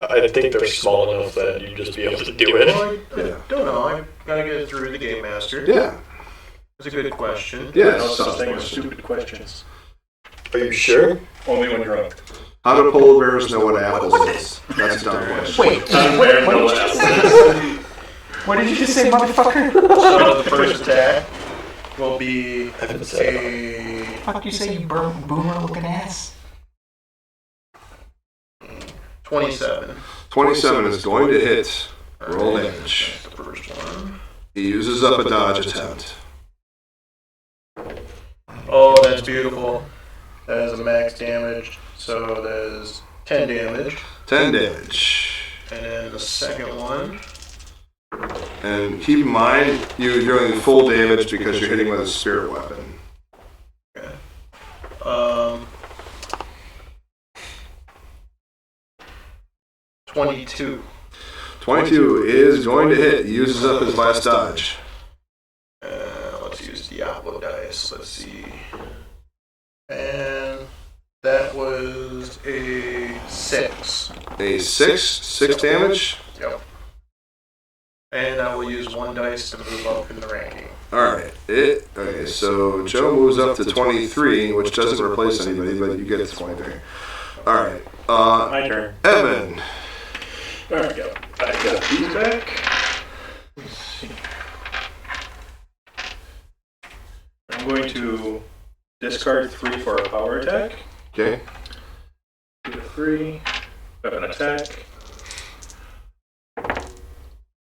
I think they're small enough that you'd just be able to do it. Well, I don't know. I gotta get it through the Game Master. Yeah. That's a good question. Yeah. No such thing as stupid questions. Are you sure? Only when drunk. How do polar bears know what apples is? That's a dumb question. Wait, what did you just say, motherfucker? So the first attack will be haven't said a... Fuck you say, you boomer looking ass? 27. 27 is going to hit. Roll damage. That's the first one. He uses up a dodge attempt. Oh, that's beautiful. That is a max damage. So that is 10 damage. 10 damage. And then the second one. And keep in mind, you're doing full damage because you're hitting with a spirit weapon. Okay. 22. 22 is going to hit. He uses up his last dodge. Let's use Diablo dice. Let's see. And that was a 6. A 6 damage. Yep. And I will use 1 dice to move up in the ranking. Alright. Okay, so Joe moves up to 23, which doesn't replace anybody, but you get to 23. Alright. My turn. Evan. There we go. I got these back. Let's see. I'm going to discard 3 for a power attack. Okay. 2 to 3. Weapon attack.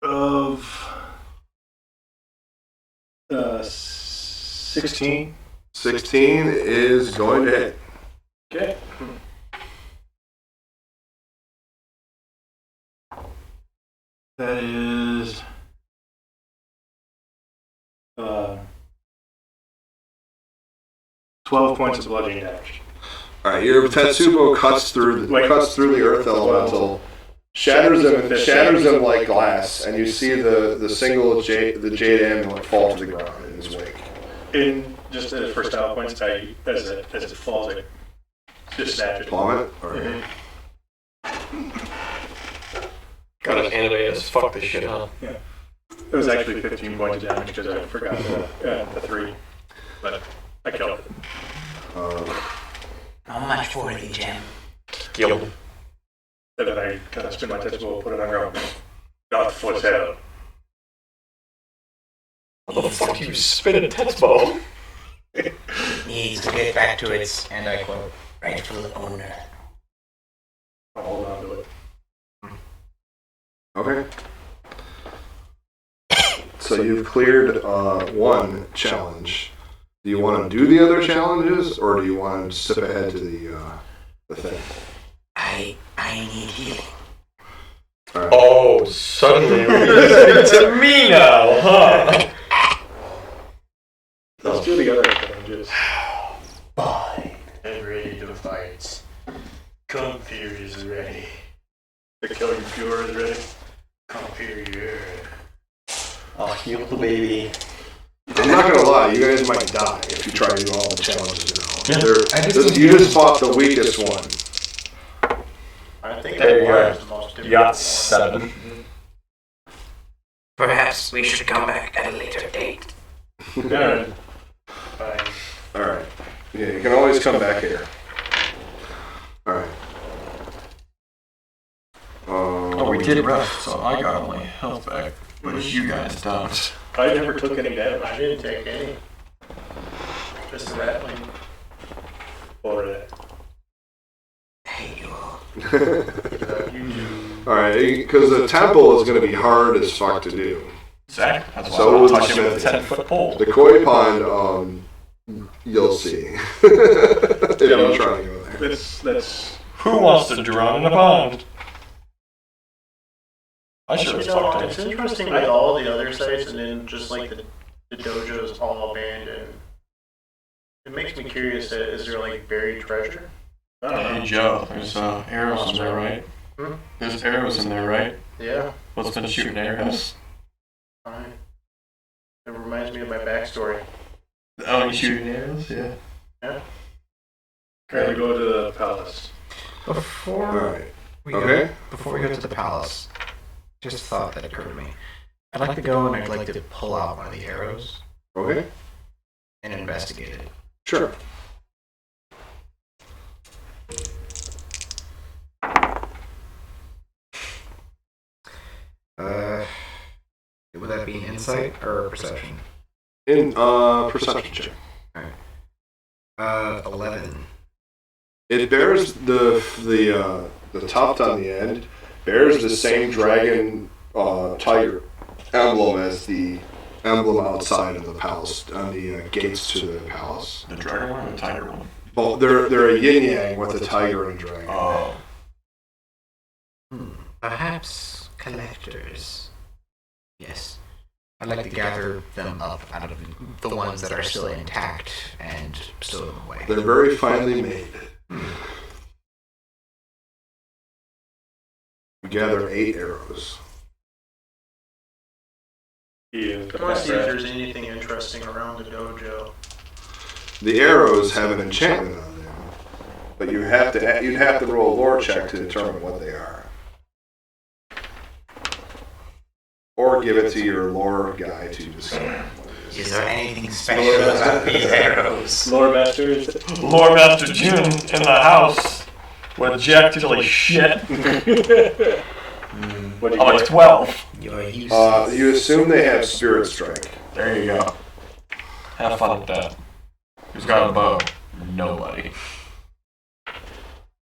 Of 16. 16 is going to hit. Okay. That is 12 points of bludgeoning damage. Alright, your Tetsubo cuts through the earth elemental, shatters them like glass, and you see the jade amulet fall to the ground in his wake. In just for style points, as it falls, I just snatch it. Plummet? Or, Got an anime as fuck this shit, huh? It was actually 15 points of damage because I forgot the 3. But I killed it. How much for the gem? Guild. And then I kind of spin my tentacle, put it on ground. Got foot's head. How the fuck do you spin a tetspo? Needs to get back to its, and I quote, rightful owner. I'll hold on to it. okay. So you've cleared one challenge. Do you want to do the other challenges, or do you want to skip ahead to the thing? I need healing. All right. Oh, suddenly you're listening to me now, huh? Let's do the other challenges. I'm ready to fight. Comfear is ready. The killing cure is ready. Comfear. I'll heal the baby. I'm not gonna lie, you guys might die if you try to do all the challenges now. Yeah. You just fought the weakest one. I think There you that go. was the most You got difficult one. 7. Perhaps we should come back at a later date. Alright. Fine. Alright. Yeah, you can always come back here. Alright. Oh, we did rest, so I got all my health back. But you guys don't. I never took any damage. I didn't take any. Just a rattling. Or that. Hey, you all. Alright, because the temple is going to be hard as fuck to do. Zach, that's why So I'm was touching with a Smith. 10-foot pole. The koi pond, you'll see. If you try to go there. Let's Who wants to drown in a pond? I sure as You fuck know, don't. it's interesting with all the other sites and then just like the dojo is all abandoned. It makes me curious, is there like buried treasure? I don't know. Hey Joe, there's arrows in there, right? Hmm? There's arrows in there, right? Yeah, What's been shooting arrows? fine. It reminds me of my backstory. Oh, you shooting arrows? Yeah. Trying to go to the palace. Before Alright. we Okay. go, before we go to the palace, just a thought that occurred to me. I'd like to go and I'd like to pull out one of the arrows Okay. and investigate it. Sure. Would that be an insight or a perception? In perception check. 11. It bears the tuft on the end bears the same dragon tiger emblem as the emblem outside of the palace on the gates to the palace. The dragon one or the tiger one? Well, they're a yin yang with a tiger and a dragon. Oh. Perhaps collectors. Yes. I'd like to gather them up out of the ones that are still intact and stow them away. They're very finely made. You gather 8 arrows. I want to see if there's anything interesting around the dojo. The arrows have an enchantment on them, but you'd have to roll a lore check to determine what they are, or give it to your lore guy to discover. Is there anything special about these arrows? Lore Masters. Lore Master June in the house with Jack to shit. What do you I'm like get? 12. You're used You assume they have spirit strike. There you go. Have fun with that. Who's got a bow? Nobody.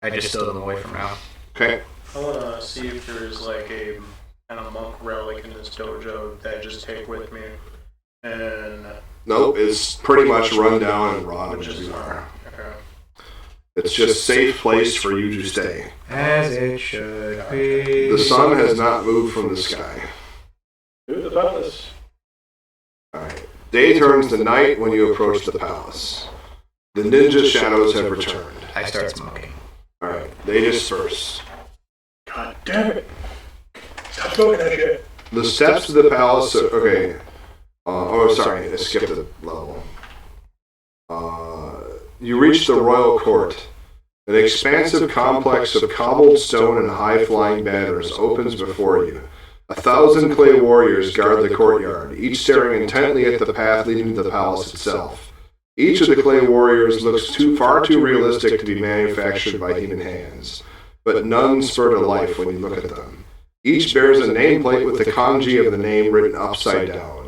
I just stow them away from now. Okay. I want to see if there's like a kind of monk relic in this dojo that I just take with me. And Nope, it's pretty much run down and rotten which as is you are. okay. It's just a safe place for you to stay. As it should be. The sun has not moved from the sky. To the palace. Alright. Day turns to night when you approach the palace. The ninja shadows have returned. I start smoking. Alright, they disperse. God damn it. Stop smoking that shit. The steps to the palace are, okay. Sorry, I skipped a level. You reach the royal court. An expansive complex of cobbled stone and high-flying banners opens before you. 1,000 clay warriors guard the courtyard, each staring intently at the path leading to the palace itself. Each of the clay warriors looks far too realistic to be manufactured by human hands, but none spur to life when you look at them. Each bears a nameplate with the kanji of the name written upside down.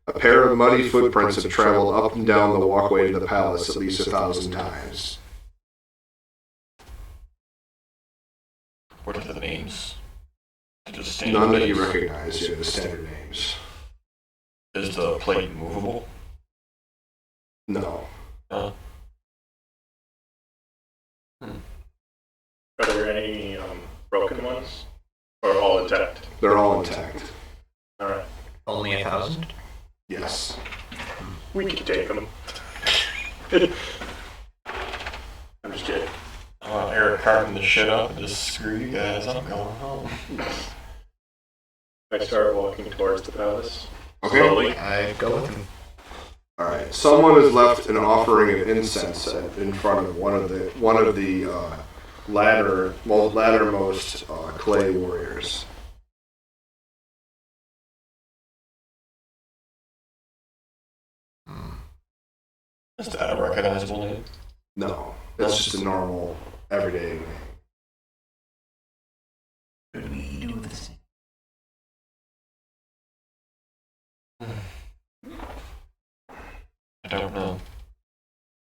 A pair of muddy footprints have traveled up and down the walkway to the palace at least 1,000 times. What are the names? Just None that you recognize, the standard names. Is the plate movable? No. Are there any broken ones? Or all intact? They're all intact. Alright. Only 1,000? Yes. We can take them. I'm just kidding. I want Eric carving the shit up and just screw you guys. I'm going home. I start walking towards the palace. Okay. Slowly. I go with him. Alright. Someone has left an offering of incense in front of one of the lattermost clay warriors. Is that a recognizable name? No. That's just a normal, everyday name. Should we do the same? I don't know.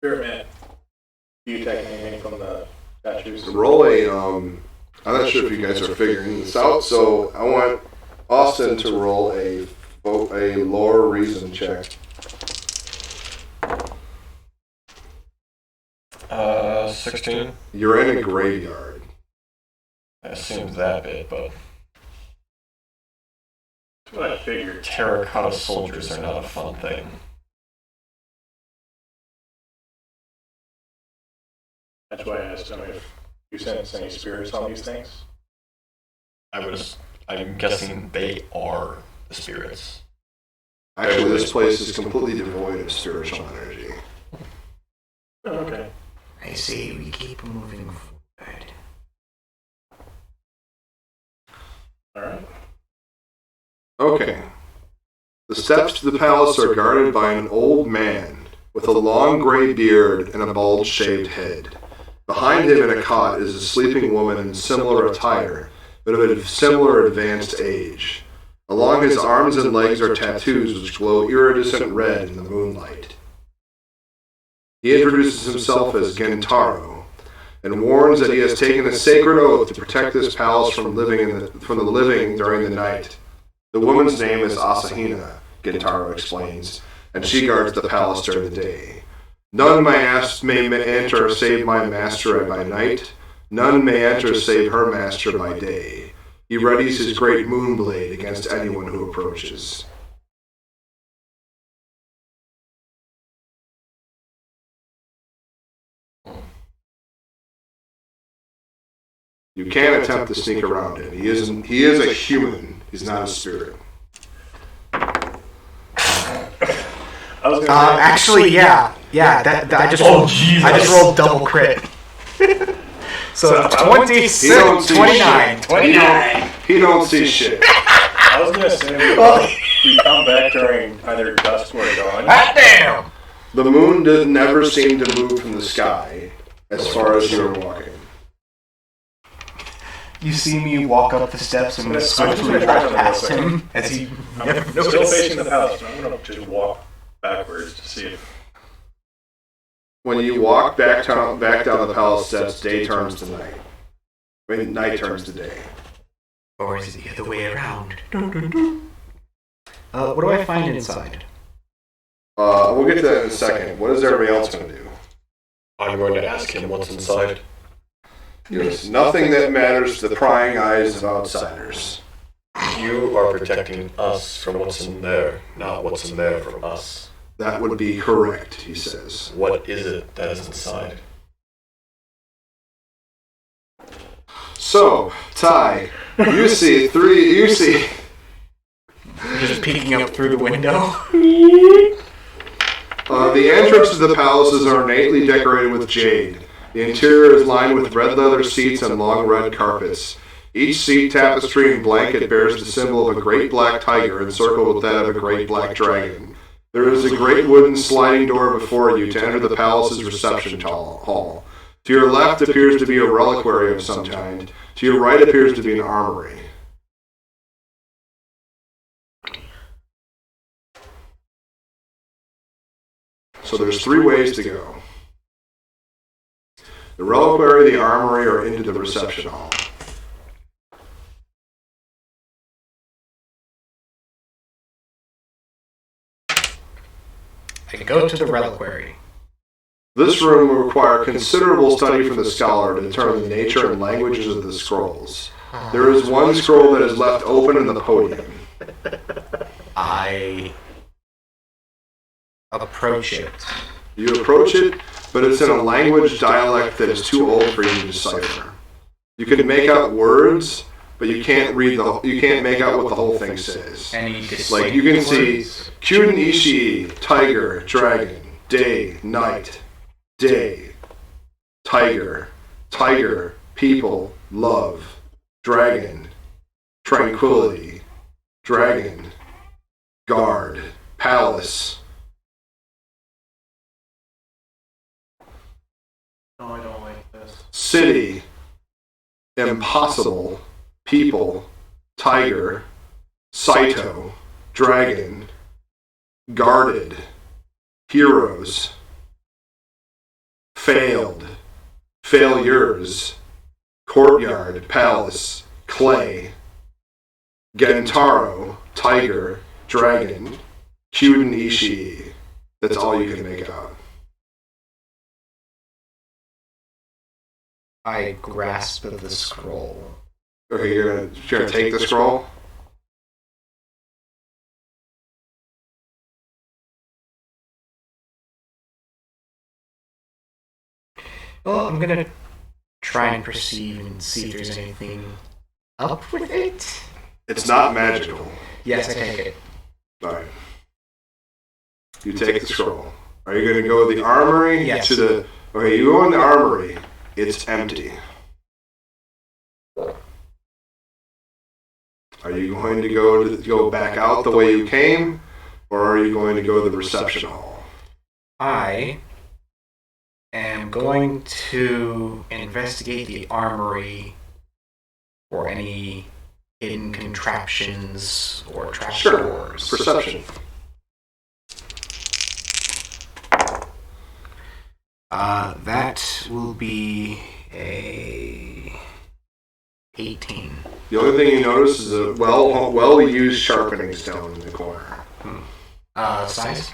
Spirit Man, do you take anything from the statues? Roll a, I'm not sure if you guys are figuring this out, so I want Austin to roll a lore reason check. 16? You're in a graveyard. I assumed that bit, but That's what I figured. terracotta soldiers are not a fun thing. That's why I asked him if you sense any spirits on these things. I'm guessing they are the spirits. Actually, this place is completely devoid of spiritual energy. Oh, okay. I say we keep moving forward. Alright. Okay. The steps to the palace are guarded by an old man with a long gray beard and a bulge-shaved head. Behind him in a cot is a sleeping woman in similar attire, but of a similar advanced age. Along his arms and legs are tattoos which glow iridescent red in the moonlight. He introduces himself as Gentaro, and warns that he has taken a sacred oath to protect this palace from the living during the night. The woman's name is Asahina, Gentaro explains, and she guards the palace during the day. None may enter save my master by night. None may enter save her master by day. He readies his great moon blade against anyone who approaches. You can attempt to sneak around him. He is a human. He's not a spirit. I was gonna say, Actually, yeah. That I just rolled double crit. So 26, He don't see 29. shit. 29. He don't see shit. I was gonna say we come back during either dusk or dawn. Hot damn! The moon never seemed to move from the sky as far as you were walking. You see me walk up the steps and I'm swiftly just walk gonna past try him as he I'm never still noticed. facing the palace, but I'm gonna just walk backwards to see if When you walk back down the palace steps, day turns to night. I mean, night turns to day. Or is it the other way around? What do I find inside? We'll get to that in a second. What is everybody else going to do? I'm going to ask him what's inside. Yes, nothing that matters to the prying eyes of outsiders. You are protecting us from what's in there, not what's in there from us. That would be correct, he says. What is it that is inside? So, Ty, you see Just peeking up through the window. The entrance to the palace is ornately decorated with jade. The interior is lined with red leather seats and long red carpets. Each seat, tapestry, and blanket bears the symbol of a great black tiger encircled with that of a great black dragon. There is a great wooden sliding door before you to enter the palace's reception hall. To your left appears to be a reliquary of some kind. To your right appears to be an armory. So there's 3 ways to go. The reliquary, the armory, or into the reception hall. I go to the reliquary. This room will require considerable study from the scholar to determine the nature and languages of the scrolls. There is one scroll that is left open in the podium. I approach it. You approach it, but it's in a language dialect that is too old for you to decipher. You can make out words, but you can't make out what the whole thing says. Like you can see Kyuden Ishii, tiger, dragon, day, night, day, tiger, tiger, people, love, dragon, tranquility, dragon, guard, palace. No, I don't like this. City, impossible, people, tiger, Saito, dragon, guarded, heroes, failed, failures, courtyard, palace, clay, Gentaro, tiger, dragon, Kyuden Ishii. That's all you can make out. I grasp the scroll. Okay, you're gonna take the scroll? Well, I'm gonna try and perceive and see if there's anything up with it. It's not magical. Yes, I take it. Alright. You take the scroll. Are you gonna go to the armory? Yes. Okay, you go in the armory. It's empty. Are you going to go back out the way you came, or are you going to go to the reception hall? I am going to investigate the armory for any hidden contraptions or trapdoors. Perception. That will be a 18. The only thing you notice is a well-used sharpening stone in the corner. Size?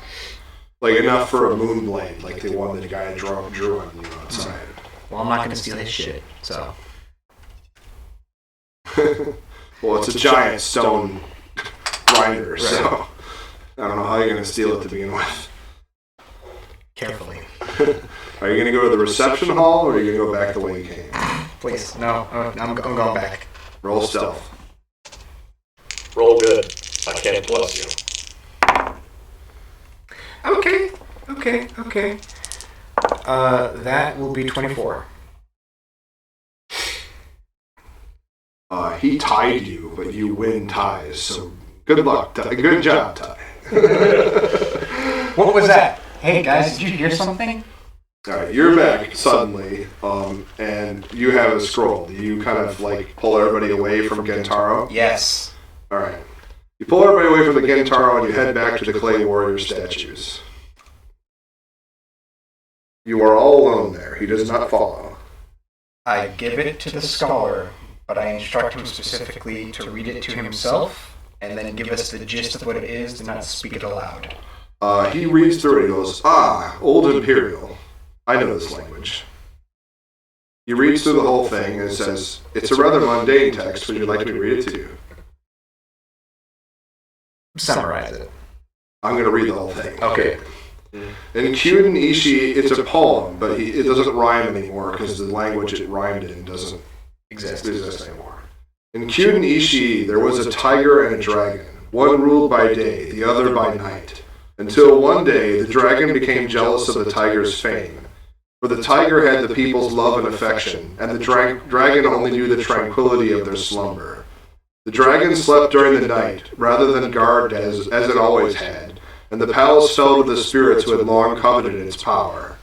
Like enough for a moon blade, like the one that the guy drew on you outside. Well, I'm not going to steal his shit, so. Well, it's a giant stone grinder, so I don't know how you're going to steal it to begin with. Carefully. Are you going to go to the reception hall, or are you going to go back the way you came? Please, no, I'm going back. Roll stealth. Roll good. I can't bless you. Okay. That will be 24. He tied you, but you win ties, so good luck, Ty. Good job, Ty. What was that? Hey guys, did you hear something? Alright, you're back suddenly, and you have a scroll. Do you kind of like pull everybody away from Gentaro? Yes. Alright. You pull everybody away from the Gentaro and you head back to the clay warrior statues. You are all alone there. He does not follow. I give it to the scholar, but I instruct him specifically to read it to himself, and then give us the gist of what it is, do not speak it aloud. He reads through it and goes, Old Imperial. I know this language. He reads through the whole thing and says, it's a rather mundane text. Would you like me to read it to you? Summarize it. I'm going to read the whole thing. Okay. In Kyuden Ishii, it's a poem, but it doesn't rhyme anymore because the language it rhymed in doesn't exist anymore. In Kyuden Ishii, there was a tiger and a dragon, one ruled by day, the other by night. until one day the dragon became jealous of the tiger's fame. For the tiger had the people's love and affection, and the dragon only knew the tranquility of their slumber. The dragon slept during the night, rather than guard as it always had, and the palace fell to the spirits who had long coveted its power.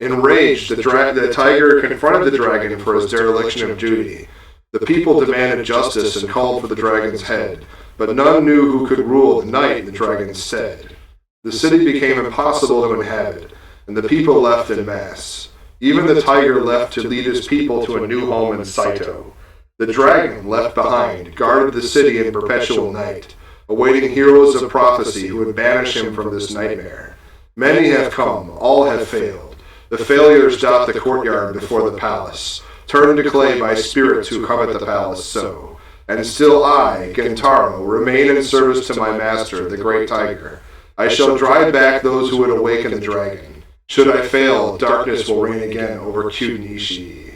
Enraged, the tiger confronted the dragon for his dereliction of duty. The people demanded justice and called for the dragon's head, but none knew who could rule the night in the dragon's stead. The city became impossible to inhabit, and the people left en masse. Even the tiger left to lead his people to a new home in Saito. The dragon, left behind, guarded the city in perpetual night, awaiting heroes of prophecy who would banish him from this nightmare. Many have come, all have failed. The failures dot the courtyard before the palace, turned to clay by spirits who come at the palace so. And still I, Gentaro, remain in service to my master, the great tiger. I shall drive back those who would awaken the dragon. Should I fail, darkness will reign again over Kyuden Ishii.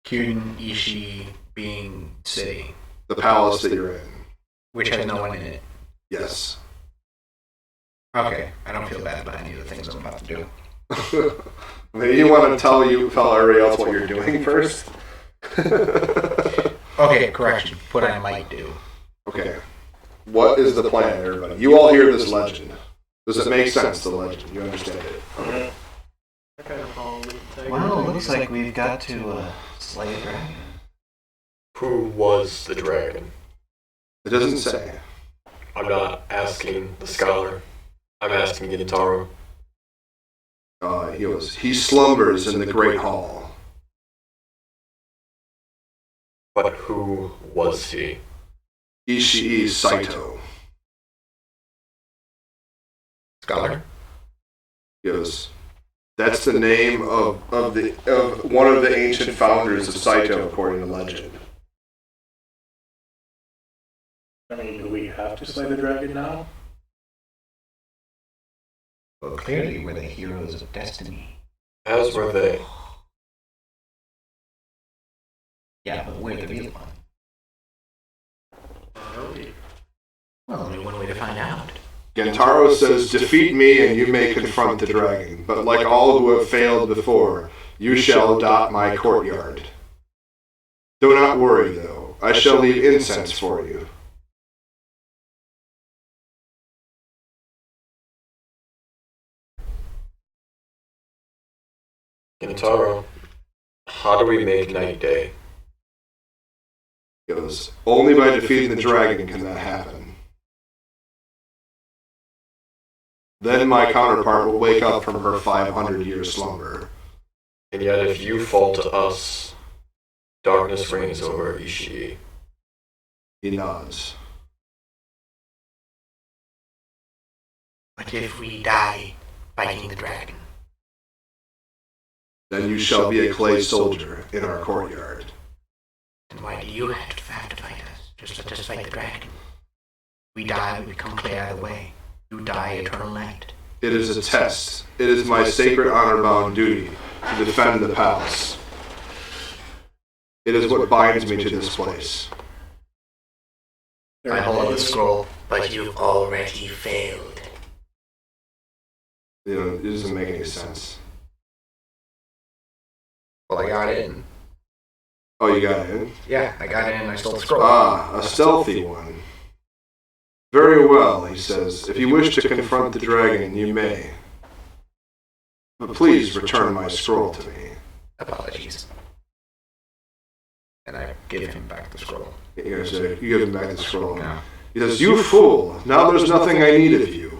Kyuden Ishii being city, The palace that you're in. which has no one in it. Yes. Okay, I don't feel bad about any of the things I'm about to do. Maybe you want to tell everybody else what you're doing first? Okay, correction. What I might do. Okay. What is the plan, everybody? You all hear this legend. Does it make sense, the legend? You understand it? I kind of follow the tiger. Well, it looks like we've got to slay a dragon. Who was the dragon? It doesn't say. I'm not asking the scholar. I'm asking Gintaro. He slumbers in the great hall. But who was he? Ishii Saito. Scholar? He goes, that's the name of one of the ancient founders of Saito, according to legend. I mean, do we have to slay the dragon now? Well, clearly we're the heroes of destiny. As were they. Yeah, but we're the real one. Well, only one way to find out. Gentaro says, defeat me and you may confront the dragon, but like all who have failed before, you shall dot my courtyard. Do not worry, though. I shall leave incense for you. Gintaro, how do we make night day? He goes, only by defeating the dragon can that happen. Then my counterpart will wake up from her 500-year slumber. And yet if you fall to us, darkness reigns over Ishii. He nods. But if we die fighting the dragon, Then you shall be a clay soldier in our courtyard. then why do you have to fight us? Just let us fight the dragon. We die, we become clay either way. You die eternal night. It is a test. It is my sacred honor-bound duty to defend the palace. It is what binds me to this place. I hold the scroll, but you've already failed. You know, it doesn't make any sense. Well, I got in. Oh, you got in? Yeah, I got in and I stole the scroll. Ah, a stealthy one. Very well, he says. If you wish to confront the dragon, you may. But please return my scroll to me. Apologies. And I give him back the scroll. You give him back the scroll. No. He says, you fool! Now there's nothing I need of you.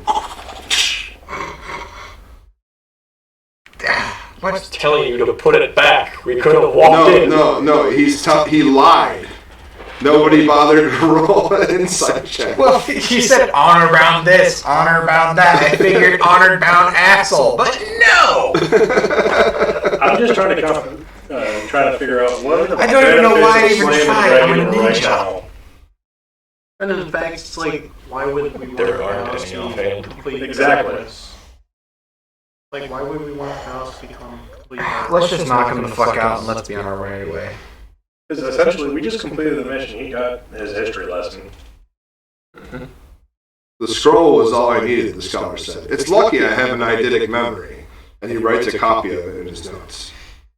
What's telling you to put it back? We could have walked in. No, he lied. Nobody bothered to roll an insight check. Well, he said honor bound this, honor bound that. I figured honor bound asshole, but no! I'm just trying to figure out what are the I don't even know why I benefits of even slaying the tried. I'm a dragon right ninja. now. And in fact, it's like, why would we want There the aren't house any to offhand. be completely Exactly. darkness? Like, why would we want the house to become completely dark? Let's just knock him the fuck out and let's be on our merry way. Because essentially, we just completed the mission. He got his history lesson. The scroll was all I needed, the scholar said. It's lucky I have an eidetic memory. And he writes a copy of it in his notes.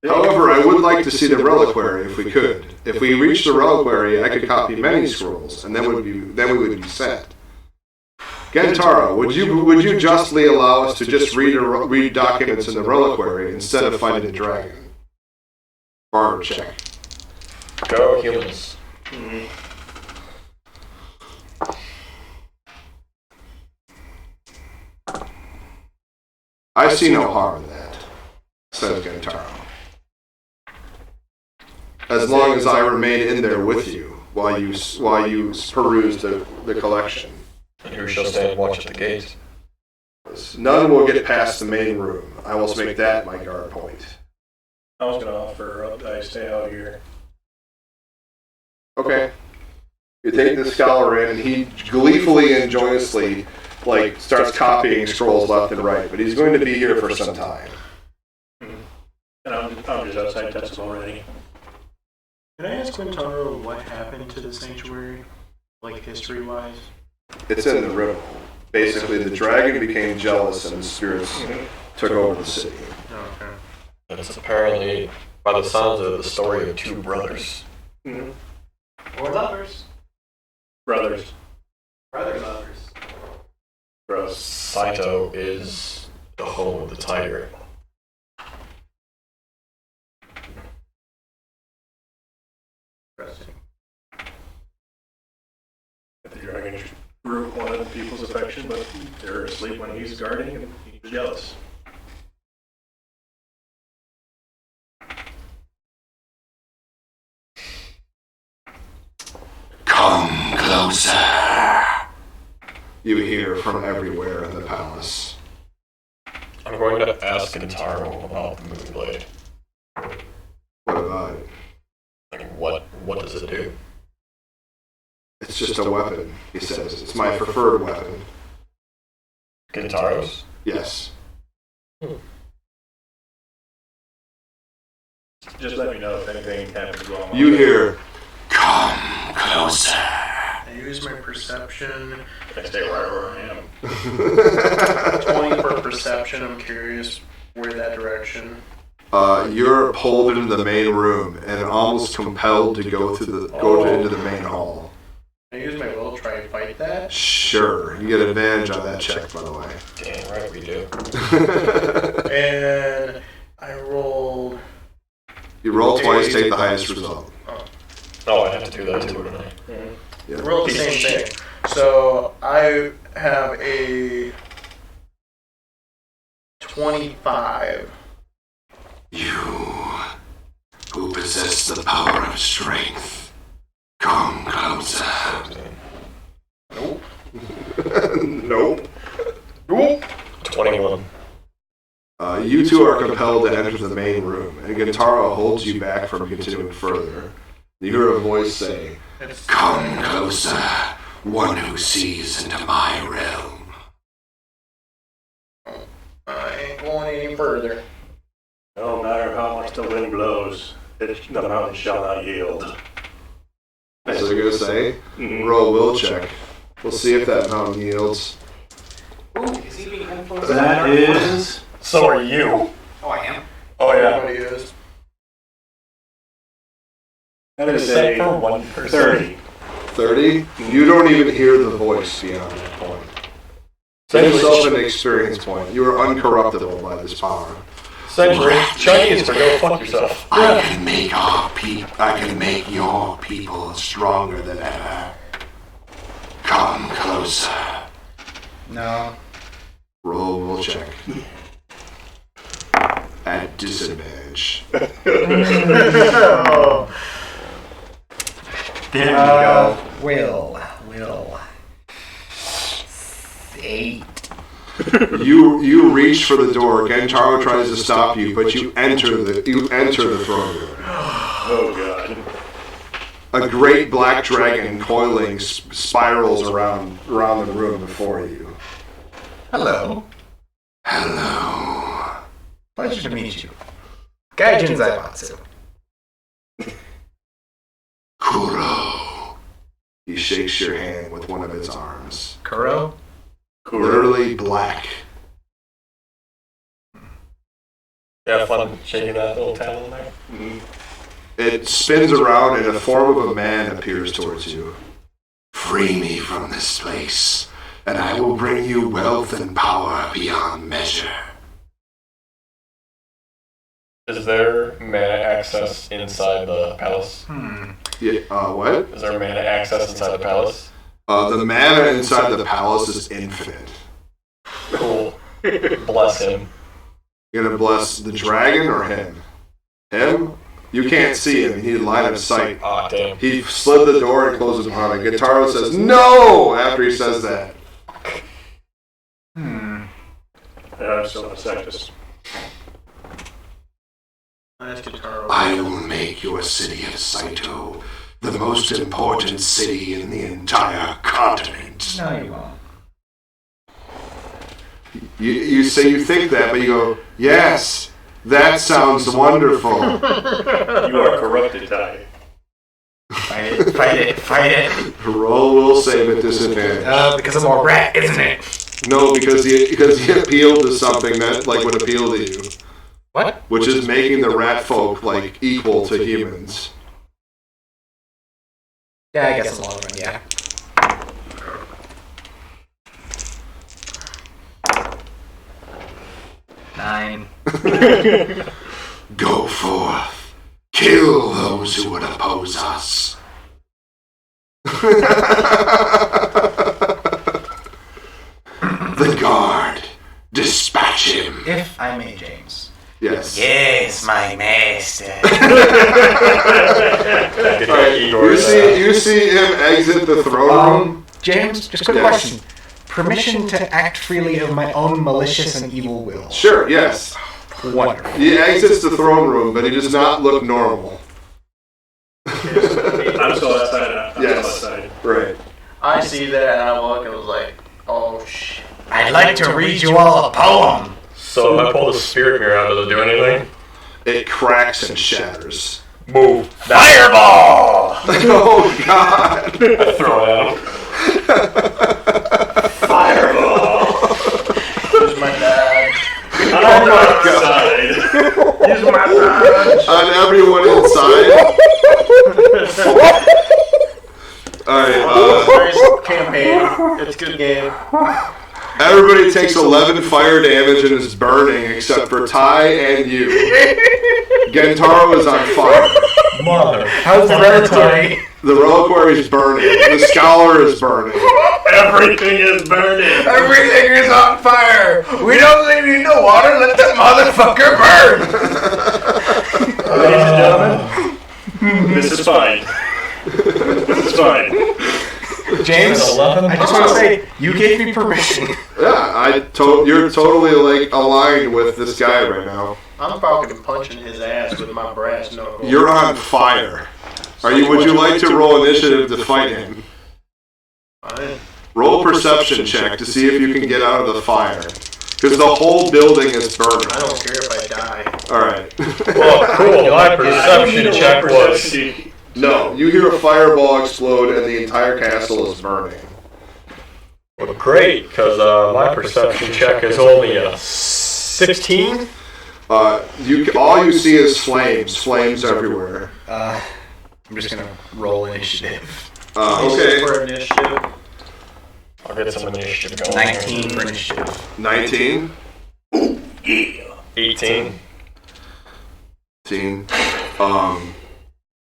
However, I would like to see the reliquary if we could. If we reach the reliquary, I could copy many scrolls, and then we would be set. Gentaro, would you justly allow us to just read documents in the reliquary instead of fighting the dragon? Barter check. Go humans. I see no harm in that, says Gentaro. As long as I remain in there with you while you peruse the collection. And who shall stand watch at the gate? None will get past the main room. I will make that my guard point. I was going to offer that I stay out here. Okay. You take the scholar in, and he gleefully and joyously starts copying scrolls left and right, but he's going to be here for some time. And I'm just outside Tetsubo already. Can I ask Quintaro what happened to the sanctuary, like history-wise? It's in the riddle. Basically, the dragon became jealous, and the spirits took over the city. Oh, okay. And it's apparently, by the sounds of it, the story of two brothers. Or lovers. Brothers. Brother lovers. Gross. Saito is the home of the tiger. Interesting. The dragon drew one of the people's affection, but they're asleep when he's guarding, and he's jealous. Come closer. You hear from everywhere in the palace. I'm going to ask Gentaro about the Moonblade. What about it? Like, what does it do? It's just a weapon, he says. It's my preferred weapon. Gentaro's? Yes. Just let me know if anything happens wrong. You hear, come closer. I use my perception. I stay right where I am. 20 for perception. I'm curious where that direction. You're pulled into the main room and almost compelled to go into the main hall. I use my will to try and fight that. Sure, you get advantage on that check, by the way. Damn right we do. And I rolled. You roll twice, take the highest result. Oh, I have to do that too, don't I? Yeah. Rolled the same thing. So I have a 25. You who possess the power of strength, come closer. Nope. Nope. 21. You two are compelled to enter the main room, and Gentaro holds you back from continuing further. You hear a voice say, come closer, one who sees into my realm. I ain't going any further. No matter how much the wind blows, the mountain shall not yield. That's what you're going to say? Roll a will check. We'll see if that mountain yields. Ooh, is he being influenced? That is... So are you. Oh, I am. Oh yeah. Everybody is. That is Except for a one person. 30. 30? You don't even hear the voice beyond that point. Set yourself an experience point. You are uncorruptible by this power. Century. Chinese for go fuck yourself. I can make your people stronger than ever. Come closer. No. Roll will check. At disadvantage. Oh. There we go. Will. 8. You reach for the door. Gentaro tries to stop you, but you enter the throne room. Oh god. A great black dragon coiling spirals around the room before you. Hello. Hello. Pleasure to meet you. Gaijin Zaibatsu. Kuro. He shakes your hand with one of his arms. Kuro? Literally black. You have fun shaking that little talon there? It spins around and the form of a man appears towards you. Free me from this place, and I will bring you wealth and power beyond measure. Is there mana access inside the palace? Yeah, what? Is there mana access inside the palace? The mana inside the palace is infinite. Cool. Bless him. You're gonna bless the dragon or him? Him? You can't see him. He need line of sight. Ah, damn. He slid the door and closed it behind him. Gintaro says, "No!" after he says that. Yeah, so it's like just Nice guitar. I will make your city of Saito the most important city in the entire continent. No, you won't. You say you think that, but you go, yes, that sounds wonderful. you are corrupted, Ty. Fight it, fight it, fight it. Roll will save at disadvantage. Because I'm a rat, isn't it? No, because he appealed to something that like would appeal to you. What? Which is making the rat folk like equal to humans. Yeah, I guess in the long run, yeah. Nine. Go forth. Kill those who would oppose us. The guard. Dispatch him. If I may, James. Yes. Yes, my master. You see him exit the throne room. James, just a quick Yes. question. Permission to act freely of my own malicious and evil will. Sure, yes. Wonderful. He exits the throne room, but he does not look normal. I'm still outside. Yes. Outside. Right. I see that and I look and was like, oh shit. I'd like to read you all a poem. So if I pull the spirit mirror out, does it do anything? It cracks and shatters. Move. Fireball! Oh, God. I throw it out. Fireball! Here's my dad. I'm outside. Here's my dad. On everyone inside. Alright, Nice campaign. It's a good game. everybody takes 11 fire damage and is burning except for Ty and you. Gentaro is on fire. Mother. How's the reliquary? The reliquary is burning. The scholar is burning. Everything is burning. Everything is on fire! We don't need no water, let that motherfucker burn! Ladies and gentlemen, this is fine. This is fine. James, I just want to say, you gave me permission. Yeah, you're totally like aligned with this guy right now. I'm fucking punching his ass with my brass knuckles. You're on fire. Would you like to roll initiative to fight him? Fine. Roll a perception check to see if you can get out of the fire. Because the whole building is burning. I don't care if I die. Alright. Well, cool. My perception check was... No, you hear a fireball explode and the entire castle is burning. Well, great, because my perception check is only a 16. All you see is flames everywhere. I'm just gonna roll initiative. Okay, For initiative. I'll get some initiative going. 19 for initiative. 19. 18. 18.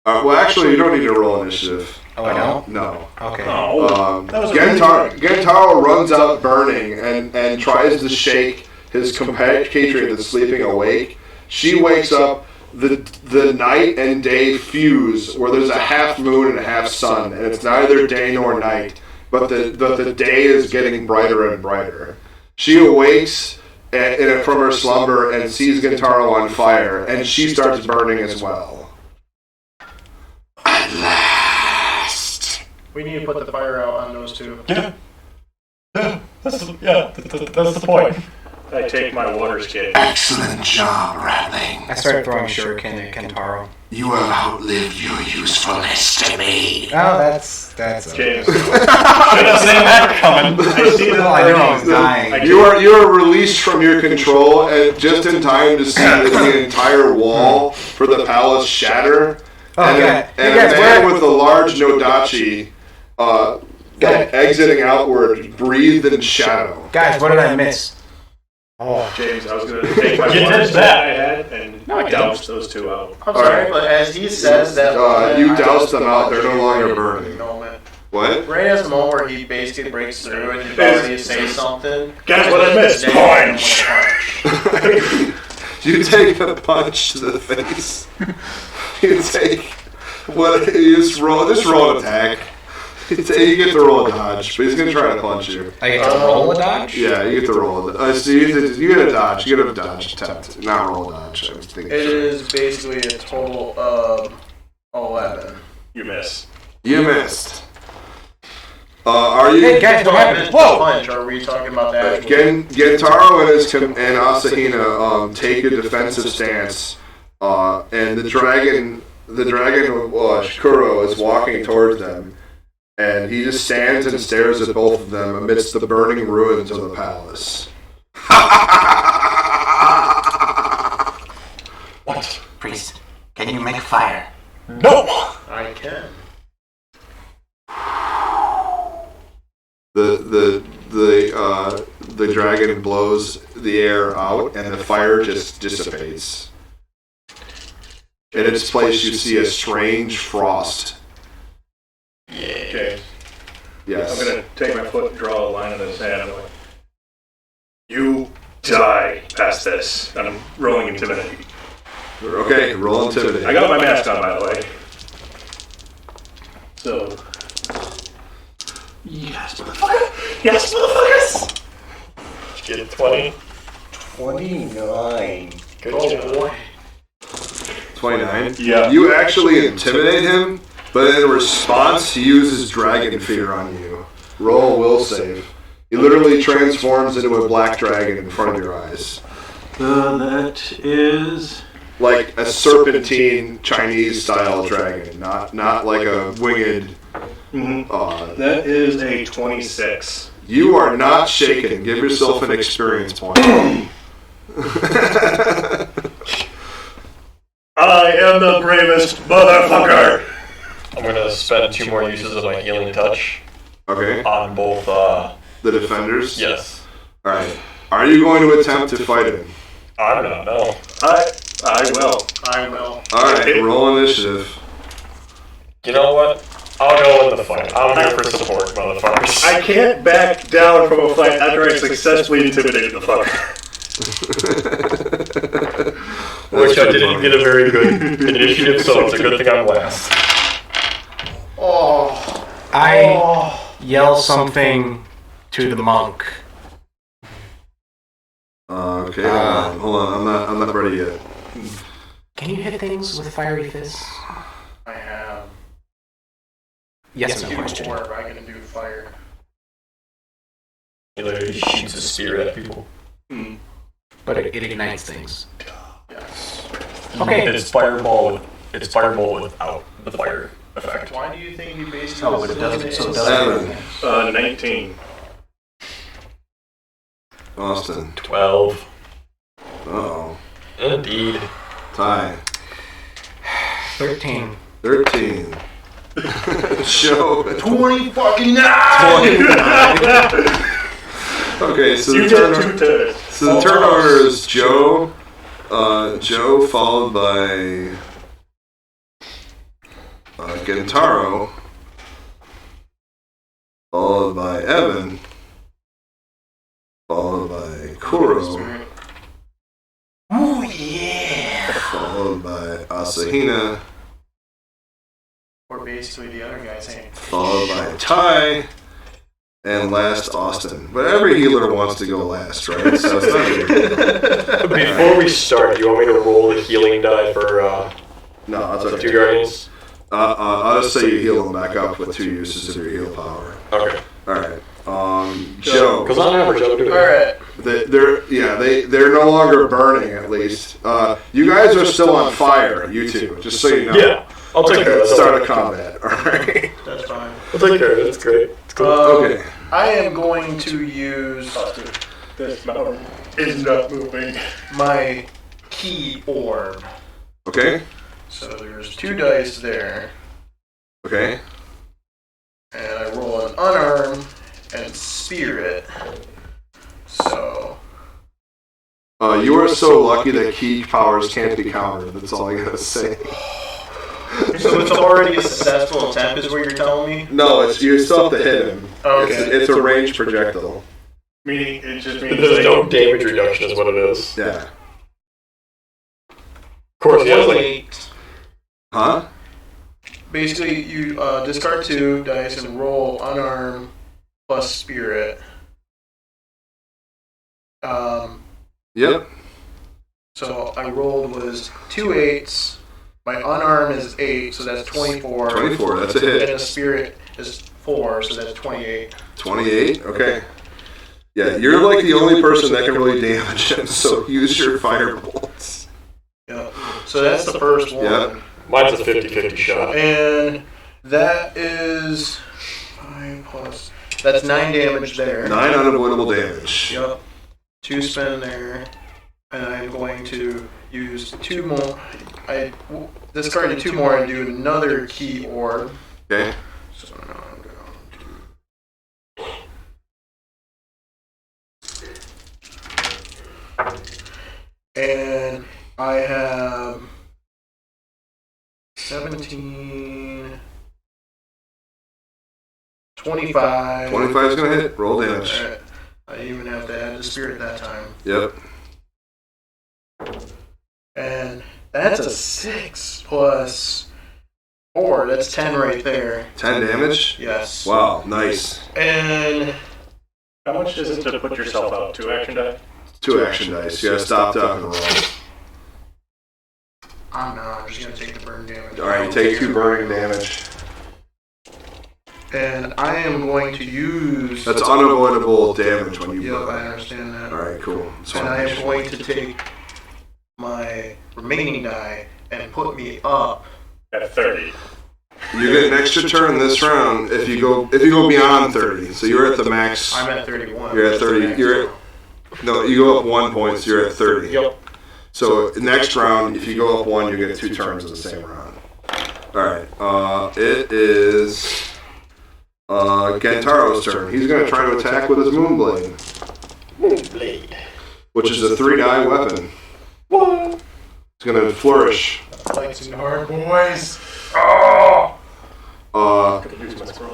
Well, actually, you don't need to roll initiative. Oh, I don't? No. Okay. Gentaro runs out burning and tries to shake his compatriot that's sleeping awake. She wakes up. The night and day fuse where there's a half moon and a half sun, and it's neither day nor night, but the day is getting brighter and brighter. She awakes from her slumber and sees Gentaro on fire, and she starts burning as well. At last. We need to put the fire out on those two. That's the point. I take my water skin. Excellent job, Ratling. I started throwing shuriken at Kentaro. You have outlived your usefulness to me. Oh, that's James. Should have seen that coming. I see the I know he's dying. You are released from your control and just in time to see the entire wall for the palace shatter. Oh, and God. a, and You a guys, man where- with a large Nodachi exiting outward, breathed in shadow. Guys, what did I miss? Oh, James, I was going to take my You water did skin that. I had and douse those two out. I'm sorry, but as he says that, You doused them out, they're no longer burning. Moment. What? Right as the moment where he basically breaks through and he's about to say something. Guess what I missed? Punch! You take a punch to the face. You take what? You just roll an attack. You get to roll a dodge, but he's gonna try to punch you. I get to roll a dodge? Yeah, you get to roll it. So you get a dodge. You get a dodge attempt, not roll a dodge. I was thinking. It is basically a total of 11. You miss. You missed. Are you? Hey, guys, what happened? Whoa! Punch, or are we talking about that? Gentaro and Asahina take a defensive stance, and the dragon Shikuro is walking towards them, and he just stands and stares at both of them amidst the burning ruins of the palace. What? Priest, can you make fire? No! I can. The dragon blows the air out, and the fire just dissipates. In its place, you see a strange frost. James, Yes. I'm going to take my foot and draw a line in the sand. I'm like, you die past this. And I'm rolling intimidate. Okay, roll intimidate. I got my mask on, by the way. So. Yes, motherfucker! Yes, motherfuckers! Get a 20. 29. Good Oh job. boy. 29. Yeah. You actually intimidate him, but in response, he uses dragon fear on you. Roll a will save. He literally transforms into a black dragon in front of your eyes. That is. Like a serpentine Chinese style dragon, not like a winged. That is a 26. You are not shaken. Give yourself an experience point. I am the bravest motherfucker! I'm gonna spend 2 more uses of my healing touch Okay. on both, The defenders? yes. Alright. Are you going to attempt to fight him? I don't know. I will. I will. Alright, roll initiative. You know what? I'll go in the fight. I'm here for support, motherfuckers. I can't back down from a fight after I successfully intimidated the fucker. Which I didn't get a very good initiative, so it's a good thing I'm last. Oh. I yell something to the monk. Okay, hold on. I'm not ready yet. Can you hit things with fiery fists? I have. Yes, no Two question. more, but I can do fire. He literally shoots a spear at people. But it ignites things. Yes. Okay. It's fireball without the fire effect. Why do you think he basically... Oh, but it doesn't. So it doesn't. 7. 19. Austin. 12. Uh-oh. Indeed. Tie. 13. 13. Show. 20 fucking 9! Okay, so You the get turn, 2 turns. so the turn order is Joe. Joe followed by Gentaro, followed by Evan, followed by Kuro, followed by Asahina, Or basically the other guy saying... followed by Ty, and last Austin. But every healer wants to go last, right? So it's not good. Before we start, you want me to roll the healing die for No, that's 2 okay. guardians? I'll just say you heal them back up with 2 uses of your heal power. Okay. Alright. Joe. Because on average, I'll do All it. right. They're no longer burning. At least you guys are still on fire. You two, just so you know. Yeah, I'll take care of that. Start a combat. All right. That's fine. I'll take care of it. It's great. It's cool. Okay. I am going to use This mountain is not moving. my key orb. Okay. So there's 2 dice there, Okay. and I roll an unarmed and spirit. So You are so lucky that key powers can't be countered. That's all I gotta say. So it's already a successful attempt, is what you're telling me? No, you still have to hit him. Okay. It's a ranged projectile. Meaning, it just means There's no damage reduction, is what it is. Yeah. Of course, yeah. Like, 28. Huh? Basically, you discard 2 dice and roll unarmed plus spirit. Yep. So I rolled was 2 8s. My unarmed is 8, so that's 24. 24. That's a And hit. the spirit is 4, so that's 28. 28. Okay. Yeah, you're like the only person that can really damage him. So use your fire bolts. Yeah. So that's the first one. Yeah. mine's a 50-50 shot. And that is 5 plus. That's 9 damage there. 9 unavoidable damage. Yep. 2 spin there. And I'm going to use 2 more. I discarded 2 more and do another key orb. Okay. So now I'm going to. And I have 17, 25. 25 is gonna hit. Roll damage. Alright. I even have to add the spirit that time. Yep. And that's a 6 plus 4. That's 10 right there. 10 damage. Yes. Wow. Nice. And How much is it to put yourself out? 2 action die? 2 action dice. You gotta stop, up, and roll. I'm just going to take the burn damage. All right. You take 2 burning damage. And I am going to use. That's unavoidable damage when you Yep, burn. I understand that. All right. Cool. That's And I fine. am going to take my remaining die and put me up. At 30. You get an extra turn this round if you go beyond 30. So you're at the max. I'm at 31. You're at 30. You're at, no, you go up 1 point, so you're at 30. Yep. So next round, if you go up 1, you get 2 turns in the same round. All right. It is Gentaro's turn. He's going to try to attack with his Moonblade, Moonblade. which is a 3-die weapon. What? It's going to flourish. Lights and hard boys.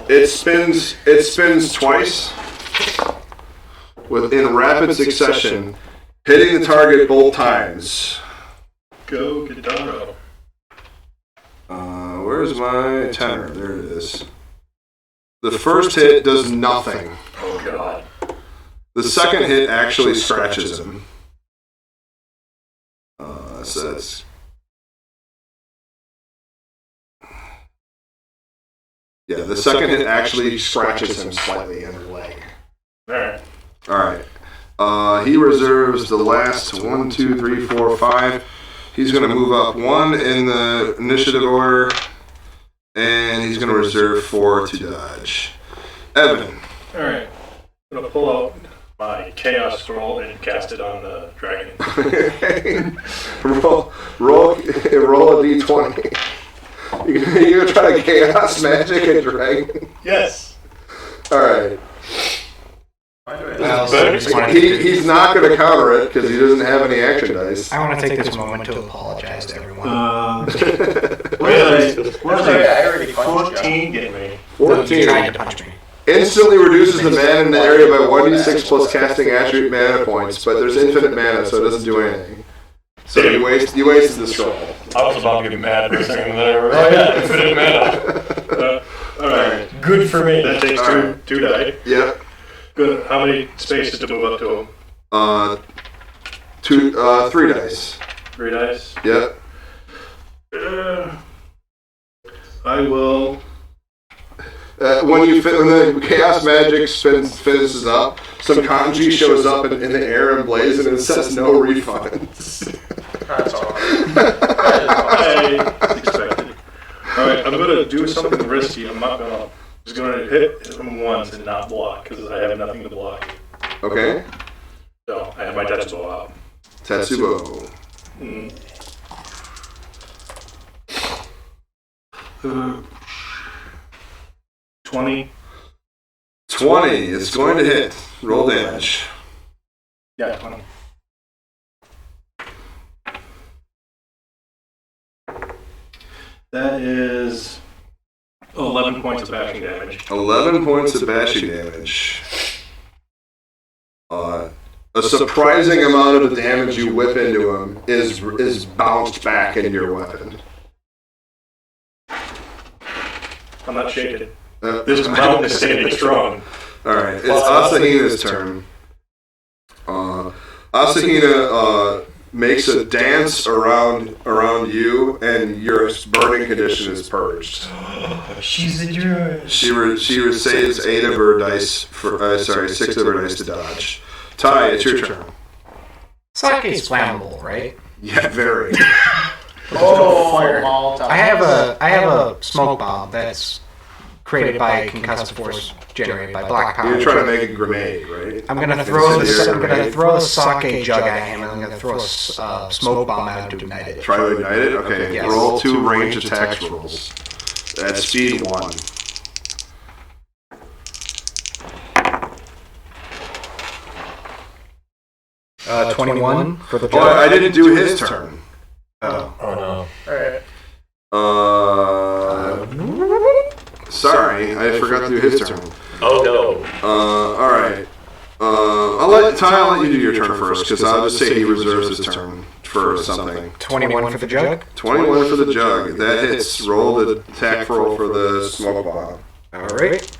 It spins twice in rapid succession, hitting the target both times. Go, Guitarro. Where's my tenor? There it is. The first hit does nothing. Oh, God. The second hit actually scratches him. Says. Yeah, the second hit actually scratches him slightly in the leg. Alright. Alright. He reserves the last 1, 2, 3, 4, 5. He's going to move up 1 in the initiative order, and he's going to reserve 4 to dodge. Evan. Alright. I'm going to pull out my Chaos Scroll and cast it on the dragon. roll a d20. You gonna try to chaos magic a dragon? Yes! Alright. Well, He's not gonna counter it because he doesn't have any action dice. I want to take this moment to apologize to everyone. Where's I already punched 14 get me? You 14. tried to punch me. Instantly reduces the mana in the area by 1d6 plus casting attribute mana points, but there's infinite mana, so it doesn't do anything. So you wasted the scroll. I was about to get mad for a second there. Oh yeah, infinite mana. Alright. Good for me. That takes Alright. two die. Yep. Good. How many spaces to move up to him? 3 dice. 3 dice? Yep. I will. when the chaos magic finishes up, some kanji shows up in the air and blazes, and it says no refunds. That's all. I expected. Alright, I'm gonna do something risky. I'm just gonna hit him once and not block, because I have nothing to block. Okay. So, I have my Tetsubo out. Tetsubo. 20. 20 is going to hit. Roll damage. Yeah, 20. That is 11 points of bashing damage. 11 points of bashing damage. A surprising amount of the damage you whip into him is bounced back into your weapon. I'm not shaking. This mountain is standing strong. Alright, it's Asahina's turn. Asahina makes a dance around you, and your burning condition is purged. She's a druid. She saves 8 of her dice for 6 of her dice to dodge. Ty, it's your turn. Sake's flammable, right? Yeah, very. Oh, I have a smoke bomb that's created by concussive force generated by black powder. You're trying to make a grenade, right? I'm gonna throw a sake jug at him, and I'm gonna throw a smoke bomb at him to ignite it. Try to ignite it? Okay. Yes. Roll 2 range attacks rolls. At speed 1. Uh, 21 for the Oh, jug. I didn't do his turn. Oh no. Alright. Sorry, I forgot to do his turn. Oh no. Alright. I'll let you do your turn first, because I'll just say he reserves his turn for something. 21 for the jug. 21 for the jug. That hits. Roll the attack roll for the smoke bomb. All right.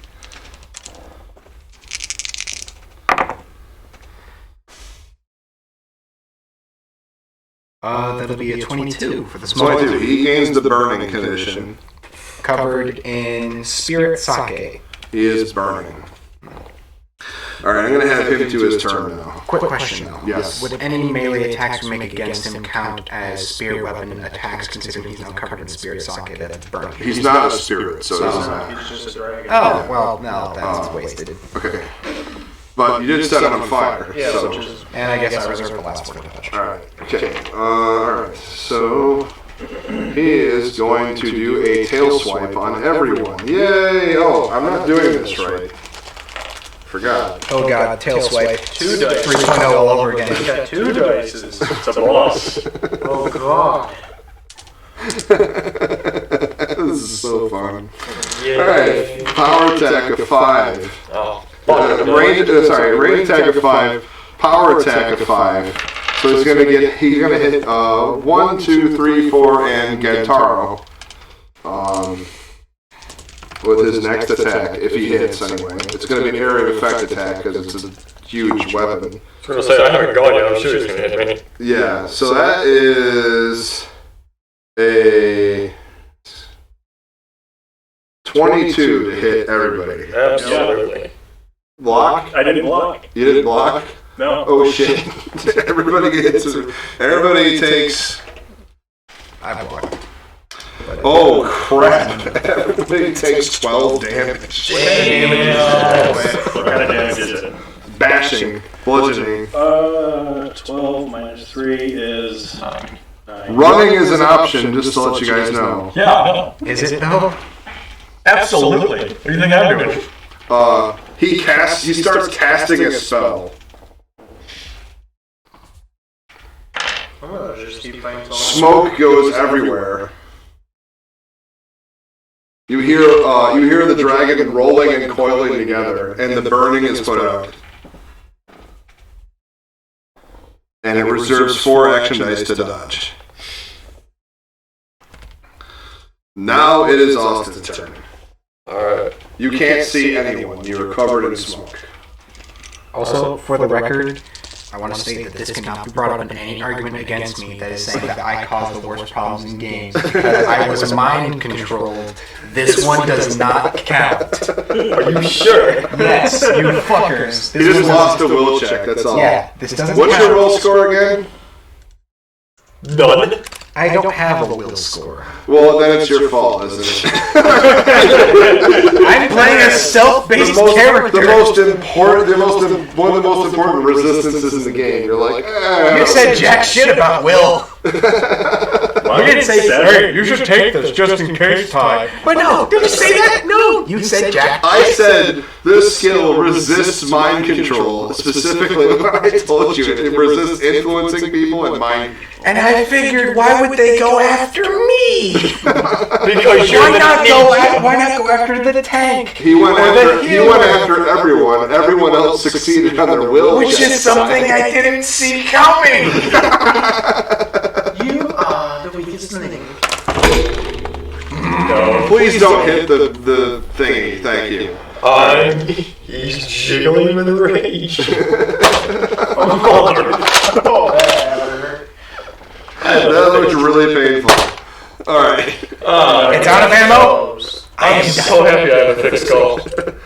That'll be a 22 for the smoke. 22. He gains the burning condition. Covered in spirit sake. He is burning. Alright, I'm going to have him do his turn now. Quick question though. Yes. Would any melee attacks we make against him count as spirit weapon attacks, considering he's now covered in spirit sake that's burning? He's not a spirit, so it doesn't matter. He's just a dragon. Oh, well, no, that's wasted. Okay. But you did set him on fire. Yeah, so. which is... And I guess I reserve the last one to touch. Alright, okay. Alright, so he is going to do a tail swipe on everyone. Yay! Oh, I'm not doing this right. Forgot. Oh god, tail swipe. 2 dice. 3.0 all over again. He's got 2 dice. It's a boss. Oh god. This is so fun. Yeah. Alright, power attack of 5. Oh. Range attack of 5. Power attack of 5. So he's gonna hit 1, 2, 3, 4, and Gentaro. With his next attack, if he hits anyway. It's going to be an area of effect attack because it's a huge weapon. I was gonna say I haven't gone yet. I'm sure he's gonna hit me. Yeah, so that is a 22 to hit everybody. Absolutely. Block? I didn't block. You didn't block? No. Oh shit. Everybody takes... I blocked. Oh crap. Everybody takes 12 damage. What kind of damage is it? Bashing. Bludgeoning. 12 minus 3 is 9. Running is an option, just to let you guys know. Yeah. Is it though? Absolutely. What do you think I'm doing? He starts casting a spell. I'm gonna just keep fighting till Smoke goes everywhere. You hear the dragon rolling and coiling together, and the burning is put out. And it reserves 4 action dice to dodge. Now it is Austin's turn. Alright. You can't see anyone. You're covered in smoke. Also, for the record, I want to state that this cannot be brought up in any argument against me that is saying that I caused the worst problems in games because I was mind controlled. This one does not count. Are you sure? Yes, you fuckers. You just lost a will check, that's all. Yeah, this doesn't What's count. your roll score again? None. I don't have a will score. Well, then it's your fault, isn't it? I'm playing a self-based character. One of the most important resistances in the game. You're like, You said jack shit about Will. You didn't say, hey, You should take this just in case, Ty. But no, did you say that? No. You said jack I said this skill resists mind control. Specifically, when I told you it resists influencing people and mind. And I figured, why would they go after me? Because you're Why not go after the tank? He went after everyone. Everyone else succeeded on their will. Which is something I didn't see coming. You are the weakest link. No. Please don't hit the thingy. Thank you. He's jiggling with rage. That looked really painful. Alright. It's out of ammo. I'm so happy I have a thick skull.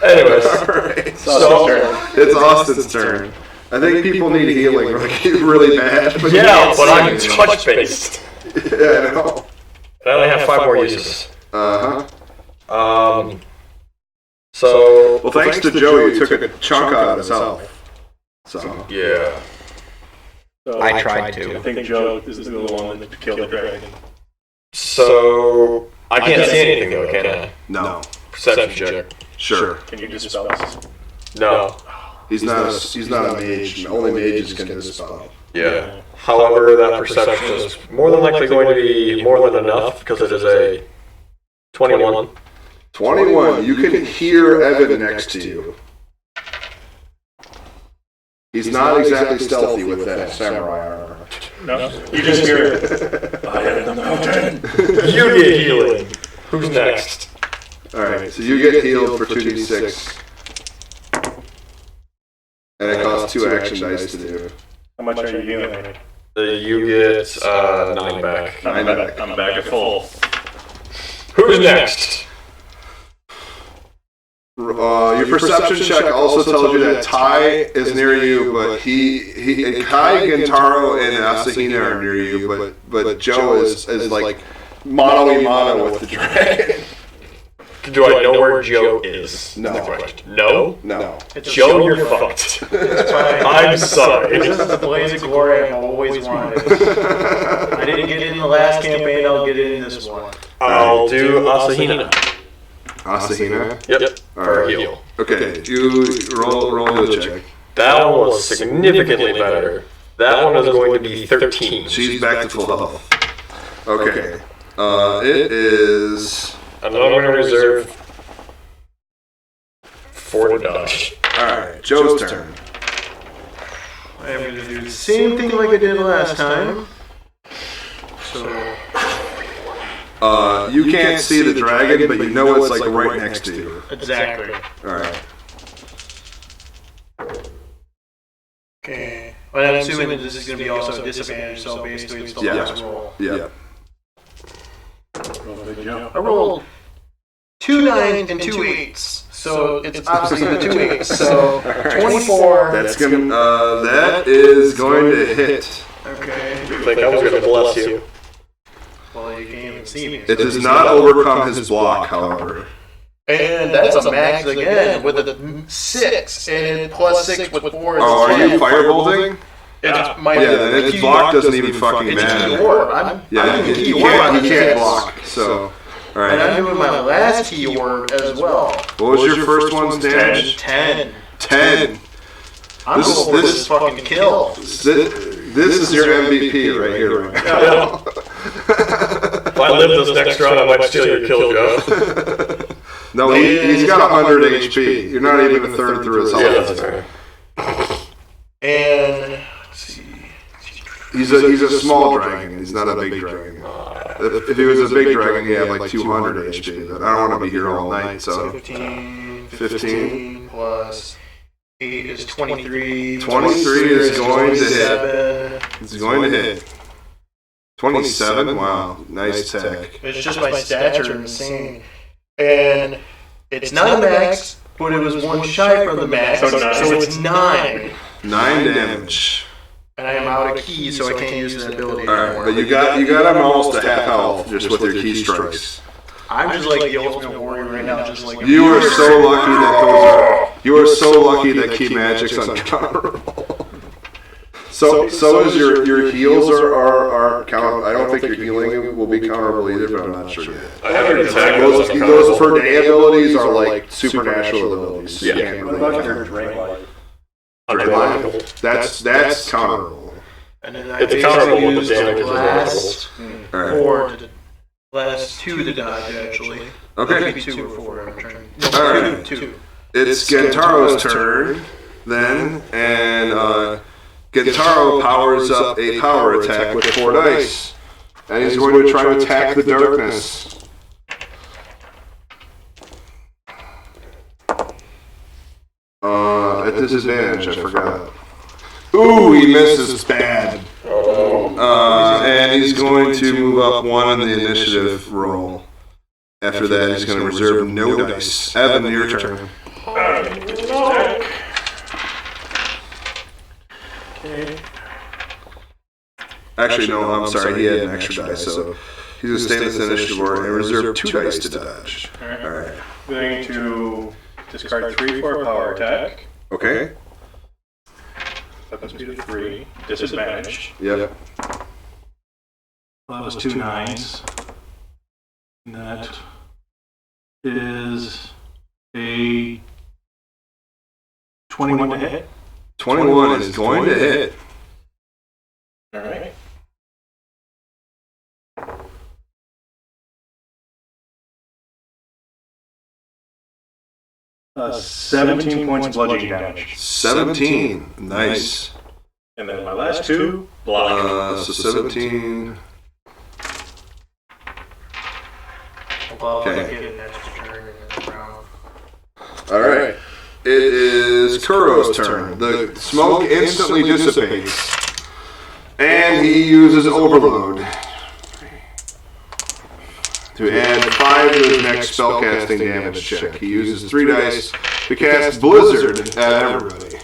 Anyways, Alright. so It's Austin's turn. I think people need healing really bad. But yeah, but I'm touch based. Yeah, I know. And I only have 5 more uses. Uh-huh. So Well, thanks to Joe, you took a chunk out of his health. So. yeah. So I tried to. I think Joe is the one that killed the dragon. So I can't see anything though, can I? No. Perception check. Sure. Can you dispel this? No. He's not a mage. Only mages can dispel. Yeah. However, that perception is more than likely going to be more than enough because it is a 21. 21. You can hear Evan next to you. He's not exactly stealthy with that samurai armor. No. You just hear I am the mountain. You get healing. Who's next? Alright, so you get healed for 2d6. And it costs 2 action dice to do. How much are you healing me? You get 9 back. I'm back at full. Who's next? Your perception check also tells you that Ty is near you, but Kai, Gintaro, and Asahina are near you, but Joe is like mano-a-mano with the dragon. Do I know where Joe is? No. That's the question. No? No. Joe, you're fucked. I'm sorry. This is the blaze of glory I've always wanted. I didn't get it in the last campaign, I'll get it in this one. I'll do Asahina. Asahina? Yep. For Alright. heal. Okay, you roll the check. That one was significantly better. That one is going to be 13. She's back to full health. Okay. It is... And then I'm going to reserve 4 to dodge. Alright, Joe's turn. I am going to do the same thing like I did last time. So, You can't see the dragon, but you know it's like right next to you. exactly. Alright. Okay. But I'm assuming that this is going to be also a disadvantage, so basically it's the last roll. Yeah. I rolled 2 9s and 2 8s, so it's obviously the 2 8s. So 24. That is going to hit. Okay. I think I was going to bless you. Well, you can't even see me. It does not overcome his block, however. And that's a max again with a 6 and plus 6 with 4 is Oh, are 10. you firebolting? It's my Yeah, then its block doesn't even fucking It's matter. keyword. I'm Yeah, keyword you on the can't test. block. So, And alright. I'm doing my last keyword as well. What was your first one's damage? 10. 10. I'm This is- going for this- this fucking kill. This is your MVP right here. Right now. If I live this next round, I might steal your kill, Joe. No, he's got 100 HP. You're not even a third through his Yeah, health. that's right. And let's see. He's a small dragon. He's not a big dragon. If he was a big dragon, he'd have like 200 HP. But I don't want to be here all night, so 15 15 plus 8 is 23. 23 is going to hit. 7. It's going to hit. 27? Wow. Nice attack. It's just my stats are insane. And it's not a max, but it was one shy from the max, so it's 9. 9 damage. And I am out of key, so I can't use that ability Alright, anymore. but you got him almost at half health just with your key strikes. I'm just like the ultimate warrior right now. Just like You are so lucky that key magic's uncounterable. So is your heals are count. I don't think your healing will be counterable either, but I'm not sure yet. I haven't attacked Those per day abilities are like supernatural abilities. Yeah. You can't What really about your drain light? Unblockable. That's counterable. And then I It's counterable, but the used damage is last Alright. 4 to last 2 to dodge actually. Okay. Maybe 2 or 4. I'm trying. Alright. 2. It's Gentaro's turn then, and Gentaro powers up a power attack with 4 dice. And he's going to try to attack the darkness. At disadvantage, I forgot. Ooh, he misses bad. And he's going to move up 1 in the initiative roll. After that, he's going to reserve no dice. Evan, your turn. Actually, no, I'm sorry, he had an extra dice, so he's going to stay in this initiative order and reserve 2 dice to dodge. Alright. Going to discard 3 for a power attack. Okay? Weapon speed of 3. Disadvantage. Yep. Well, that was 2 9s. And that is a 21 to hit. 21 is going to hit. Alright. 17 points of bludgeoning damage. 17. Nice. And then my last 2, block. So 17. Okay. Alright. It is Kuro's turn. The smoke instantly dissipates. And he uses Overload to add 5 to his next spellcasting damage check. He uses 3 dice to cast Blizzard at everybody.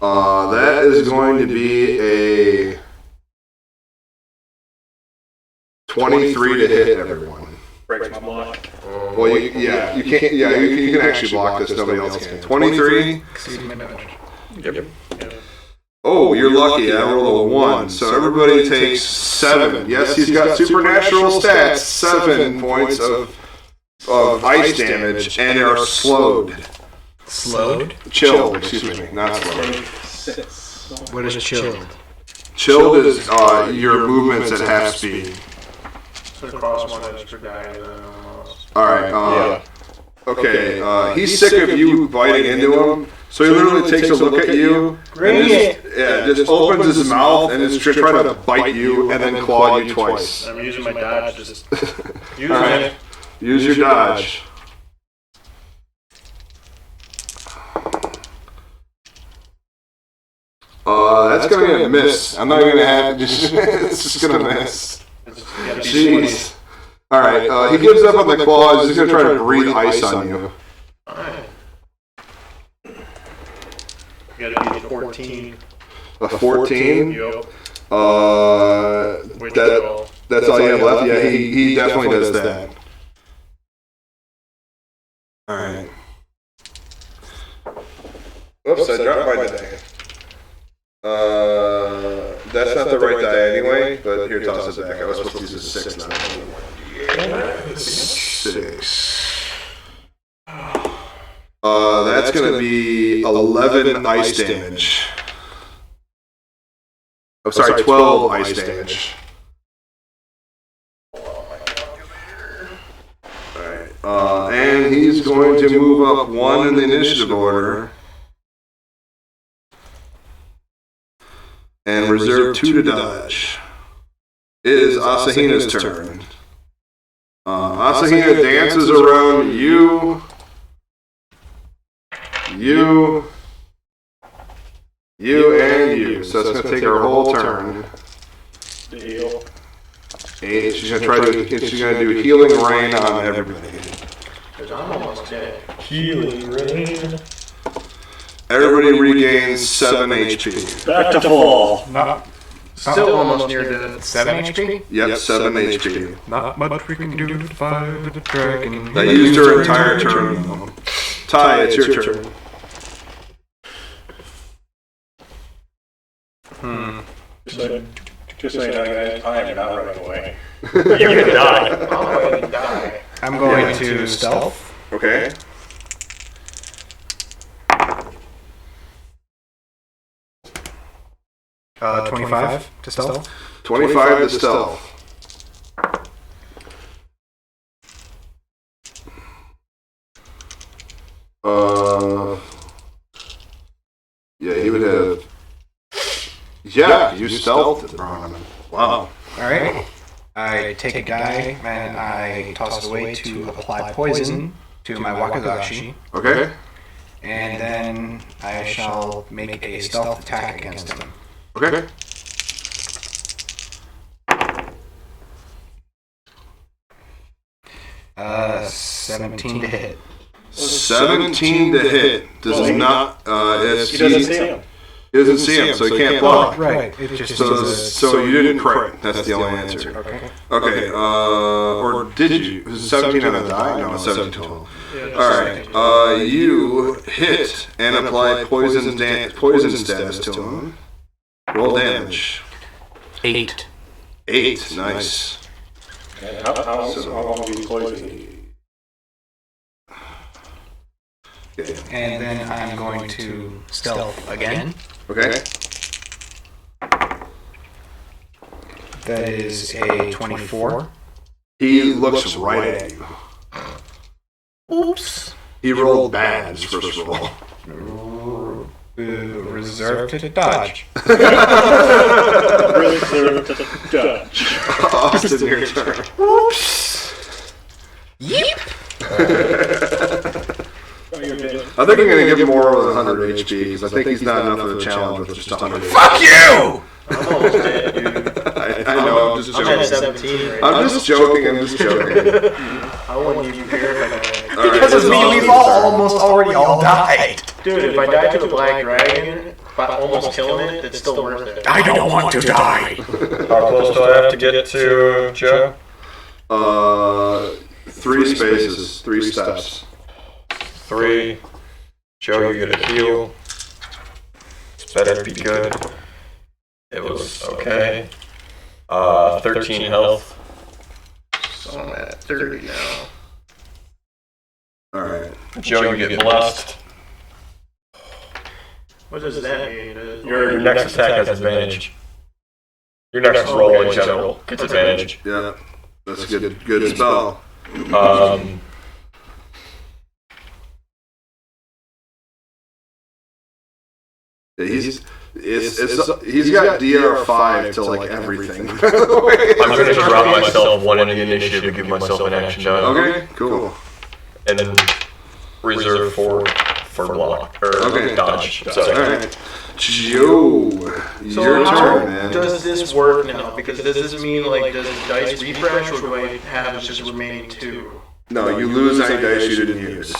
That is going to be a 23 to hit everyone. Breaks my block. Well, you can't. Yeah, you can actually block this. Nobody else can. 23. Yep. Oh, you're lucky. I rolled a 1, so everybody takes 7. Yes, he's got supernatural stats. 7 points of ice damage, and they are slowed. Slowed? Chilled. Excuse me, not slowed. What is chilled? Chilled is your movements at half speed. So it costs 1 extra die. All right. Okay. He's sick of you biting into him, so he literally takes a look at you. And just opens his mouth and is trying to bite you and then claw you twice. I'm using my dodge. Just using Alright. it. Use your dodge. That's gonna be a miss. I'm not even gonna have. It's just gonna miss. Jeez. All right. He gives up on the claws. He's gonna try to breathe ice on you. Alright. You gotta beat 14. A 14. Yup. Which That's all you have left. Yeah, he definitely does that. All right. Oops, I dropped my die. That's not the right die anyway, but here, toss it back. I was supposed to use a 6 now. 6. That's gonna be 11 ice damage. Oh, sorry, 12 ice damage. Alright. And he's going to move up 1 in the initiative order. And reserve 2 to dodge. It is Asahina's turn. Asahina dances around you, you, and you. So it's going to take her whole turn. The heal. And she's going to do healing rain on everybody. Because I'm almost dead. Healing rain. Everybody regains 7 HP. Back to full. Still almost near dead. 7 HP? Yep, 7 HP. Not much we can do to fight the dragon. That used her entire turn. Ty, it's your turn. Just so you know, guys, I am not running away. You can die. I'm going to die. I'm going to stealth. Okay. Uh, 25 to stealth. 25 to stealth. Yeah, he would have. Yeah, you stealthed it, Brahman. Wow. Alright. I take a die and I toss it away to apply poison to my Wakizashi. Okay. And then I shall make a stealth attack against him. Okay. Uh, 17 to hit. 17 to hit. Does not. He doesn't see him. He doesn't see him, so he can't block. Right. It just So you didn't crit. That's the only answer. Okay. Okay. Or did you? Was it 17 on the die? No, 17 total. All right. You hit and apply poison status to him. Roll damage. 8. 8. Nice. And how long will you poison? Okay. And then I'm going to stealth again. Okay. That is a 24. He looks right at you. Oops. He rolled bad his first roll. Reserved to dodge. Really clear to the Dutch. Austin, your turn. Oops. Yep. I think I'm going to give him more than 100 HP because I think he's not enough of a challenge with just 100 HP. Fuck you! I'm almost dead, dude. I know, I'm just I'm at joking. 17 right I'm just joking. I wouldn't even care if I died. All right, Because of that's me, awesome. we've almost already all died. Dude, if I died to a black dragon, by almost killing it, it's still worth it. I don't want to die. How close do I have to get to Joe? 3 spaces, 3 steps. 3. Joe, you get a heal. This better be good. It was okay. 13 health. So I'm at 30 now. Alright. Joe, you get blessed. What does that mean? Your next attack has advantage. Your next roll in general gets advantage. Yeah. That's a good spell. Yeah, he's got DR5 to like everything. I'm gonna drop myself 1 in the initiative to give myself an action die. Okay, cool. And then reserve 4 for block or dodge. Sorry. Alright. Joe, your turn, man. Does this work now? Because does this mean, like, does dice refresh, or do I have just remaining 2? No, you lose any dice you didn't use.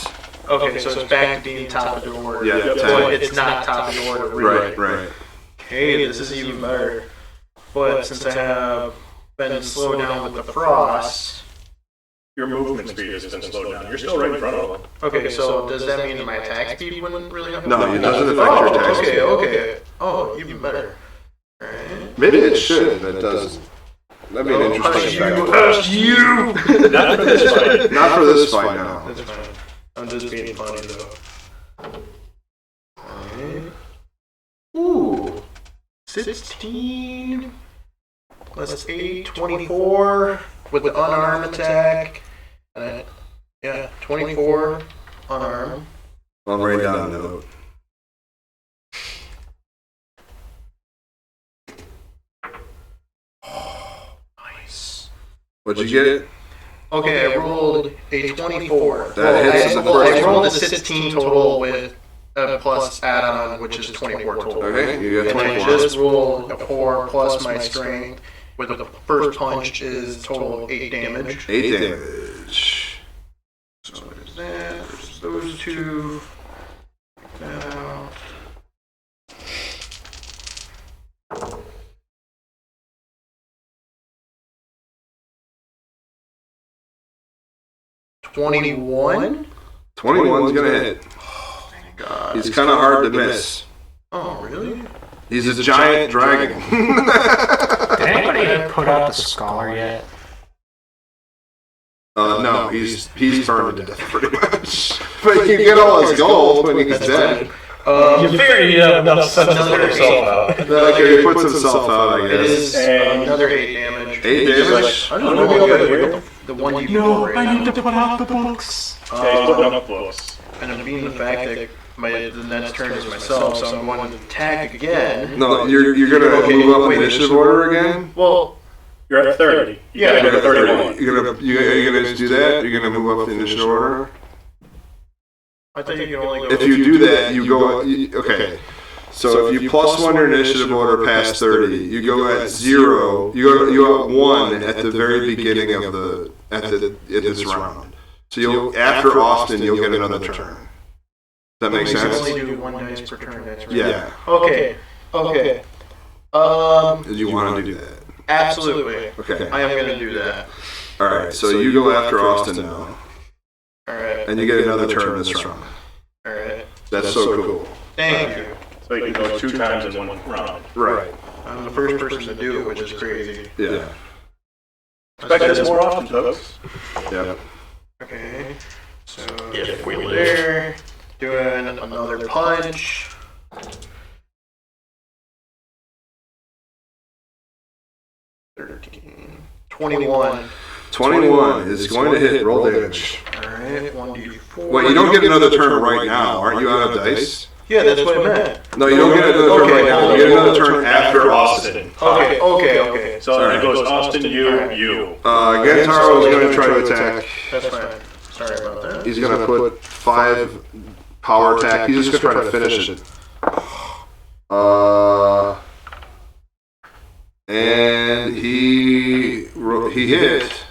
Okay, so it's back to being top of the order. Yeah, But it's not top of the order, really. Right. Okay, this is even better. But since I have been slowed down with the frost... Your movement speed has been slowed down. You're still right in front of them. Okay, so does that mean that my attack speed wouldn't really have... No, it doesn't affect your attack speed. Okay. Oh, even better. Alright. Maybe it should, but it doesn't. That'd be an interesting fact. You! Not for this fight. Not for this fight, no. That's fine. I'm just being funny, though. Alright. Ooh. 16 plus 8, 24 with the unarmed attack. Yeah, 24 unarmed. I'll write down a note. Nice. What'd you get? Okay, I rolled a 24. That hits I the first rolled a one. 16 total with plus add-on, which is 24 total. Okay, you got And I 24. just rolled a 4 plus my strength. With the first punch is total of 8 damage. 8 damage. So there's that. There's those two. Now. $21? 21's gonna hit. God. He's kind of hard to miss. Oh, really? He's a giant dragon. Did anybody put out the scholar yet? No, he's burned to death pretty much. But you get all his gold when he's dead. You figure you have enough sense to put yourself out. Okay, he puts himself out, I It guess. is another 8 damage. 8 damage? I don't know over here. The one you rolled right now. to put out the books. Yeah, he's putting up books. And then being the fact that the next turn is myself, so I'm going to attack again. No, you're gonna move up initiative order again? Well, You're at 30. You gotta go to 31. You're gonna do that? You're gonna move up the initiative order? I thought you could only go. If you do that, you go. Okay. So if you plus 1 your initiative order past 30, you go at 0. You go at 1 at the very beginning of this round. So you'll after Austin, you'll get another turn. Does that make You sense? only do 1 dice per turn. That's right. Yeah. Okay. Did you want to do that? Absolutely. Okay. I am going to do that. All right. So you go after Austin now, All right. and you get another turn this round. All right. That's so cool. Thank you. So you can go 2 times in 1 round. Right. I'm the first person to do it, which is crazy. Yeah. Expect this more often, folks. Yeah. Okay. So If we over live. there, doing another punch. $13. 21. 21 is going to hit. Roll damage. Alright, 1d4. Wait, you don't get another turn right now. Aren't you out of dice? Yeah, that's what I meant. No, you don't get another turn right now. You get another turn after Austin. Okay. So it goes Austin, you. Gentaro is going to try to attack. That's fine. Sorry about that. He's going to put 5 power attack. He's just going to try to finish it. And he hit.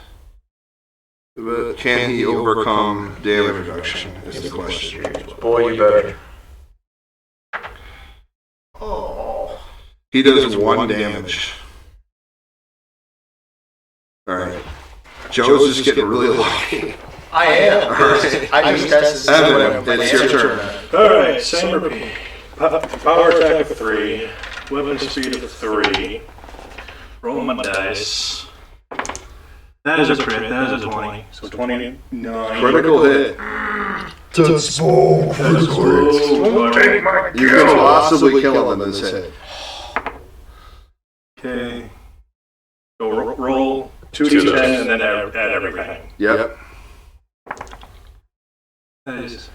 But can he overcome damage reduction? Is the question. Boy, you better. Oh. He does 1 damage. Alright. Joe's just getting really lucky. I am. Alright. I just tested to see what Evan, my it's your answer turn. meant. Alright, same repeat. Power attack of 3. Weapon speed of 3. Roll my dice. That is a crit. That is a 20. So 29. Critical hit. That's You can possibly kill him in this hit. Okay. Go roll 2d10 and then add everything. Yep. That is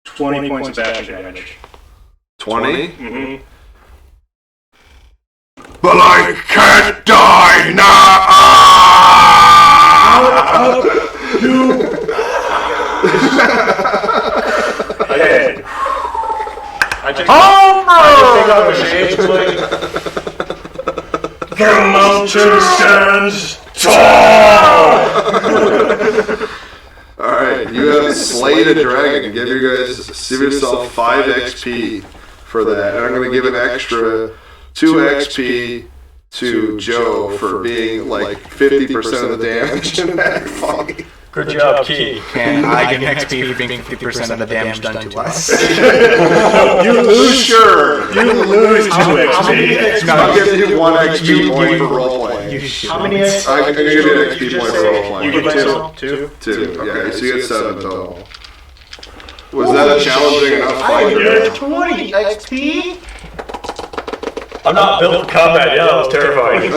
20 points of bashing damage. 20. Mm-hmm. But I can't die now! Again. I take out the shades, The mountain stands tall! Alright, you have slayed a dragon. Give yourself 5 XP for that. And I'm going to give an extra 2 XP to Joe for being like 50% of the damage in that fight. Good job, Key. And I get XP for being 50% of the damage done to us. You lose, Sure. you lose 2 XP. I'll give you 1 XP point for roleplay. How many XP? I'm going to give you an XP point for roleplay. You get 2. 2? 2. Yeah, so you get 7 total. Was that a challenging enough fight? Yeah. 20 XP? I'm not built for combat. Yeah, that was terrifying.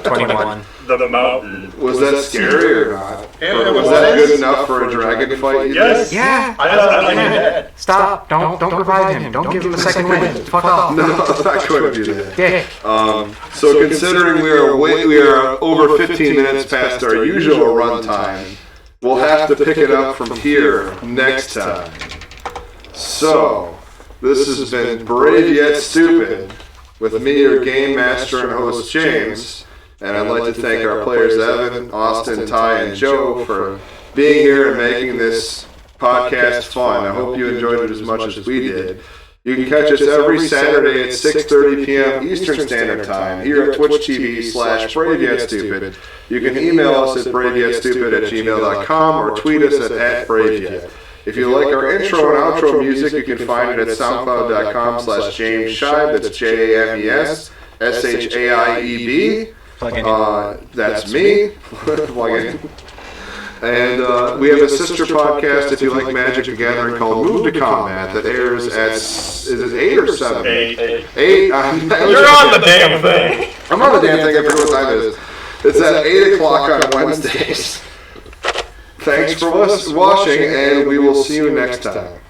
21. the mountain. Was that scary or not? Yeah, Or it was was. that good enough for a dragon fight? you Yes. Yeah. I thought I did. Stop. Don't revive him. Don't give him a second wind. Fuck off. think? No, I'm not going to do that. Dick. So considering we are over 15 minutes past our usual run time, we'll have to pick it up from here next time. So, this has been Brave Yet Stupid with me, your game master and host James, and I'd like to thank our players Evan, Austin, Ty, and Joe for being here and making this podcast fun. I hope you enjoyed it as much as we did. You can catch us every Saturday at 6:30 p.m. Eastern Standard Time here at Twitch TV/BraveYetStupid. You can email us at braveyetstupid@gmail.com or tweet us at @BraveYet. If you like our intro and outro music, you can find it at soundcloud.com/James Shibe. That's JamesShaieb. That's me. Plug in. And we have a sister podcast, if you like Magic the Gathering, called Move to Combat that airs at, is it 8 or 7? 8. 8? You're on the damn thing. I'm on the damn thing, I forget what time it is. It's at 8 o'clock on Wednesdays. Thanks for watching, and we will see you next time.